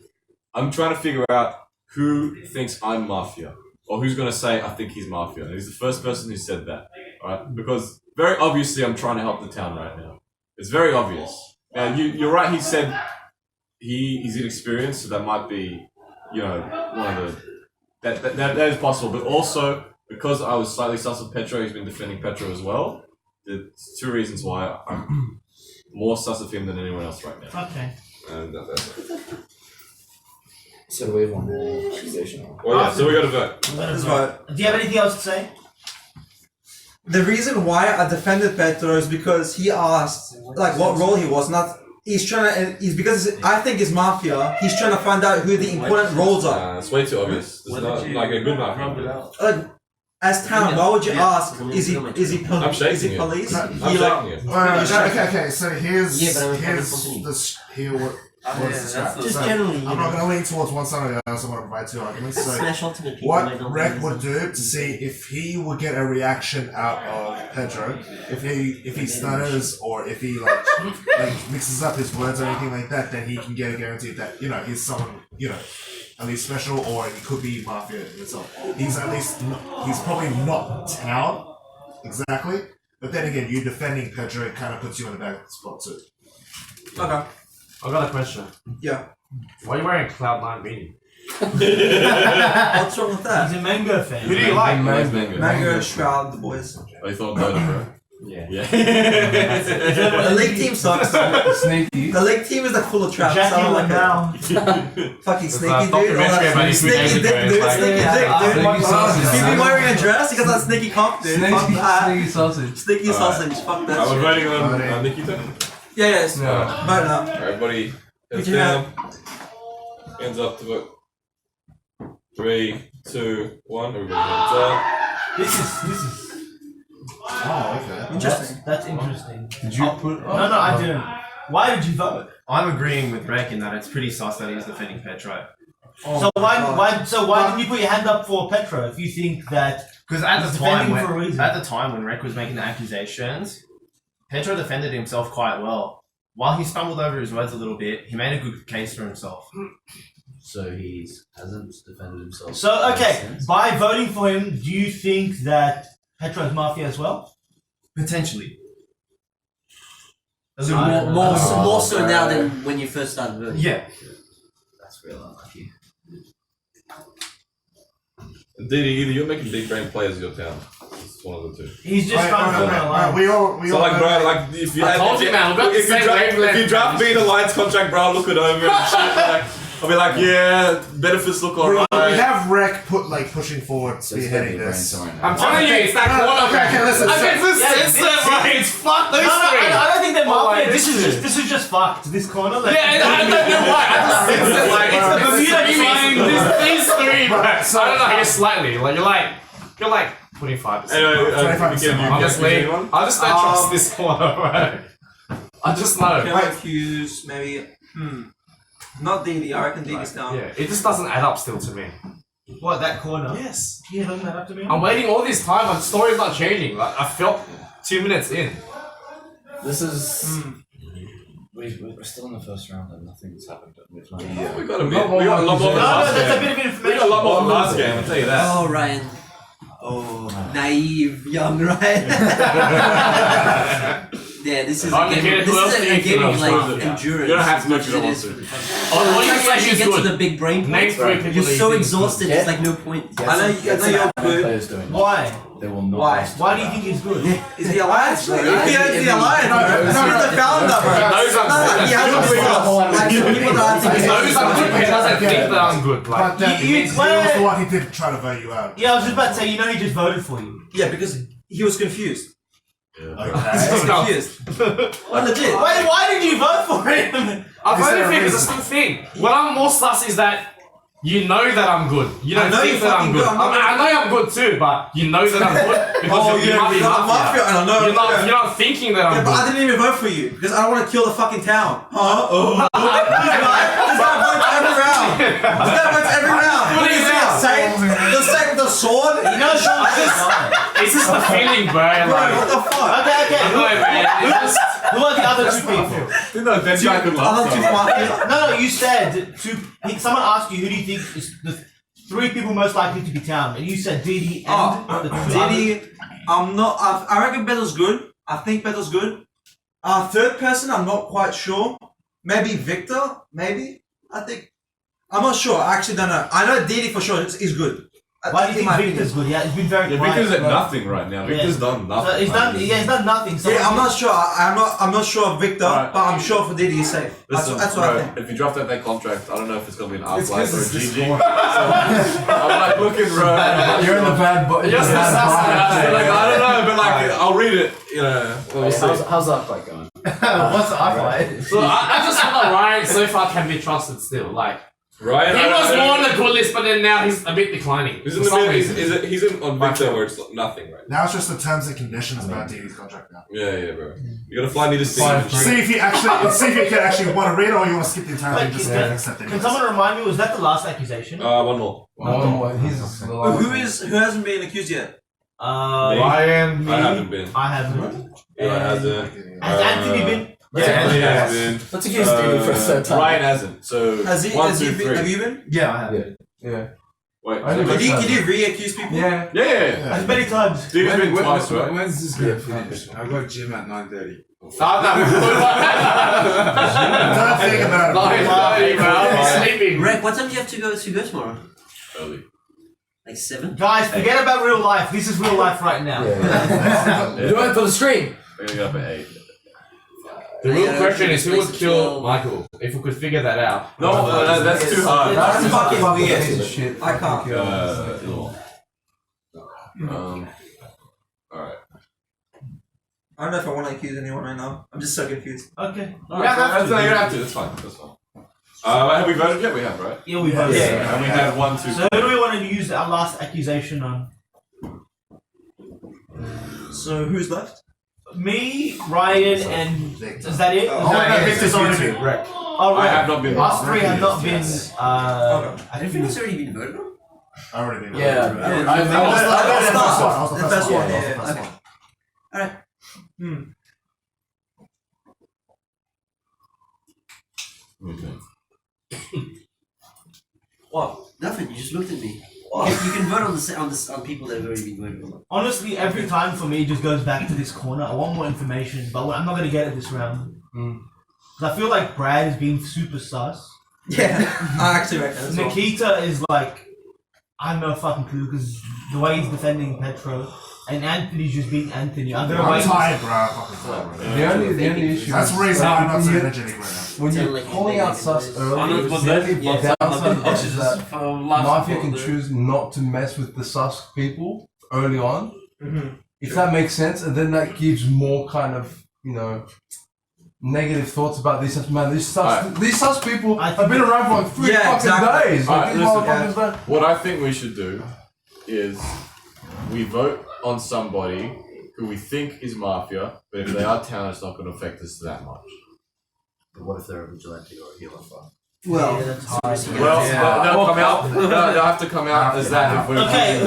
I'm trying to figure out who thinks I'm Mafia. Or who's gonna say, I think he's Mafia. And he's the first person who said that, alright? Because very obviously I'm trying to help the town right now. It's very obvious. Now, you're right, he said he's inexperienced, so that might be, you know, one of the... That is possible, but also, because I was slightly sus of Petro, he's been defending Petro as well. There's 2 reasons why I'm more sus of him than anyone else right now. Okay. And that's it. So we have one more accusation. Well, yeah, so we got to vote. That's right. Do you have anything else to say? The reason why I defended Petro is because he asked, like, what role he was. Not he's trying to. He's because I think he's Mafia. He's trying to find out who the important roles are. It's way too obvious. There's not like a good Mafia. Like, as town, why would you ask? Is he I'm police? shaking it. Police? I'm Healer? shaking it. Okay. So here's Yeah, but I'm here's company. this here what. What's the scrap? Just So, generally, you I'm not know. going to lean towards one side or the other. I also want to provide 2 arguments. So, Smash Ultimate people might what not Rek be would do to see if he would get a reaction out of Pedro, if he stutters or if he like mixes up his words or anything like that, then he can get a guarantee that he's someone at least special, or he could be Mafia himself. He's at least he's probably not town exactly, but then again, you defending Pedro, it kind of puts you in the back spot too. Okay. I got a question. Yeah. Why are you wearing a Cloud9 beanie? What's wrong with that? He's a Mango fan. Who do you like? Mango, Shroud, the boys. I thought Dota, bro. Yeah. The league team sucks. Sneaky. The league team is like full of traps. Jackie I don't like now. it. Fucking sneaky dude. documentary about his Sneaky teenage dick, days, dude. like- Sneaky dick, dude. Sneaky sausage. He's been wearing a dress. He got that sneaky cock, dude. Fuck Sneaky, that. sneaky sausage. Sneaky sausage. Fuck that I was shit. voting on Nikita. Yeah, yes. Yeah. Vote now. Everybody, heads Would you down. Hands up to vote. 3, 2, 1. Everybody hands up. This is. Oh, okay. Interesting. That's interesting. Did you put? No, I didn't. Why did you vote? I'm agreeing with Rek in that it's pretty sus that he's defending Petro. So why didn't you put your hand up for Petro if you think that? Because at he's the time defending for a reason. when Rek was making the accusations, Petro defended himself quite well. While he stumbled over his words a little bit, he made a good case for himself. So he hasn't defended himself. So okay, by voting for him, do you think that Petro is Mafia as well? Potentially. So more so now than when you first started voting. Yeah. real unlucky. Didi, either you're making big brain players in your town. It's one of the two. He's just trying to find a line. We all. So like, bro, like if you if you draft me in a Lions contract, bro, I'll look it over and shit. Like, I'll be like, yeah, benefits look alright. We have Rec pushing forward, spearheading this. I'm telling you, it's that corner. Okay, listen. It's fuck those three. I don't think they're mafia. This is just fucked. This corner. Like, I don't know why. I just sense it. Like it's the Bermuda these three, bro. So I don't know. I guess slightly. Like you're like 25%. I'll just leave. I just don't trust this corner, bro. I just know. Can I accuse maybe? Not DD. I reckon DD's down. Yeah, it just doesn't add up still to me. what, that corner? Yes. Yeah, doesn't that up to me? I'm waiting all this time. My story's not changing. Like I felt 2 minutes in. This is. We're still in the first round and nothing's happened. We got a lot more. We got a lot more than last game. That's a bit of information. We got a lot more than last game. I'll tell you that. Oh, Ryan. Oh, naive young Ryan. Yeah, this is a game. This is a game of like endurance. You don't have to if you don't want to. Oh, you get to the big brain point. You're so exhausted. There's like no point. I know you're good. Why? They will not. Why do you think he's good? Is the alliance? If he is the alliance, he's the founder, bro. He knows I'm good. He has a people that He knows I'm good, but he doesn't think that I'm good. But he was the one who did try to vote you out. Yeah, I was just about to say, you know, he just voted for you. Yeah, because he was confused. Okay. Confused. Well, legit. Why did you vote for him? I voted for him because it's the thing. What I'm more sus is that you know that I'm good. You don't think that I'm good. I know I'm good too, but you know that I'm good because you might be mafia. I know. You're not thinking that I'm but good. I didn't even vote for you because I don't want to kill the fucking town. This guy votes every round. This guy votes every round. What is that? The same with the sword. You know, It's just the feeling, bro. Bro, what the fuck? Okay. I know, man. Who are the other two people? You know, that guy could last. No, you said someone asked you who do you think is the three people most likely to be town, and you said Didi and the two Didi, I'm not. I reckon Bettel's good. I think Bettel's good. Third person, I'm not quite sure. Maybe Victor. Maybe. I think. I'm not sure. I actually don't know. I know Didi for sure is good. Why do you think Victor's good? Yeah, he's been very quiet. Victor's at nothing right now. Victor's done nothing. So he's done nothing. So I'm not sure. I'm not sure of Victor, but I'm sure for Didi he's safe. Listen, that's what I think. If you draft out that contract, I don't know if it's gonna be an Arclight or a GG. So, I'm like looking, bro. You're in the bad boy. Like, I don't know, but like I'll read it. You know. We'll see. How's that fight going? What's the Arclight? So I just know Ryan so far can be trusted still. Like Ryan, he was more on the good list, but then now he's a bit declining. He's in the middle. He's in on Victor where it's nothing right now. It's just the terms and conditions about Didi's contract now. Yeah, bro. You gotta fly me to see. See if you can actually want to read it, or you want to skip the entire thing. Just accept it. Can someone remind me? Was that the last accusation? One more. Who hasn't been accused yet? Ryan, me. I haven't been. I haven't. Eli hasn't. Has Anthony been? Yeah, Anthony has been. Let's accuse Didi for a third time. Ryan hasn't. So Has he been? Have you been? Yeah, I have. Yeah. Wait. Can you re-accuse people? Yeah. As many times. Dude's been twice, right? When's this going to finish? I got gym at 9:30. Don't think about it. I'm sleeping. Rek, what time do you have to go tomorrow? Early. Like 7? Guys, forget about real life. This is real life right now. Do it for the stream. We're gonna get up at 8. The real question is who would kill Michael? If we could figure that out. No, that's too hard. That's fucking weird. Shit. I can't. Alright. I don't know if I want to accuse anyone right now. I'm just so confused. Okay. You don't have to. That's fine. Have we voted yet? We have, right? Yeah, we voted. Yeah. And we had 1, 2. So who do we want to use our last accusation on? So who's left? Me, Ryan, and is that it? Victor's already been. Wreck. Oh, I have not been. Us three have not been. I think it's already been voted on. I already been. Yeah. I was The first one. Okay. Alright. What? Nothing. You just looked at me. You can vote on people that have already been voted on. Honestly, every time for me it just goes back to this corner. I want more information, but I'm not gonna get it this round. Because I feel like Brad is being super sus. Yeah, I actually reckon as well. Nikita is like, I have no fucking clue because the way he's defending Petro and Anthony's just being Anthony. I'm tired, bro. I'm fucking tired, bro. The only issue. That's the reason I'm not so energetic right now. When you're calling out sus early, the downside is that Mafia can choose not to mess with the sus people early on. If that makes sense, and then that gives more kind of, you know, negative thoughts about these sus. Man, these sus people have been around for like 3 fucking days. Like, these motherfuckers what I think we should do is we vote on somebody who we think is Mafia, but if they are town, it's not going to affect us that much. But what if they're a vigilante or a healer? Well, they'll come out. They'll have to come out as that. Okay,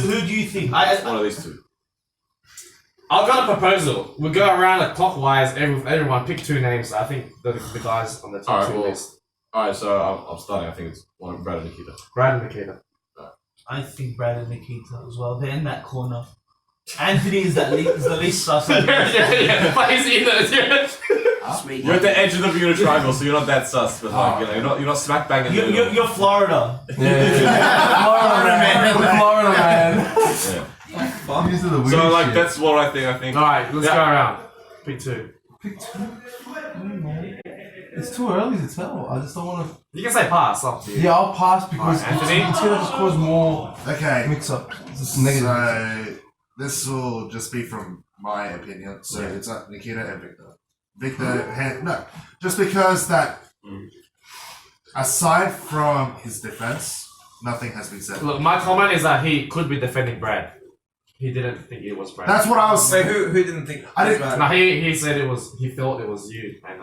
who do you think? One of these two. I've got a proposal. We go around like clockwise. Everyone pick 2 names. I think the guys on the top 2 list. Alright, so I'm starting. I think it's Brad and Nikita. Brad and Nikita. I think Brad and Nikita as well. They're in that corner. Anthony is the least sus. But he's in the You're at the edge of the Bermuda Triangle, so you're not that sus. But like, you know, you're not smack bang in the middle. You're Florida. Florida man. Yeah. These are the weird So like shit. that's what I think. Alright, let's go around. Pick 2. It's too early to tell. I just don't want to. You can say pass. Up to you. Yeah, I'll pass because Anthony? it's gonna just cause more mix up. So this will just be from my opinion. So it's Nikita and Victor. Victor, just because that. Aside from his defense, nothing has been said. Look, my comment is that he could be defending Brad. He didn't think it was Brad. That's what I was. Wait, who didn't think? I didn't. No, he said it was. He thought it was you and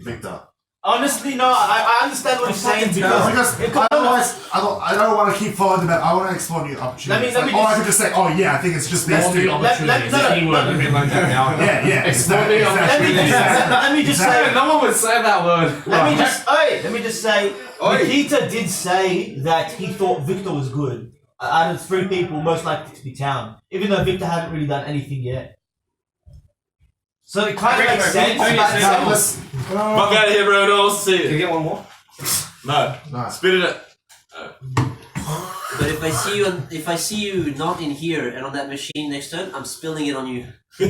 Victor. Honestly, no, I understand what you're saying because otherwise I don't want to keep following them. I want to explore new opportunities. Let me I could just say, oh yeah, I think it's just these two. Yeah. Let me just say. No one would say that word. Let me just say. Nikita did say that he thought Victor was good. Out of 3 people, most likely to be town, even though Victor hadn't really done anything yet. So it kind of makes sense. Fuck out of here, bro. Don't see it. Can you get one more? No. Spit it up. But if I see you not in here and on that machine next turn, I'm spilling it on you. Is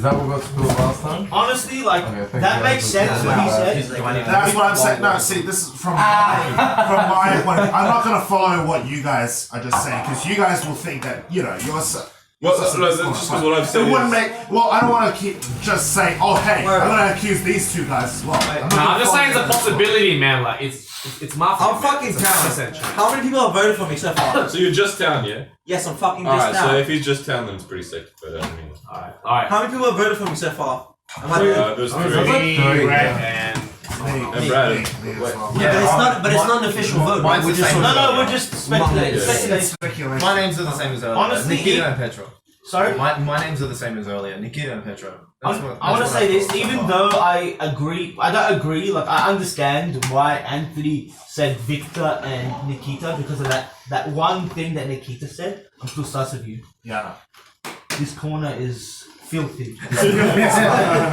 that what got spilled last time? Honestly, like that makes sense what he said. That's what I'm saying. No, see, this is from my point. I'm not gonna follow what you guys are just saying because you guys will think that you're. Well, that's just because what I've said. It wouldn't make. Well, I don't want to keep just saying, oh hey, I'm gonna accuse these 2 guys as well. I'm just saying it's a possibility, man. Like it's Mafia. I'm fucking town. How many people have voted for me so far? So you're just town, yeah? Yes, I'm fucking just town. So if he's just town, then it's pretty sick. But Alright. How many people have voted for me so far? There's 3. And Brad. But it's not an official vote. Right? We're just speculating. My names are the same as earlier. Honestly, Nikita and Petro. Sorry? My names are the same as earlier. Nikita and Petro. I want to say this, even though I don't agree, like I understand why Anthony said Victor and Nikita because of that one thing that Nikita said. I'm still sus of you. Yeah. This corner is filthy. I'm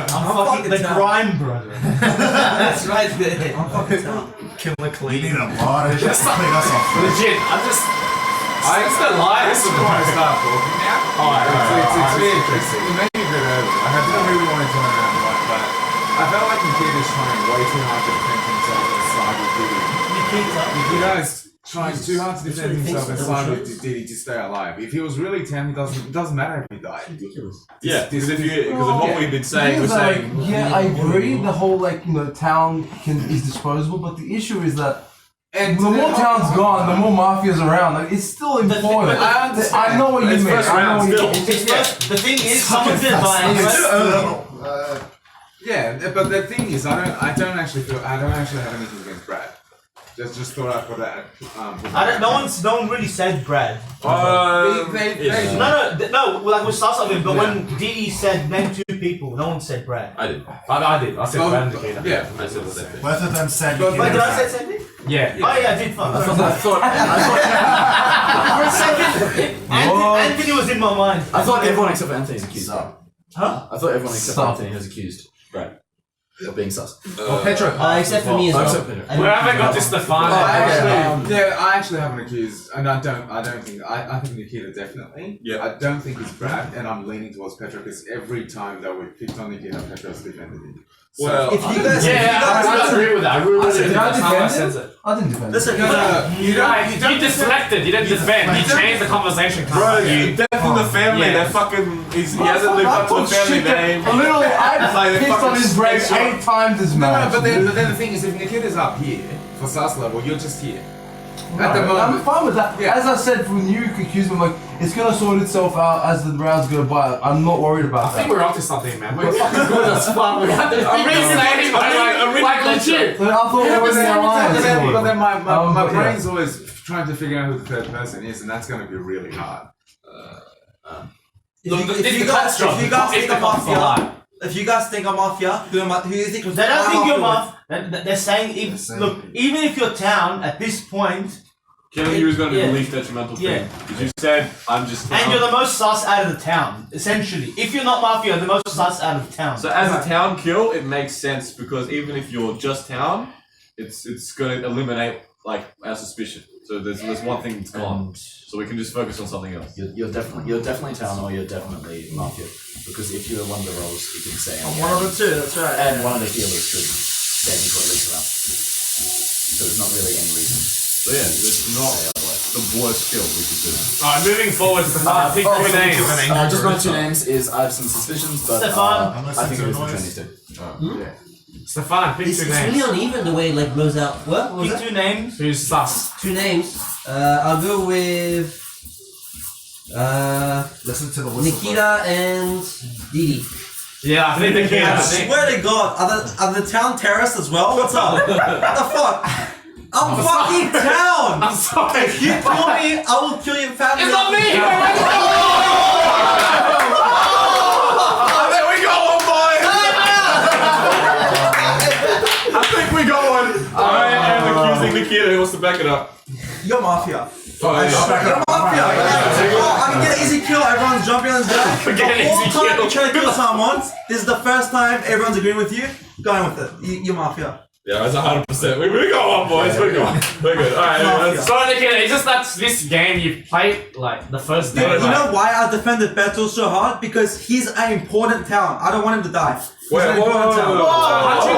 fucking the grime brother. That's right there. I'm fucking town. Killer clean. We need a lot of just clean us off. Legit, I just don't lie. This is why I start talking now. It made me a bit nervous. I didn't really want to join around right, but I felt like Nikita's trying way too hard to defend himself and side with Diddy. Nikita is trying too hard to defend himself and side with Diddy to stay alive. If he was really 10, it doesn't matter if he died. Ridiculous. Yeah, because of what we've been saying, we're saying. Yeah, I agree. The whole town is disposable, but the issue is that. And the more town's gone, the more mafia's around. Like, it's still important. I know what you mean. The thing is, someone's gonna die. Yeah, but the thing is, I don't actually have anything against Brad. Just thought I'd put that. No one really said Brad. No. Like we saw something, but when Dee said name 2 people, no one said Brad. I did. I did. I said Brad and Nikita. Yeah, I said the same thing. Both of them said. Wait, did I say the same thing? Yeah. Oh yeah, I did. I thought for a second, Anthony was in my mind. I thought everyone except for Anthony is accused. Huh? I thought everyone except for Anthony was accused. Right. You're being sus. Petro. Except for me as well. We haven't got to Stefan. I actually have an accused, and I don't think I think Nikita definitely. Yeah. I don't think it's Brad, and I'm leaning towards Petro because every time that we picked on Nikita, Petro's defended him. Well, If you guys, I agree with that. I really Did I defend sense it? it. I didn't defend it. listen, You deflected. You didn't defend. You changed the conversation. bro, you death in the family. Yeah. They're fucking. He hasn't lived up to the family name. A little. I Like, they pissed on fucking his grave snitch 8 times as No, much. but then the thing is, if Nikita's up here for sus level, you're just here. At the I'm moment. fine with that. Yeah. As I said, when you accuse me, like it's gonna sort itself out as the rounds go by. I'm not worried about I that. think we're onto something, man. We're fucking good as fuck. We have to like legit. So I thought we were in the alliance. But then my but yeah. brain's always trying to figure out who the third person is, and that's going to be really hard. if you guys think I'm Mafia, if you guys think I'm Mafia, who do you think? They don't think you're Mafia. They're saying, even if you're town at this point, Killing you is going to be Yeah. the least detrimental thing. Yeah. Because you said, I'm just. and you're the most sus out of the town, essentially. If you're not Mafia, you're the most sus out of the town. So as a town kill, it makes sense because even if you're just town, it's going to eliminate like our suspicion. So there's one thing that's gone. So we can just focus on something else. You're definitely town or you're definitely mafia. Because if you're one of the roles, you can say I'm one of the two. That's right. and one of the healers could stand you for at least round. So there's not really any reason. So yeah, it's not the worst kill we could do. Alright, moving forward. Pick two names. Just my two names is I have some suspicions, but Stefan. I think it is between these two. Yeah. Stefan, pick It's two really names. uneven the way it like blows out. What was Pick that? 2 names. Who's sus? 2 names. I'll go with Listen to the whistle. Nikita and Didi. Yeah, I think the kid. I swear to God, are the town terrorists as well? What's up? What the fuck? I'm fucking town! I'm sorry. If you kill me, I will kill your family. It's not me! I think we got one, boys! I think we got one! I am accusing Nikita who wants to back it up. You're Mafia. Oh, yeah. You're Mafia. Oh, I can get an easy kill. Everyone's jumping on this guy. Forget an All easy the time kill. you try to kill someone, this is the first time everyone's agreeing with you. Going with it. You're Mafia. Yeah, it's 100%. We got one, boys. We're good. We're good. Alright, Sorry, Nikita, it's just that this game you played like the first day. Dude, you know why I defended Beto so hard? Because he's an important town. I don't want him to die. He's Wait, an important town. How'd you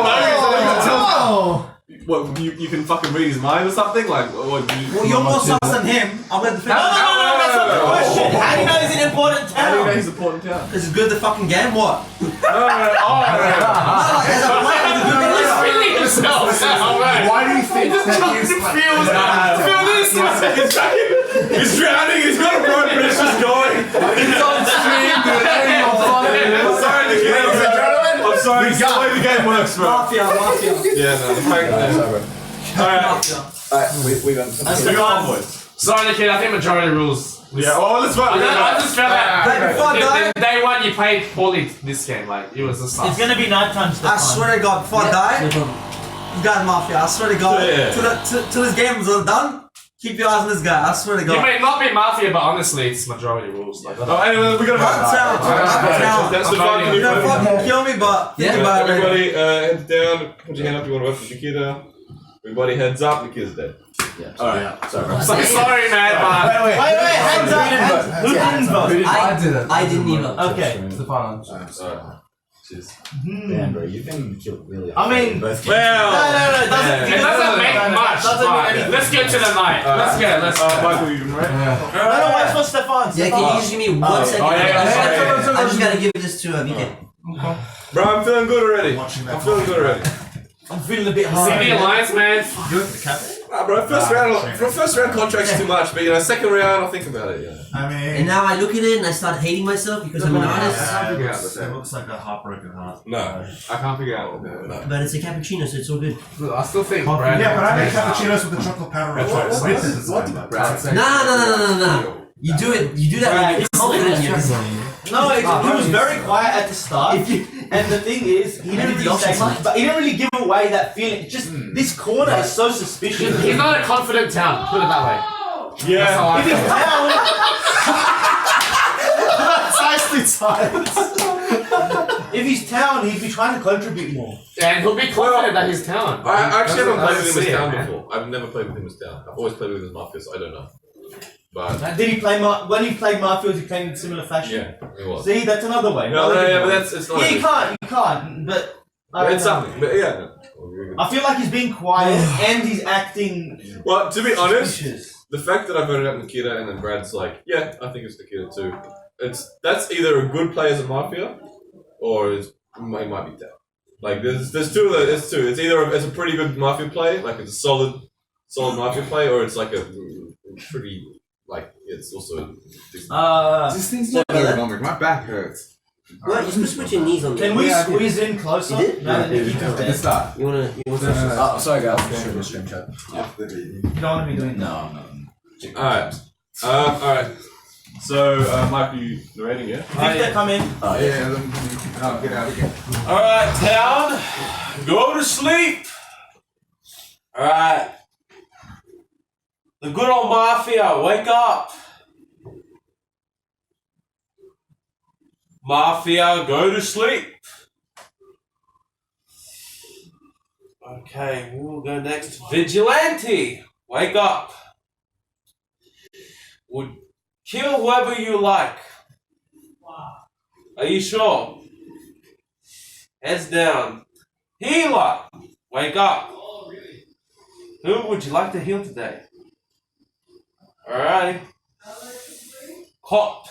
know? What, you can fucking read his mind or something? Like, what? Well, you're more sus than him. I'm gonna defend No, that's not the question. How do you know he's an important How do you know town? he's an important town? Is it good the fucking game? What? No. As a player, he's a good player. He's feeling himself now, man. Why do you think that he's Feel this, man. He's drowning. He's got a rope, but it's just going. It's on stream, dude. I'm sorry, Nikita. I'm sorry. It's the way the game works, bro. Mafia. Yeah, no. Alright. Alright, we went. That's We the got one, one. boys. Sorry, Nikita, I think majority rules. Yeah, well, let's vote. I just felt Hey, before I die, that day one you played poorly this game, like it was a sus. It's gonna be nighttime I stuff. swear to God, before I die, No problem. you guys Mafia. I swear to God, Yeah. till this game is done, keep your eyes on this guy. I swear to You God. may not be mafia, but honestly, it's majority rules. Like, Oh, anyway, we got to I'm town. I'm town. That's the I'm fucking You don't fucking kill me, but think about it. Everybody, heads down. Put your hand up. You want to vote for Nikita. Everybody, heads up. Nikita's dead. Yeah. Alright. Sorry. so sorry, man, but Wait, hands up. Who didn't vote? I didn't. I didn't even. Okay. Stefan. Cheers. Damn, bro, you've been killed really I mean, both No, it doesn't. it doesn't make much. Doesn't mean but anything. let's get to the night. Let's go. Michael, you can right? No, wait for Stefan. Yeah, can you just give me 1 second? yeah. I just gotta give this to VK. Bro, I'm feeling good already. I'm feeling good already. I'm feeling a bit hard. CD Alliance, man. Nah, bro, first round contract's too much, but you know, second round, I'll think about it. Yeah. I mean, And now I look at it and I start hating myself because I'm an artist. it looks like a heartbroken heart. No. I can't figure out what that is. But it's a cappuccino, so it's all good. I still think Brad. Yeah, but I make cappuccinos with the chocolate powder. No. You do it. You do that when you're confident in your design. No, he was very quiet at the start. And the thing is, he didn't really say much, but he didn't really give away that feeling. It's just this corner is so suspicious. He's not a confident town. Put it that way. Yeah. That's how I If he's feel. down, Precisely silence. If he's town, he'd be trying to contribute more. And he'll be confident that he's town. I actually haven't played with him as see it, town man. before. I've never played with him as town. I've always played with him as Mafia, so I don't know. But Did he play when he played Mafia? Was he playing in similar fashion? yeah, it was. See, that's another way. No, but that's it's not. Yeah, you can't. But I don't it's know. something. But yeah. I feel like he's being quiet and he's acting. Well, to be honest, suspicious. the fact that I voted out Nikita and then Brad's like, yeah, I think it's Nikita too. That's either a good play as a Mafia, or it might be dead. Like there's two of the, it's two. It's either it's a pretty good Mafia play, like it's a solid Mafia play, or it's like a pretty like it's also. This thing's not ergonomic. My back hurts. Well, you're supposed to put your knees on. Can we squeeze in closer? You did? No, that Nikita's dead. Start. You wanna? Oh, sorry guys. Stream chat. You don't want to be doing that. No. Alright. Alright. So, Mike, you narrating, yeah? Victor, come in. Yeah, get out again. Alright, town. Go to sleep. Alright. The good old Mafia, wake up. Mafia, go to sleep. Okay, we will go next. Vigilante, wake up. Would kill whoever you like. Are you sure? Heads down. Healer, wake up. Who would you like to heal today? Alrighty. Cop,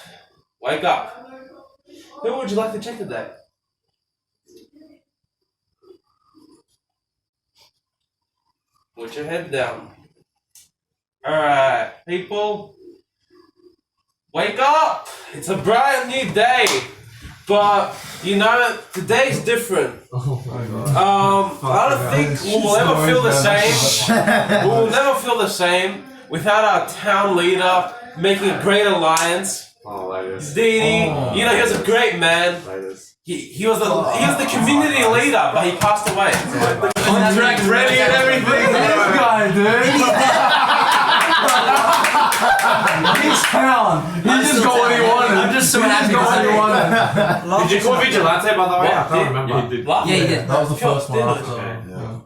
wake up. Who would you like to check today? Put your head down. Alright, people. Wake up! It's a brand new day. But, you know, today's different. I don't think we will ever feel the same. We will never feel the same without our town leader making a great alliance. Oh, like this. Didi, you know, he was a great man. Like this. He was the community leader, but he passed away. Contract ready and everything. This guy, dude. He's town. He just got what he wanted. I'm just so happy. Did you call Vigilante, by the way? I can't remember. Yeah, he did. Yeah, you did. That was the first one.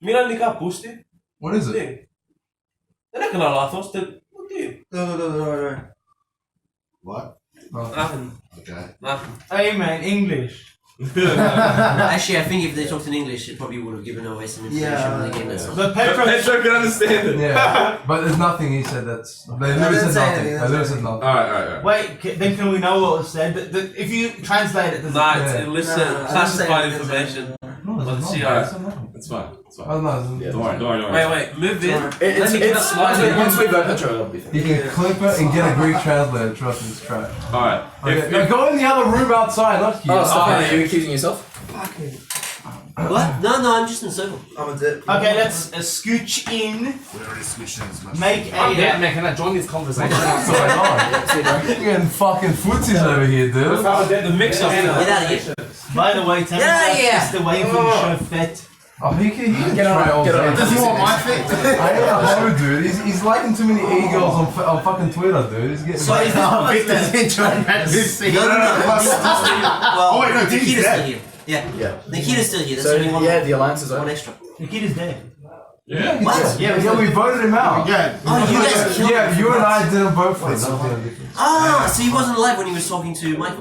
Mira ni ka pusti. What is it? Era que la lathos te. No. What? Nothing. Okay. Nothing. Hey man, English. Actually, I think if they talked in English, it probably would have given away some information when they gave that song. But Petro can understand it. Yeah, but there's nothing he said that's. They literally said nothing. They literally said nothing. Alright. Wait, then can we know what was said? If you translate it, does Nah, it? it's illicit, classified information. No, Let's it's see, not. alright. It's nothing. It's fine. It's fine. Oh, no, Don't worry. Wait, move in. It's once we vote Petro, it'll be fine. you can clip it and get a Greek translator. Trust me, it's trash. Alright. Okay, now go in the other room outside, not here. Oh, stop it. Are you accusing yourself? What? No, I'm just in circle. I'm a dip. Okay, let's scooch in. We already switched in as much. Make I'm a. dead, man. Can I join this conversation? What's going on? You're getting fucking footsies over here, dude. The mix up. Get out of here. By the way, tell me Yeah. just waiting for the show fit. Oh, he can get on. Does he want my fit? I don't know, dude. He's liking too many e-girls on fucking Twitter, dude. He's getting. So is this Oh, what's Victor's the- enjoying that this scene. No. Well, Oh, wait, no, Didi's Nikita's dead. still here. Yeah. Yeah. Nikita's still here. That's So only one. yeah, the alliance is One over. extra. Nikita's dead. Yeah. What? Yeah, we voted him out. Yeah. Oh, you guys killed Yeah, him. you and I didn't vote for him. That's the only difference. Ah, so he wasn't alive when he was talking to Michael.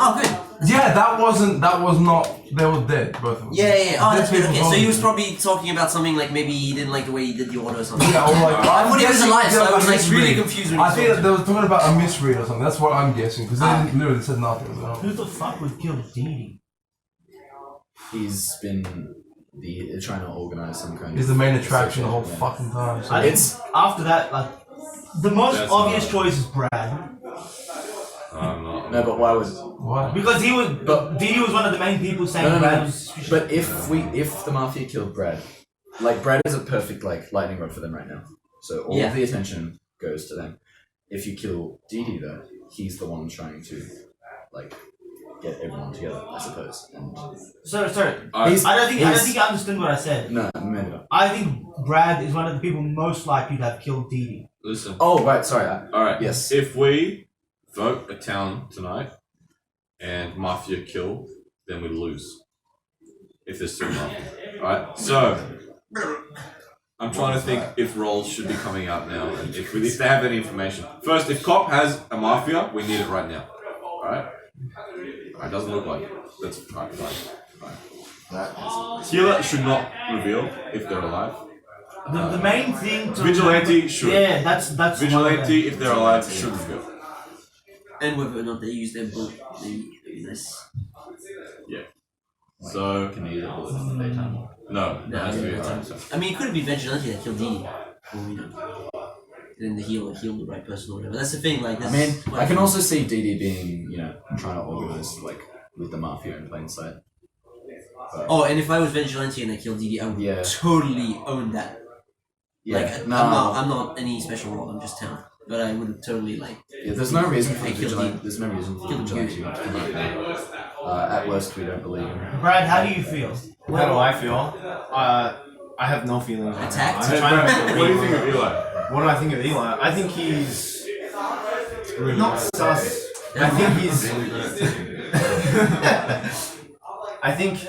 Oh, good. Yeah, that was not. They were dead, both of them. Yeah. Oh, Dead that's good. people Okay, so he was voted. probably talking about something like maybe he didn't like the way he did the order or something. Yeah, or like, I thought he was alive, so I was like really misread. confused when he I was think talking. they were talking about a misread or something. That's what I'm guessing because they literally said nothing. So. Who the fuck would kill Didi? He's been trying to organize some kind of. He's the main attraction the whole association, fucking time. So. I think after that, like, the most That's obvious not- choice is Brad. No, but why was? Why? Because he was. But- Didi was one of the main people saying No. Brad was suspicious. But if the Mafia killed Brad, like Brad is a perfect like lightning rod for them right now. So all Yeah. of the attention goes to them. If you kill Didi though, he's the one trying to like get everyone together, I suppose. And Sorry. He's- I don't think he's- you understood what I said. no, maybe not. I think Brad is one of the people most likely to have killed Didi. Listen. Oh right, sorry. Alright. Yes. If we vote a town tonight, and Mafia kill, then we lose. If there's 2 Mafia. Alright? So, I'm trying to think if roles should be coming out now, and if they have any information. First, if Cop has a Mafia, we need it right now. Alright? It doesn't look like it. That's fine. Healer should not reveal if they're alive. The main thing to Vigilante should. Yeah, that's Vigilante, if they're alive, should reveal. And whether or not they use their bullet, this. Yeah. So can they use a bullet in the daytime? No, it has to be a time. I mean, it could be Vigilante that killed Dee. And then the healer healed the right person or whatever. That's the thing, like, I mean, I can also see DD being, trying to organize, like, with the Mafia in plain sight. Oh, and if I was Vigilante and I killed Dee, I would totally own that. Yeah, like, I'm not any special role, I'm just town. But I would totally, like... Yeah, there's no reason for Vigilante, to come out now. At worst, we don't believe him. Brad, how do you feel? How do I feel? I have no feelings. Attacked? What do you think of Eli? What do I think of Eli? I think he's not sus. I think he's. I think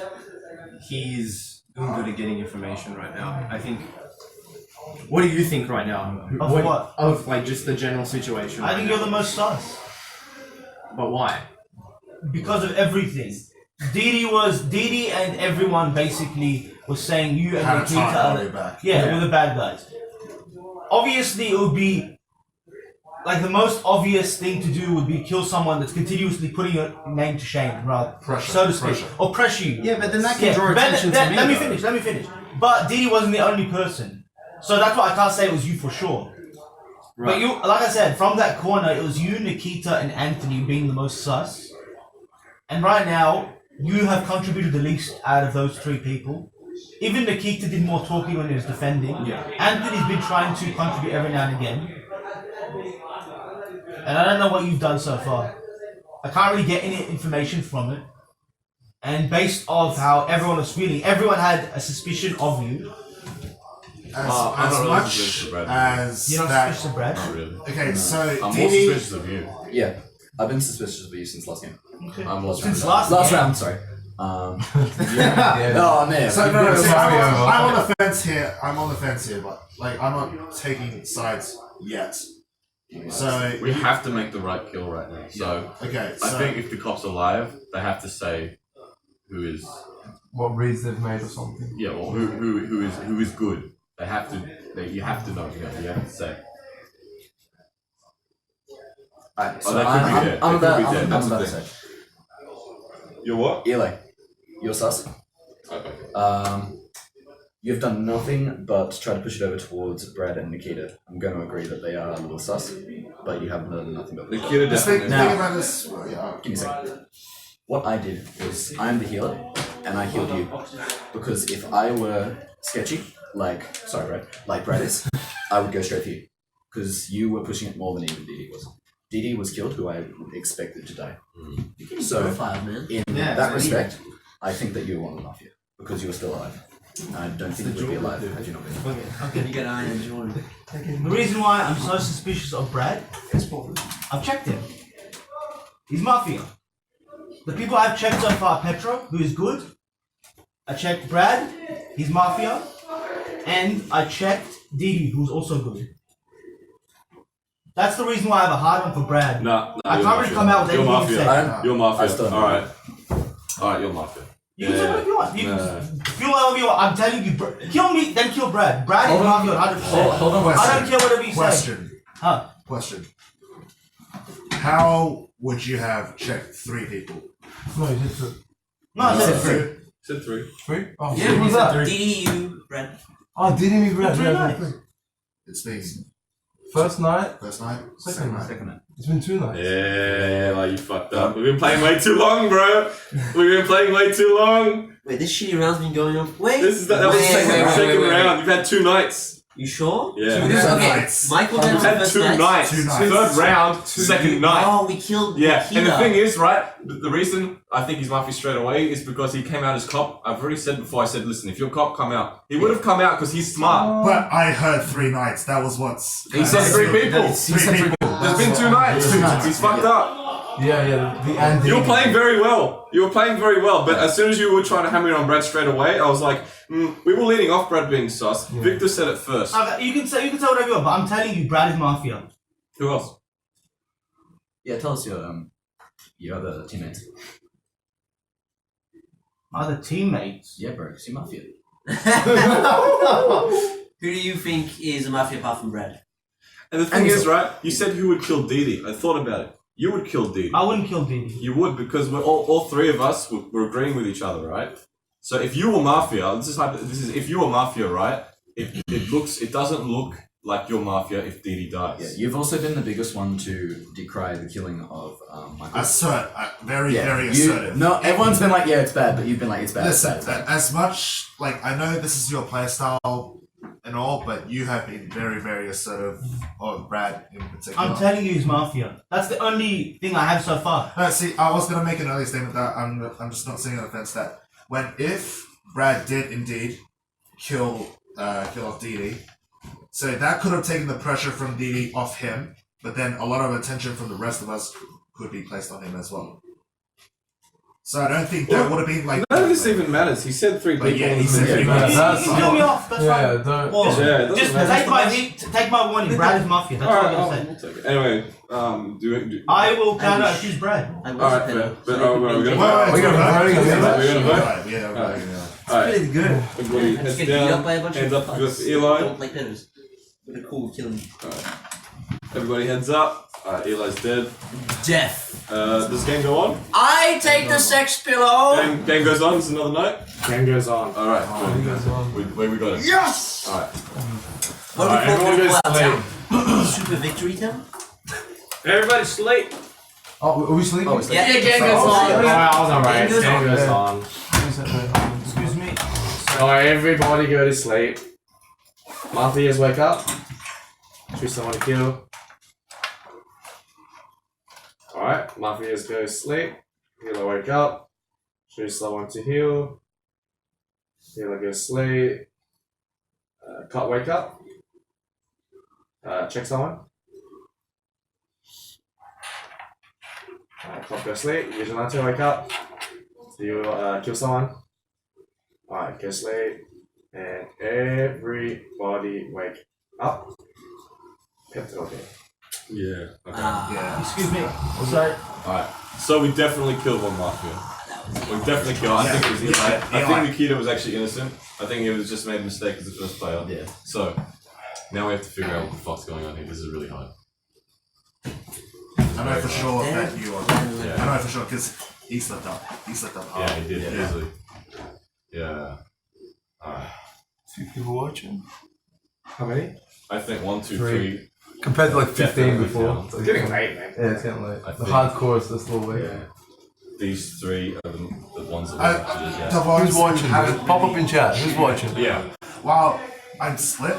he's doing good at getting information right now. I think. What do you think right now? Of what? Of like just the general situation. I think you're the most sus. But why? Because of everything. Didi and everyone basically was saying you and Nikita are the we're the bad guys. Obviously, it would be like the most obvious thing to do would be kill someone that's continuously putting your name to shame, rather so to speak, or pressure you. Yeah, but then that can draw attention to me. Let me finish. But Didi wasn't the only person, so that's why I can't say it was you for sure. Right. But you, like I said, from that corner, it was you, Nikita, and Anthony being the most sus. And right now, you have contributed the least out of those 3 people. Even Nikita did more talking when he was defending. Yeah. Anthony's been trying to contribute every now and again. And I don't know what you've done so far. I can't really get any information from it. And based off how everyone was feeling, everyone had a suspicion of you. As much as you're not that. suspicious of Brad? Not really. Okay, so I'm more suspicious of you. Yeah, I've been suspicious of you since last game. Okay. Since last round, sorry. Oh man. So I'm on the fence here. But like I'm not taking sides yet. So we have to make the right kill right now. So okay, I think if the cop's alive, they have to say who is what reads they've made or something. Yeah, or who is good. They have to. You have to know. You have to say. Alright, so they could be dead. I'm They could be about dead. That's the to thing. say. You're what? Eli, you're sus. Okay. You've done nothing but try to push it over towards Brad and Nikita. I'm going to agree that they are a little sus, but you have done nothing but Nikita definitely. Think about this. Give me a second. What I did was I'm the healer, and I healed you because if I were sketchy, like Brad is, I would go straight for you because you were pushing it more than even DD was. DD was killed, who I expected to die. So, in that respect, I think that you won the Mafia because you were still alive. I don't think you would be alive had you not been. Okay, you get Iron Jordan. The reason why I'm so suspicious of Brad is I've checked him. He's Mafia. The people I've checked so far are Petro, who is good. I checked Brad, he's Mafia. And I checked Didi, who's also good. That's the reason why I have a hard one for Brad. No, I can't really come out with anything to say. You're Mafia. Alright, you're Mafia. You can say whatever you want. You can feel whatever you want. I'm telling you, kill me, then kill Brad. Brad is Mafia 100%. Hold on, I don't care whatever you say. Question. How would you have checked 3 people? No, you did 2. No, I said 3. Said 3. 3? Oh, Yeah, who's that? DD, you, Brad. Oh, DD me, Brad. Three Yeah, nights. yeah. It's been First night? first night, Second night. Second night. It's been 2 nights. Yeah, like you fucked up. We've been playing way too long, bro. We've been playing way too long. Wait, this shitty round's been going on. Wait. That was the second round. You've had 2 nights. You sure? Yeah. Okay, Michael We've Ben's had first 2 nights. 2 nights. Third round, second night. Oh, we killed Yeah, Nikita. and the thing is, right, the reason I think he's Mafia straight away is because he came out as cop. I've already said before, I said, listen, if you're cop, come out. He would have come out because he's smart. But I heard 3 nights. That was what's. He said 3 people. He said 3 people. There's been 2 nights. He's fucked up. Yeah, the and You were playing very well. But as soon as you were trying to hammer it on Brad straight away, I was like, we were leading off Brad being sus. Yeah. Victor said it first. Okay, you can say whatever you want, but I'm telling you, Brad is Mafia. Who else? Yeah, tell us your other teammates. Other teammates? Yeah, bro, because you're Mafia. Who do you think is a Mafia apart from Brad? And the thing is, right, you said who would kill Didi. I thought about it. You would kill Didi. I wouldn't kill Didi. You would, because we're all three of us were agreeing with each other, right? So if you were Mafia, this is if you were Mafia, right? It doesn't look like you're Mafia if Didi dies. Yeah, you've also been the biggest one to decry the killing of Michael. Very assertive. No, everyone's been like, yeah, it's bad, but you've been like, it's bad. Listen, it's bad, as much like I know this is your playstyle and all, but you have been very assertive of Brad in particular. I'm telling you, he's Mafia. That's the only thing I have so far. No, see, I was gonna make an early statement that I'm just not sitting on the fence that if Brad did indeed kill off Didi, so that could have taken the pressure from Didi off him, but then a lot of attention from the rest of us could be placed on him as well. So I don't think that would have been like. None of this even matters. He said three people. Yeah, he said 3 people. You can kill me off. That's fine. don't. Well, just matter. take my warning. Brad is Mafia. That's all I'm gonna We'll take it. Anyway, I will counter accuse Brad. Alright, fair. But we're gonna vote. We're gonna vote. Yeah, Alright. Pretty good. Everybody heads down. Hands up with Eli. Don't play petters. With a cool killing. Everybody heads up. Eli's dead. Death. Does this game go on? I take the sex pillow. Game goes on. It's another night. Game goes on. Alright. Where we got it? Yes. Alright. What do we everyone goes call sleep. town? Super victory town. Everybody sleep. Oh, are we sleeping? Yeah, game goes on. I was alright. Game Game goes goes on. on. Excuse me. So everybody go to sleep. Mafias wake up. Choose someone to kill. Alright, Mafias go to sleep. Healer wake up. Choose someone to heal. Healer go to sleep. Cut wake up. Check someone. Cop go to sleep. Vigilante wake up. You kill someone. Alright, go to sleep. And everybody wake up. Pet okay. Yeah. Okay. Yeah. Excuse me. Sorry. Alright. So we definitely killed one Mafia. We definitely killed. I think it was Eli. I think Nikita was actually innocent. I think he was just made a mistake as the first player. Yeah. So now we have to figure out what the fuck's going on here. This is really hard. I know for sure that you are. Yeah. I know for sure because he slipped up. He slipped up hard. Yeah, he did. Yeah. Easily. Yeah. Alright. 2 people watching. How many? I think 1, 2, 3. 3. Compared to like 15 Definitely before. down. It's getting late, man. Yeah, it's getting late. I The think- hardcore is this little late. Yeah. These 3 are the ones that Who's watching? Pop up in chat. Who's watching? Yeah. While I'm split,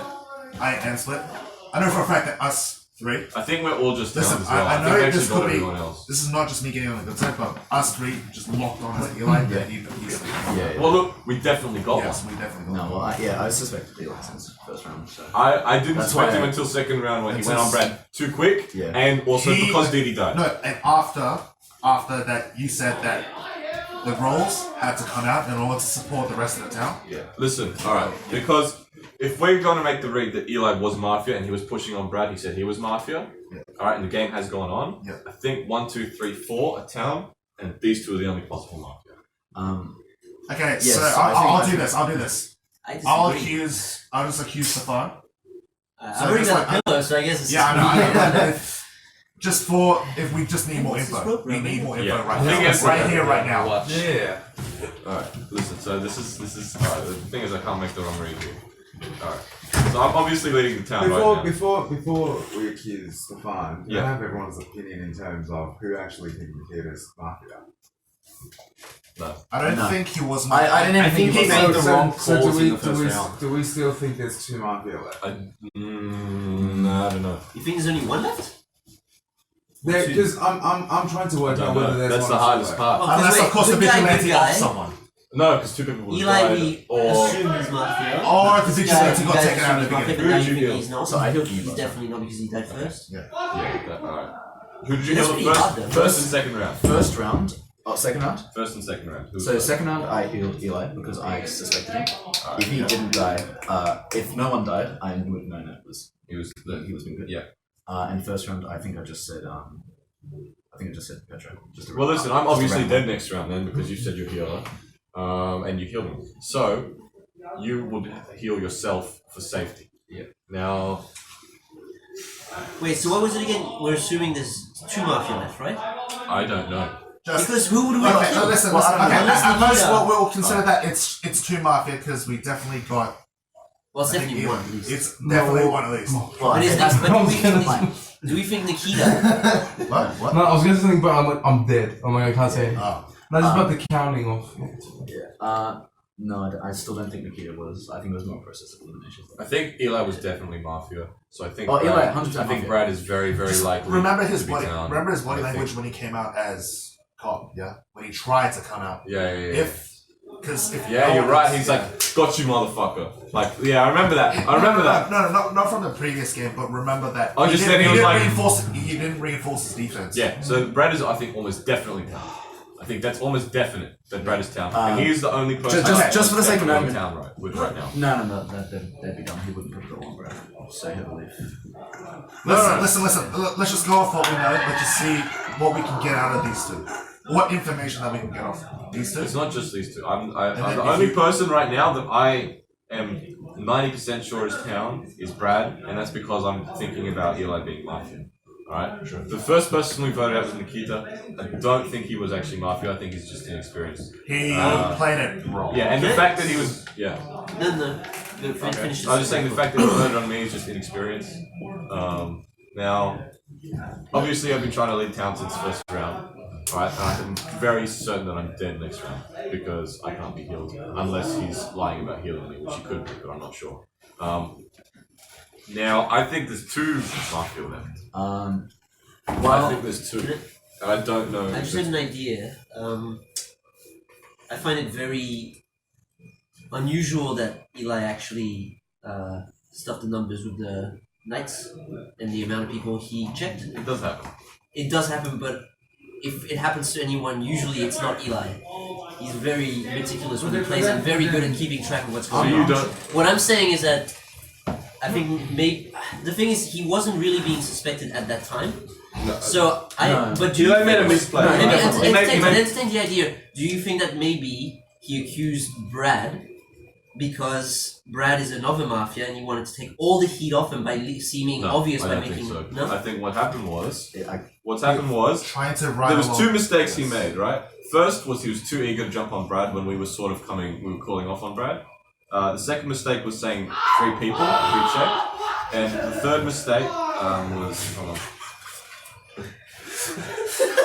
I am split. I know for a fact that us 3. I think we're all just Listen, down as well. I think know we actually this got could be. everyone else. This is not just me getting on the good side, but us 3 just locked on as Eli. Yeah, he's Yeah. Well, look, we definitely got Yes, one. we definitely got No, one. well, I suspected Eli since first round. So. I didn't That's suspect why him I- until second round when he Until went on Brad too quick, Yeah. and also He- because Didi died. No, and after that, you said that the roles had to come out in order to support the rest of the town. Yeah. Listen, alright, because if we're going to make the read that Eli was Mafia and he was pushing on Brad, he said he was Mafia, alright, and the game has gone on, Yeah. I think 1, 2, 3, 4 are town, and these 2 are the only possible Mafia. Okay, Yes, so I think I'll that's do it. this. I'll do this. I'll just accuse Stefan. I've already just got a pillow, so I guess it's Yeah, I know. Just for if we just need more info. We need more info Yeah. right I think now. it's Right here, right now. Yeah. Alright, listen, so this is alright, the thing is I can't make the wrong read here. Alright. So I'm obviously leading the town right now. Before we accuse Stefan, Yeah. I have everyone's opinion in terms of who actually think Nikita's Mafia. No. I don't No. think he was. I didn't even think he he made the wrong calls do we, in the first round. do we still think there's 2 Mafia left? No, I don't know. You think there's only one left? Because I'm trying to work out whether there's That's one the or hardest two part. Well, Unless, wait, of course, the good guy, vigilante good guy. off someone. No, because 2 people would Eli, die. we Or assume he's Mafia. Or if the This vigilante guy- got you guys taken out assume at the he's Mafia, beginning. but now Who you did you think he's not. So I healed you, He's but- definitely not because he died first. Yeah. yeah, alright. Who did you That's heal pretty hard, though. first and second round? First round. Oh, second round. First and second round. Who was So first? second round, I healed Eli because I suspected him. If he didn't die, if no one died, I would have known it was he was being good. Yeah. And first round, I think I just said Petra. Well, listen, I'm obviously dead next round then because you said you're healer, and you healed me. So you would heal yourself for safety. Yeah. Now. Wait, so what was it again? We're assuming there's 2 Mafia left, right? I don't know. Because who would we Okay, kill? listen. Well, Okay, at most Nikita. we'll consider that it's 2 Mafia because we definitely got. Well, it's I think definitely one at least. It's definitely one at least. But is this, but do we think Nikita? What? No, I was gonna say something, but I'm dead. I'm like, I can't say anything. Oh. No, just about the counting of. Yeah. No, I still don't think Nikita was. I think it was more process of elimination. I think Eli was definitely Mafia. So I think. Oh, Eli, 100% I think Mafia. Brad is very, very likely. Remember his to be body. down, Remember his body I think. language when he came out as cop. Yeah, when he tried to come out. Yeah. If Yeah, you're right. He's like, got you, motherfucker. Like, yeah, I remember that. No, not from the previous game, but remember that. I just said he was like. He didn't reinforce his defense. Yeah, so Brad is, I think, almost definitely down. I think that's almost definite that Brad is down. And he's the only person Just for the sake of definitely argument. town right now. No, that'd be dumb. He wouldn't put it on Brad. So heavily. Listen. Let's just go off what we know. Let's just see what we can get out of these 2. What information that we can get off these 2. It's not just these 2. I'm the only person right now that I am 90% sure is town is Brad, and that's because I'm thinking about Eli being Mafia. Alright? Sure. The first person we voted out was Nikita. I don't think he was actually Mafia, I think he's just inexperienced. He played it wrong. Yeah, and the fact that he was. Yeah. No. Okay. I was just saying the fact that he voted on me is just inexperienced. Now, obviously I've been trying to lead town since first round. Alright, and I'm very certain that I'm dead next round because I can't be healed unless he's lying about healing me, which he could be, but I'm not sure. Now, I think there's 2 Mafia left. I think there's 2. And I don't know. I just had an idea. I find it very unusual that Eli actually stuffed the numbers with the knights and the amount of people he checked. It does happen. It does happen, but if it happens to anyone, usually it's not Eli. He's very meticulous when he plays and very good at keeping track of what's going on. What I'm saying is that I think the thing is he wasn't really being suspected at that time. No. So but do Eli made a misplay. entertain the idea. Do you think that maybe he accused Brad because Brad is another Mafia and he wanted to take all the heat off him by seeming obvious by making so. no? I think what happened was trying to there was 2 mistakes he made, right? First was he was too eager to jump on Brad when we were calling off on Brad. The second mistake was saying 3 people, 3 check. And the third mistake was hold on.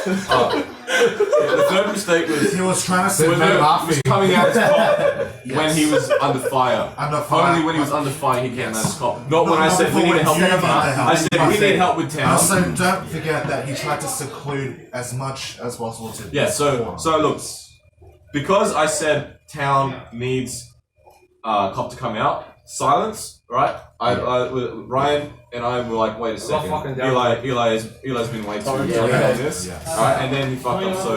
The third mistake was he was trying to say when he was coming out as cop when he was under fire. Only when he was under fire he came out as cop. Not when I said we need help. I said we need help with town. Also, don't forget that he tried to seclude as much as possible to. Yeah. So look, because I said town needs cop to come out. Silence, right? Ryan and I were like, wait a second. Eli's been way too on this. Alright, and then he fucked up, so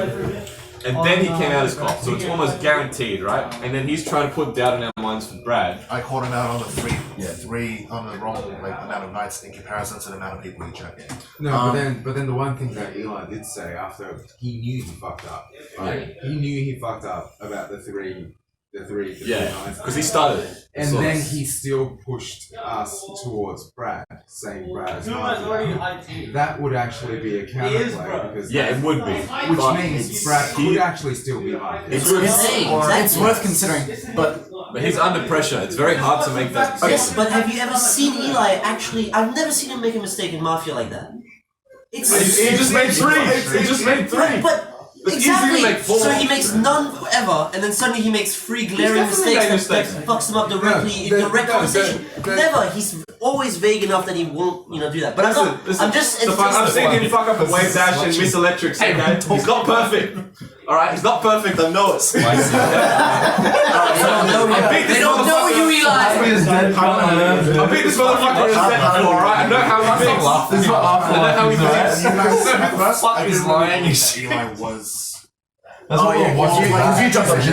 and then he came out as cop, so it's almost guaranteed, right? And then he's trying to put doubt in our minds for Brad. I called him out on the three on the wrong amount of nights in comparison to the amount of people he checked in. No, but then the one thing that Eli did say after he knew he fucked up, right? He knew he fucked up about the three because he started it. And then he still pushed us towards Brad, saying Brad is Mafia. That would actually be a counterplay because it would be. Which means Brad could actually still be Mafia. It's worth considering, but he's under pressure. It's very hard to make that. Yes, but have you ever seen Eli actually? I've never seen him make a mistake in Mafia like that. He just made 3. He just made 3. But exactly. So he makes none ever, and then suddenly he makes 3 glaring mistakes that fucks him up directly in direct conversation. Never. He's always vague enough that he won't, do that. But I'm just. I've seen him fuck up a wave dash and miss electrics. Okay, he's not perfect. Alright, he's not perfect, I know it. They don't know you, Eli. I beat this motherfucker in a set before, alright? I know how he thinks. This is what I know how he thinks. At first, Fuck I is didn't lying. really think that Eli was. That's what we're watching. Because you jumped on At the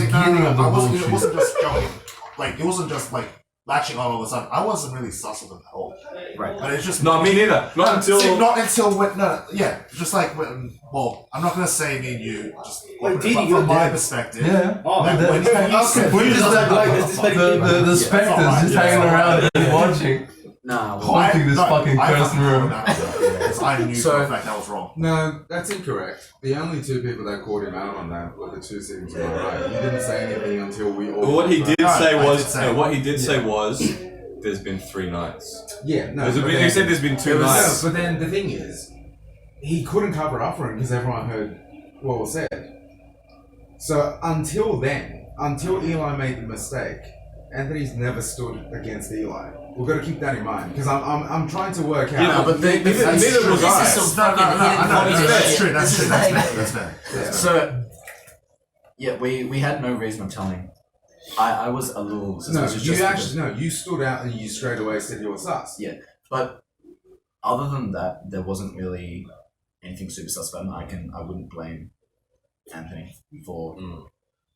beginning of the it wasn't bullshit. just jumping. Like, it wasn't just like latching on all of a sudden. I wasn't really sus of him at all. Right. But it's just. No, me neither. Not until. See, not until when. No, yeah. Just like when. Well, I'm not going to say me and you. Just. Wait, but from my perspective. Yeah. Oh, that when you said. We just the specters just hanging around and watching. Nah, Haunting this fucking cursed room. Because I knew for a fact that was wrong. No, that's incorrect. The only two people that called him out on that were the two signals on the right. He didn't say anything until we all. What he did say was. what he did say was. There's been 3 nights. Yeah, no. He said there's been 2 nights. No, but then the thing is, he couldn't cover up for him because everyone heard what was said. So until then, until Eli made the mistake, Anthony's never stood against Eli. We've got to keep that in mind because I'm trying to work out. Yeah, but neither was I. That's true. That's fair. So, yeah, we had no reason of telling. I was a little No, suspicious. you actually you stood out and you straight away said you were sus. Yeah, but other than that, there wasn't really anything super sus about him. I wouldn't blame Anthony for.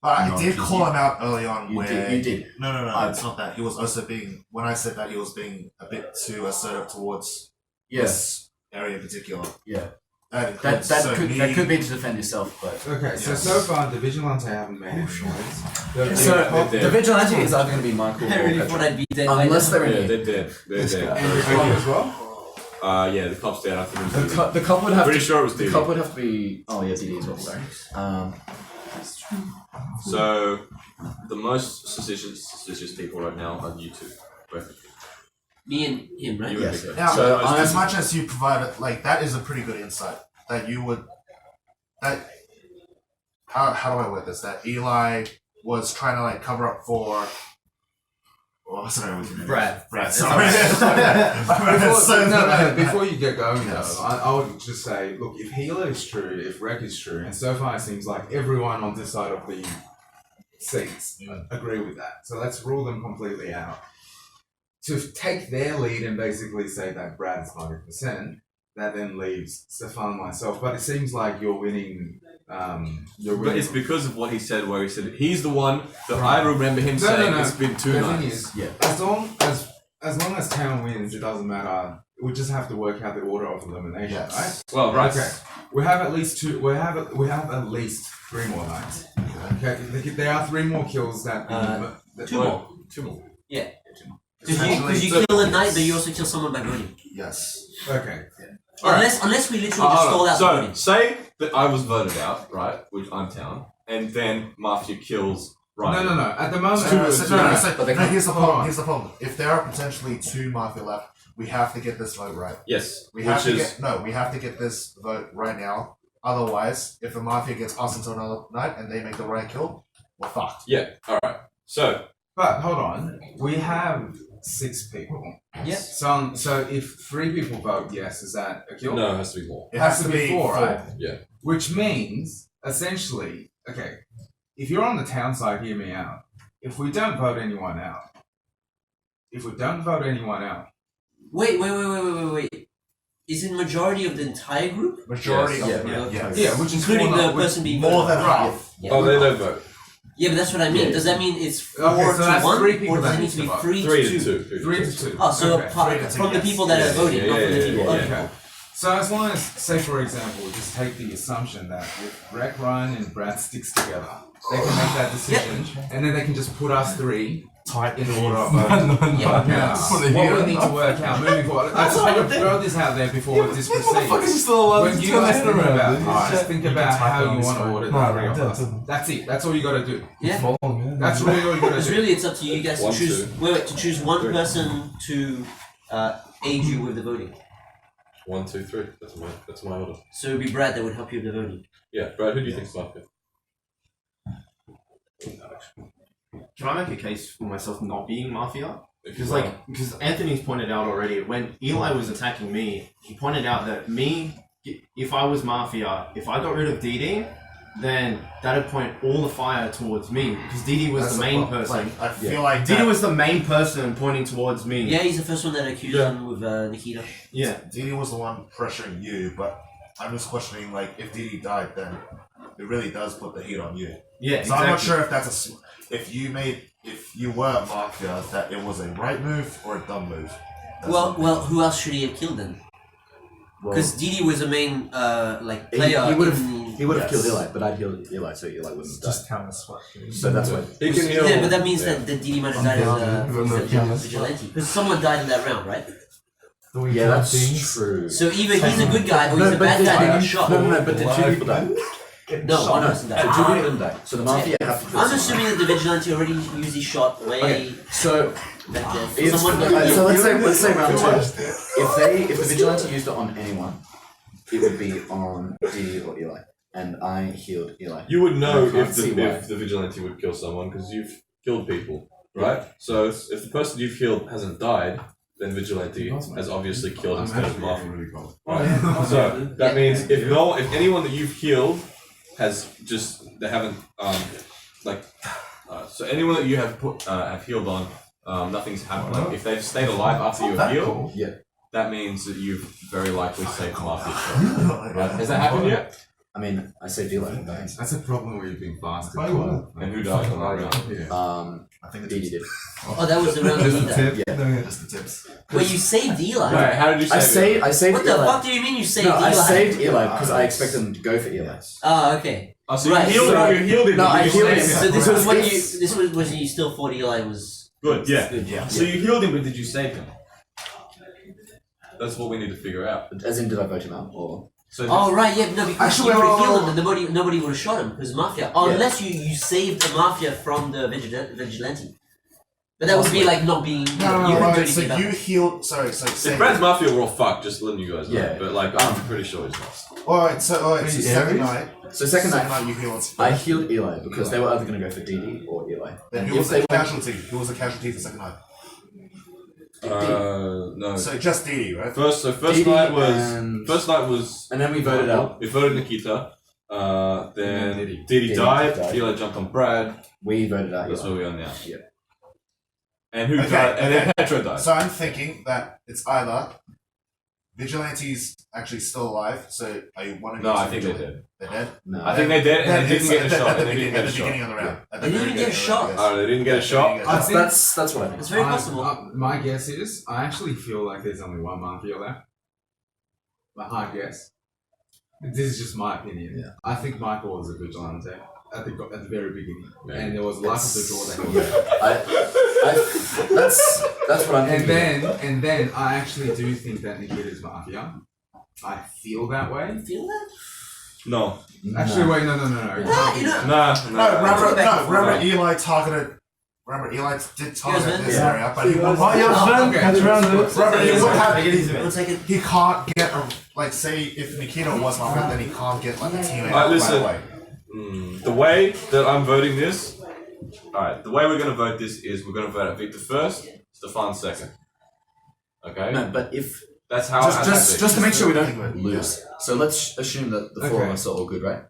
But I did call him out early on. You did. No. It's not that. He was also being. When I said that, he was being a bit too assertive towards this area in particular. Yeah. That could be to defend yourself, but okay. So far, the Vigilante haven't made any noise. So the Vigilante is either going to be Michael or really Petra. thought I'd be dead. Unless they're in Yeah, here. they're dead. They're dead. as well. Yeah, the cop's dead. I think. The cop would have. Pretty sure it was The DD. cop would have to be. Oh yeah, DD as well. Sorry. So, the most suspicious people right now are you two. Both. Me and him, right? You and Vico. Yeah, So but as much as you provided, like that is a pretty good insight that you would. That how do I word this? That Eli was trying to like cover up for. Well, what's her name? Brad. Sorry. Before you get going, though, I would just say, look, if Healer is true, if Rek is true, and so far it seems like everyone on this side of the seats agree with that. So let's rule them completely out. To take their lead and basically say that Brad is 100%, that then leaves Stefan and myself. But it seems like you're winning. But it's because of what he said, where he said he's the one that I remember him saying it's been 2 The nights. thing is, as long as town wins, it doesn't matter. We just have to work out the order of elimination, right? Well, right. Okay. We have at least 2. We have at least 3 more nights. Okay. There are 3 more kills that. 2 more. 2 more. Yeah. Because you kill a knight, but you also kill someone by voting. Yes. Okay. Unless we literally just stole out the So, voting. say that I was voted out, right, which I'm town, and then Mafia kills Ryan. No. At the moment, Here's the problem. Here's the problem. If there are potentially 2 Mafia left, we have to get this vote right. Yes. We have to get this vote right now. Otherwise, if the Mafia gets us into another night and they make the right kill, we're fucked. Yeah. All right. So. But hold on, we have 6 people. Yes. So if 3 people vote yes, is that a kill? No, it has to be more. It has to be 4, right? Yeah. Which means, essentially, okay, if you're on the town side, hear me out. If we don't vote anyone out. Wait. Is it majority of the entire group? Majority of them. Yeah, which is including the person being more voted than out. half. Yeah. Oh, they don't vote. Yeah, but that's what I mean. Yeah. Does that mean it's 4 Okay, so to that's 1, 3 people or does that it need need to be to vote. 3 3 to to 2? 2. 3 to 2. Oh, so Okay. from the people that are voting, not from the people. Okay. So as long as, say for example, just take the assumption that if Rek, Ryan, and Brad sticks together, they can make that decision, and then they can just put us 3 in order of voting. Now, what we need to work out moving forward. I just want to throw this out there before this proceeds. When you guys think about this, think about how you want to order the 3 of us. That's it. That's all you got to do. Yeah. That's really all you got to Because do. really, it's up to you guys to 1, choose. 2. Wait, to choose one person to aid you with the voting. 1, 2, 3. That's my order. So it would be Brad that would help you with the voting. Yeah, Brad. Who do you think's Mafia? Can I make a case for myself not being Mafia? Because Anthony's pointed out already, when Eli was attacking me, he pointed out that if I was Mafia, if I got rid of DD, then that'd point all the fire towards me because Didi was That's the the main problem. person. Like, I feel like Didi that- was the main person pointing towards me. Yeah, he's the first one that accused him with Nikita. Yeah. Didi was the one pressuring you, but I'm just questioning, like, if Didi died, then it really does put the heat on you. Yeah, So I'm not exactly. sure if that's if you were Mafia, that it was a right move or a dumb move. Well, who else should he have killed then? Because Didi was the main player. He would have Yes. killed Eli, but I'd healed Eli, so Eli wouldn't die. Just counter swap. So that's why. Yeah, but that means that Didi might have died as a vigilante. Because someone died in that round, right? Yeah, that's true. So either he's a good guy or he's a bad guy that got shot. No, but did two people die? No, one person died. So two people didn't die. So the Mafia have to kill I'm someone. assuming that the vigilante already used his shot way So back there. It's- Someone got so killed. let's say round two. If the vigilante used it on anyone, it would be on Didi or Eli, and I healed Eli. You would know And I can't if see why. the vigilante would kill someone because you've killed people, right? So if the person you've killed hasn't died, then vigilante has obviously killed instead of Mafia. Right? So that means if anyone that you've killed has they haven't so anyone that you have have healed on, nothing's happened. Like, if they've stayed alive after you healed, that means that you've very likely saved Mafia. Right? Has that happened yet? I mean, I saved Eli from dying. That's a problem where you've been fasted. And who died on that round? I think Didi did. Oh, that was the round Just he the died. tip. Yeah. Just the tips. Wait, you saved Eli? Right, how did you save I saved What the Eli. fuck do you mean you saved No, Eli? I saved Eli because I expected them to go for Eli. Oh, okay. Oh, so Right, you healed so- him. You healed him. No, but I you healed saved him. him. So this was when Because you still thought Eli was Good. Yeah. good, yeah. So you healed him, but did you save him? That's what we need to figure out. As in, did I vote him out or? So Oh right, yeah, no, because Actually, you would have well- killed him, and nobody would have shot him because Mafia. Unless you saved the Mafia from the vigilante. But that would be like not being. You couldn't do right. anything So about you it. healed. Sorry. if Brad's Mafia were all fucked, just letting you guys know. Yeah. But like, I'm pretty sure he's not. Alright. So second night. So second night, you healed. I healed Eli because they were either going to go for Didi or Eli. Then And who if was they the went, casualty? Who was the casualty for second night? No. So just Didi, right? First Didi night and- was. and then we voted out. We voted Nikita. Then then Didi Didi died. died. Eli jumped on Brad. We voted out That's Eli. where we are now. Yeah. And who Okay, died? And then okay. Petro died. So I'm thinking that it's either Vigilante's actually still alive. So are you wanting? No, to I think they're Vigilante? dead. They're dead. No. I think they did, and Then they didn't get a it's shot. at And the they didn't get a beginning shot. of the round. At They the didn't very get a beginning of the shot? round, Oh, they didn't get a shot. yes. That's what I think. It's very possible. My guess is, I actually feel like there's only one Mafia left. My hard guess. This is just my opinion. Yeah. I think Michael was a vigilante at the very beginning, Yeah. and there was luck of the draw that he had. That's what I'm thinking. And then I actually do think that Nikita's Mafia. I feel that way. Feel that? No. Actually, wait, no. What? You know, No. Remember Eli targeted. Remember Eli did target Yes, this man. area, but he won't. Okay. Remember what happened? One second. He can't get a say if Nikita was Mafia, then he can't get like a teammate Alright, listen. right away. The way that I'm voting this, alright, the way we're going to vote this is we're going to vote out Victor first, Stefan second. Okay? No, but if That's how it has to be. just to make sure we don't lose. So let's assume that the four of us are all good, right?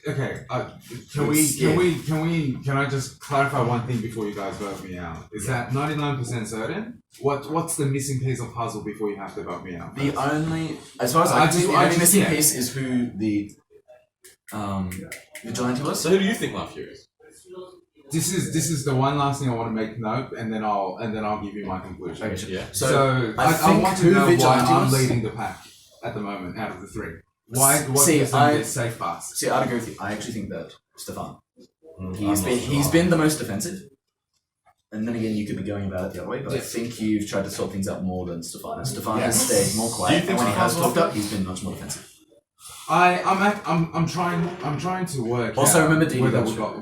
Okay, can I just clarify one thing before you guys vote me out? Is that 99% certain? What's the missing piece of puzzle before you have to vote me out? The only, as far as I I can see, the just- only missing yeah. piece is who the vigilante was. So who do you think Mafia is? This is the one last thing I want to make note, and then I'll give you my conclusion. Okay, sure. Yeah. So I I think want to who know why vigilante I'm was- leading the pack at the moment out of the three. Why? What See, gives them this safe pass? See, I'd agree with you. I actually think that Stefan. I'm He's not he's sure. been the most defensive. And then again, you could be going about it the other way, but I Yeah. think you've tried to sort things out more than Stefan. And Stefan has Yes. stayed more Do you quiet, think and when he has Stefan's talked up, he's been much more defensive. I'm trying to work. Also, out remember Didi whether got we've got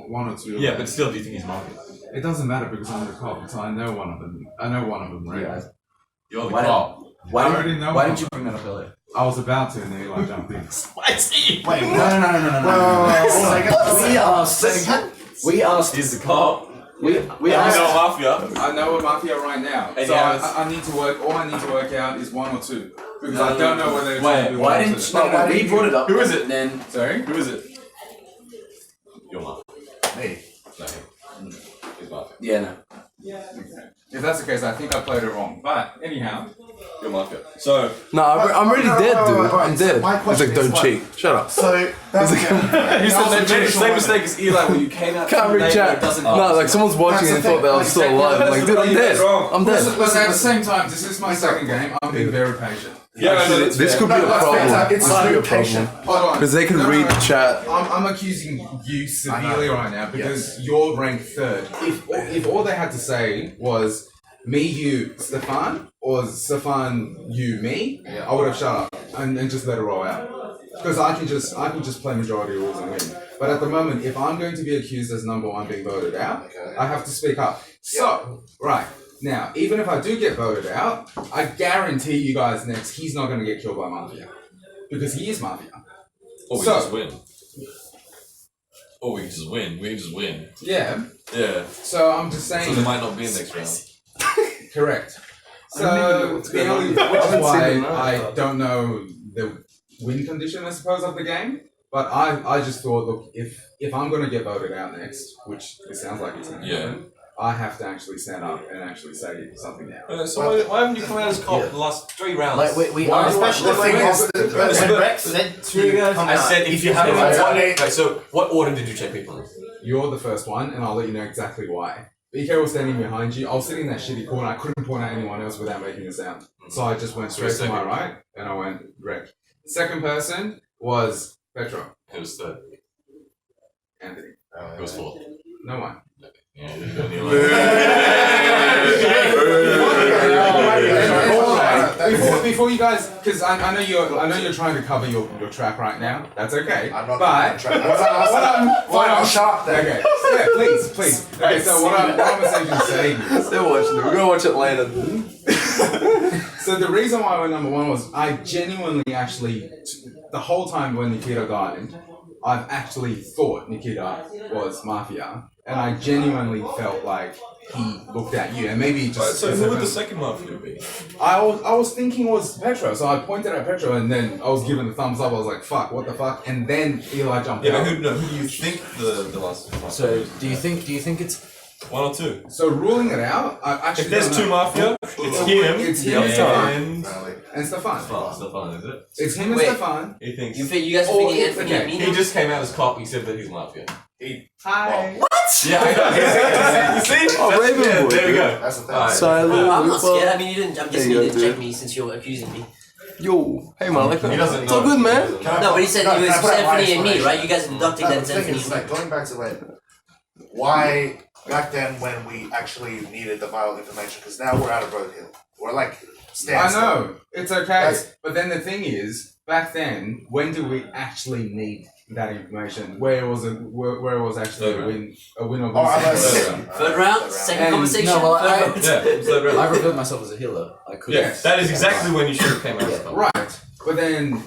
one or two. of Yeah, them. but still, do you think he's Mafia? It doesn't matter because I'm the cop, so I know one of them. I know one of them, right? Yeah. You're the Why cop. Why, I did- already know why one did you of bring that up earlier? I was about to, and then Eli jumped in. Spicy! Wait, No. We asked. He's the cop. We I asked. know Mafia. I know a Mafia right now, And so yes. I need to work. All I need to work out is one or two because I don't know whether it's Why gonna be one or didn't? two. No, we brought it up. Who is it? Then Sorry. Who is it? Yeah, no. If that's the case, I think I played it wrong. But anyhow, You're Mafia. So No, I'm already dead, dude. Alright, I'm so dead. my He's question like, don't is, cheat. Shut up. So that's he said they made the same mistake as Eli when you came out. Can't read chat. No, like someone's watching and thought that I was still alive. I'm like, dude, I'm dead. I'm dead. listen, at the same time, this is my second game. I'm being very patient. This could be a problem. This could be a problem. Hold on. Because they can read the chat. I'm accusing you severely right now because you're ranked third. If all they had to say was me, you, Stefan, or Stefan, you, me, I would have shut up and just let it roll out. Because I can just play majority rules and win. But at the moment, if I'm going to be accused as number one being voted out, I have to speak up. So, right. Now, even if I do get voted out, I guarantee you guys next, he's not going to get killed by Mafia. Because he is Mafia. Or we just win. Or we can just win. We can just win. Yeah. Yeah. So I'm just saying. So there might not be a next round. Correct. So the only which is why I don't know the win condition, I suppose, of the game. But I just thought, look, if I'm going to get voted out next, which it sounds like it's going to happen, I have to actually stand up and actually say something now. So why haven't you come out as cop the last 3 rounds? Like, we are especially when Rex said to come I out, said if you haven't Okay, so what order did you check people in? You're the first one, and I'll let you know exactly why. BK was standing behind you. I was sitting in that shitty corner. I couldn't point at anyone else without making a sound. So I just went straight to my right, and I went Greg. Second person was Petro. Who was third? Anthony. Who was fourth? No one. Yeah, Before you guys, because I know you're trying to cover your track right now. That's okay. I'm not but I'll shut up then. Okay. Yeah, please. Okay, so what I'm essentially saying is Still watching it. We're gonna watch it later. so the reason why I went number one was I genuinely actually the whole time when Nikita died, I've actually thought Nikita was Mafia. And I genuinely felt like he looked at you, and maybe just. So who would the second Mafia be? I was thinking it was Petro, so I pointed at Petro, and then I was given the thumbs up. I was like, "Fuck, what the fuck?" And then Eli jumped out. Yeah, who do you think the last Mafia? So do you think it's 1 or 2? So ruling it out, I actually. If there's 2 Mafia, it's him and Stefan. Stefan, is it? It's him and Stefan. He thinks. You guys are thinking Anthony and me? He just came out as cop. He said that he's Mafia. Hi. What? Yeah, I know. You see? Oh, Ravenwood. There we go. That's the thing. Silent. I'm not scared. I mean, you didn't. I'm guessing you didn't check me since you're accusing me. Yo, hey man, like He doesn't it's all know. good, man. No, but he said it was Anthony and me, right? You guys are deducting that The it's thing Anthony is, and me. like, going back to like, why back then when we actually needed the vital information, because now we're out of Road Hill. We're like, I know, it's okay. But then the thing is, back then, when do we actually need that information? Where was actually a win or lose? Third round, second conversation. No, well, I I revealed myself as a healer. I could. Yes. That is exactly when you should have came out as cop. Right, but then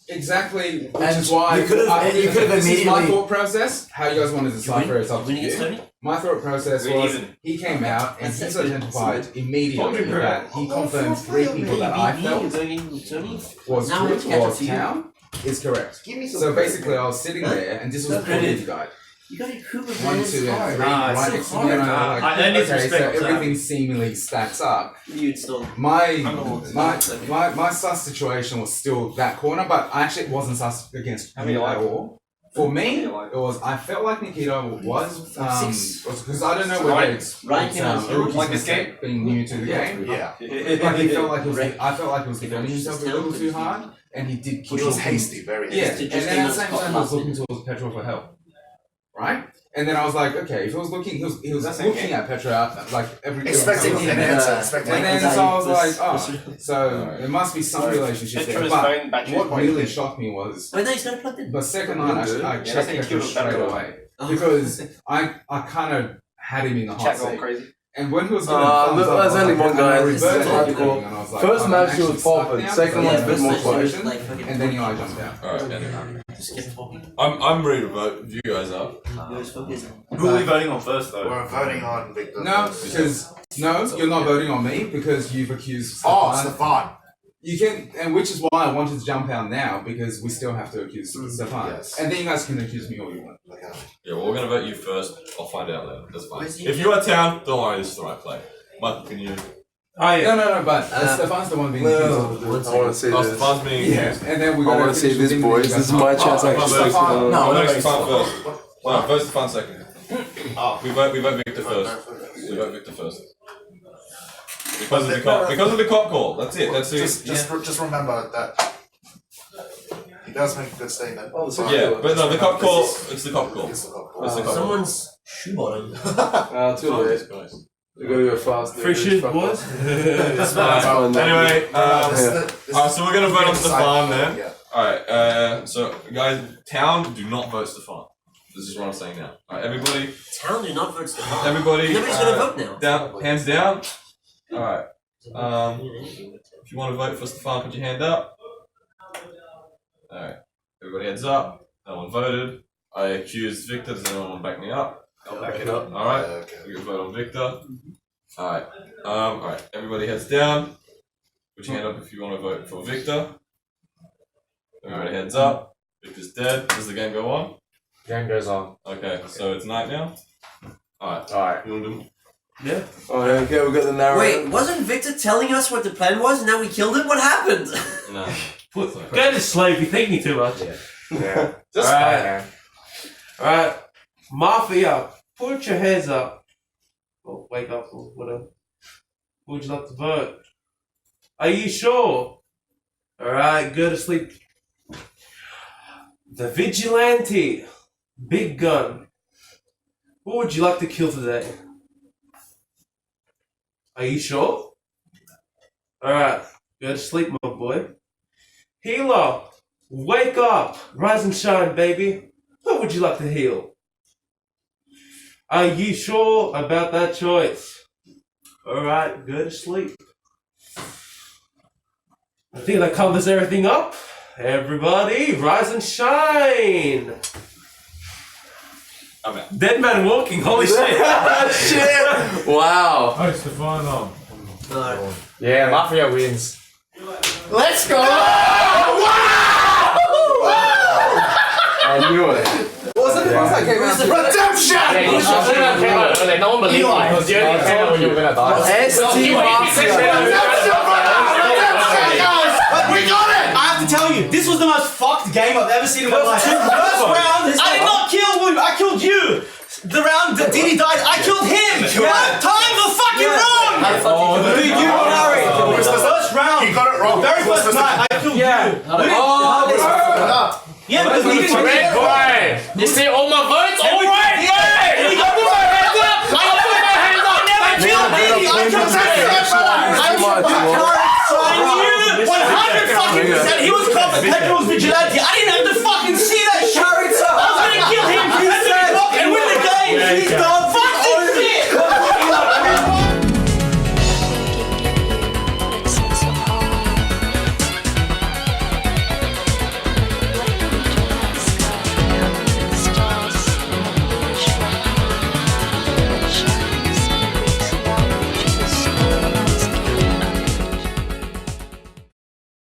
exactly, which is why you could have this is my immediately. thought process. How you guys want to decipher it's up to you. My thought process was he came out and he's identified immediately that he confirmed 3 people that I felt was good or town is correct. So basically, I was sitting there and this was before you guys. You got your Cooper 1, 2, and 3 right next to me, and I'm like, okay, so everything seemingly stacks up. My sus situation was still that corner, but I actually wasn't sus against you at all. For me, it was I felt like Nikita was because I don't know whether it's a rookie's mistake being new to the game. Yeah. But he felt like I felt like he was defending himself a little too hard, and he did. He was hasty, very hasty. Yeah, and then at the same time, I was looking towards Petro for help. Right? And then I was like, okay, if he was looking, he was looking at Petra like every expecting an answer. And then so I was like, oh, so there must be some relationship there. But what really shocked me was, the second line I checked Petra straight away because I kind of had him in the hot seat. And when he was getting thumbs up, there's only one guy. Like, first match he was popping, second one's a bit more quiet. And then Eli jumped out. Alright, I'm ready to vote if you guys are. Who are we voting on first though? We're voting on Victor. No, because you're not voting on me because you've accused Stefan. You can, and which is why I wanted to jump out now because we still have to accuse Stefan. Yes. And then you guys can accuse me all you want. Yeah, well, we're gonna vote you first. I'll find out later. That's fine. If you are town, don't worry, this is the right play. Mike, can you? Oh yeah. No, but Stefan's the one being accused. I want to say this. Stefan's being accused. And then we I want to say this, boys. This is my chance. I Stefan actually first. No, vote Stefan second. We vote Victor first. We vote Victor first. Because of the cop call. That's it. That's it. Just remember that he does make a good statement. Yeah, but no, the cop call. It's the cop call. It's the cop call. It's the cop call. Someone's shoe bottom. too late. We gotta go fast. Free shoes, boys. Anyway, so we're gonna vote on Stefan then. Yeah. Alright, so guys, town, do not vote Stefan. This is what I'm saying now. Alright, everybody. Town do not vote Stefan. Everybody. Nobody's gonna vote now. Down, hands down. Alright. If you want to vote for Stefan, put your hand up. Alright. Everybody heads up. No one voted. I accused Victor. Does anyone want to back me up? I'll back it up. Alright. Okay. We can vote on Victor. Alright. Alright. Everybody heads down. Put your hand up if you want to vote for Victor. Everybody heads up. Victor's dead. Does the game go on? Game goes on. Okay, so it's night now. Alright. Alright. You want to do? Yeah. Oh, yeah, okay, we got the narrator. Wait, wasn't Victor telling us what the plan was and now we killed him? What happened? No. Go to sleep. You think me too much. Yeah. Just Alright. Alright. Mafia, put your hands up. Or wake up or whatever. Who would you like to vote? Are you sure? Alright, go to sleep. The vigilante. Big gun. Who would you like to kill today? Are you sure? Alright, go to sleep, my boy. Healer, wake up. Rise and shine, baby. Who would you like to heal? Are you sure about that choice? Alright, go to sleep. I think that covers everything up. Everybody, rise and shine. I'm out. Dead man walking, holy shit. Shit! Wow. Oh, Stefan on. No. Yeah, Mafia wins. Let's go! I knew it. What was it? What was that game? Redemption! Yeah, you should have came out early. No one believed me because you only came out when you were gonna die. ST Mafia. We got it! I have to tell you, this was the most fucked game I've ever seen in my life. First round, I did not kill Wu, I killed you. The round that Diddy died, I killed him. Time the fucking wrong! Dude, you Harry. First round, You got it wrong. very first night, I killed you. Yeah, because we didn't Red boy! You see all my votes? All right, boy! You got put my hands up! I got put my hands up! I never killed Diddy! I killed I knew 100 fucking percent he was cop and Pedro was vigilante. I didn't have to fucking see that shit!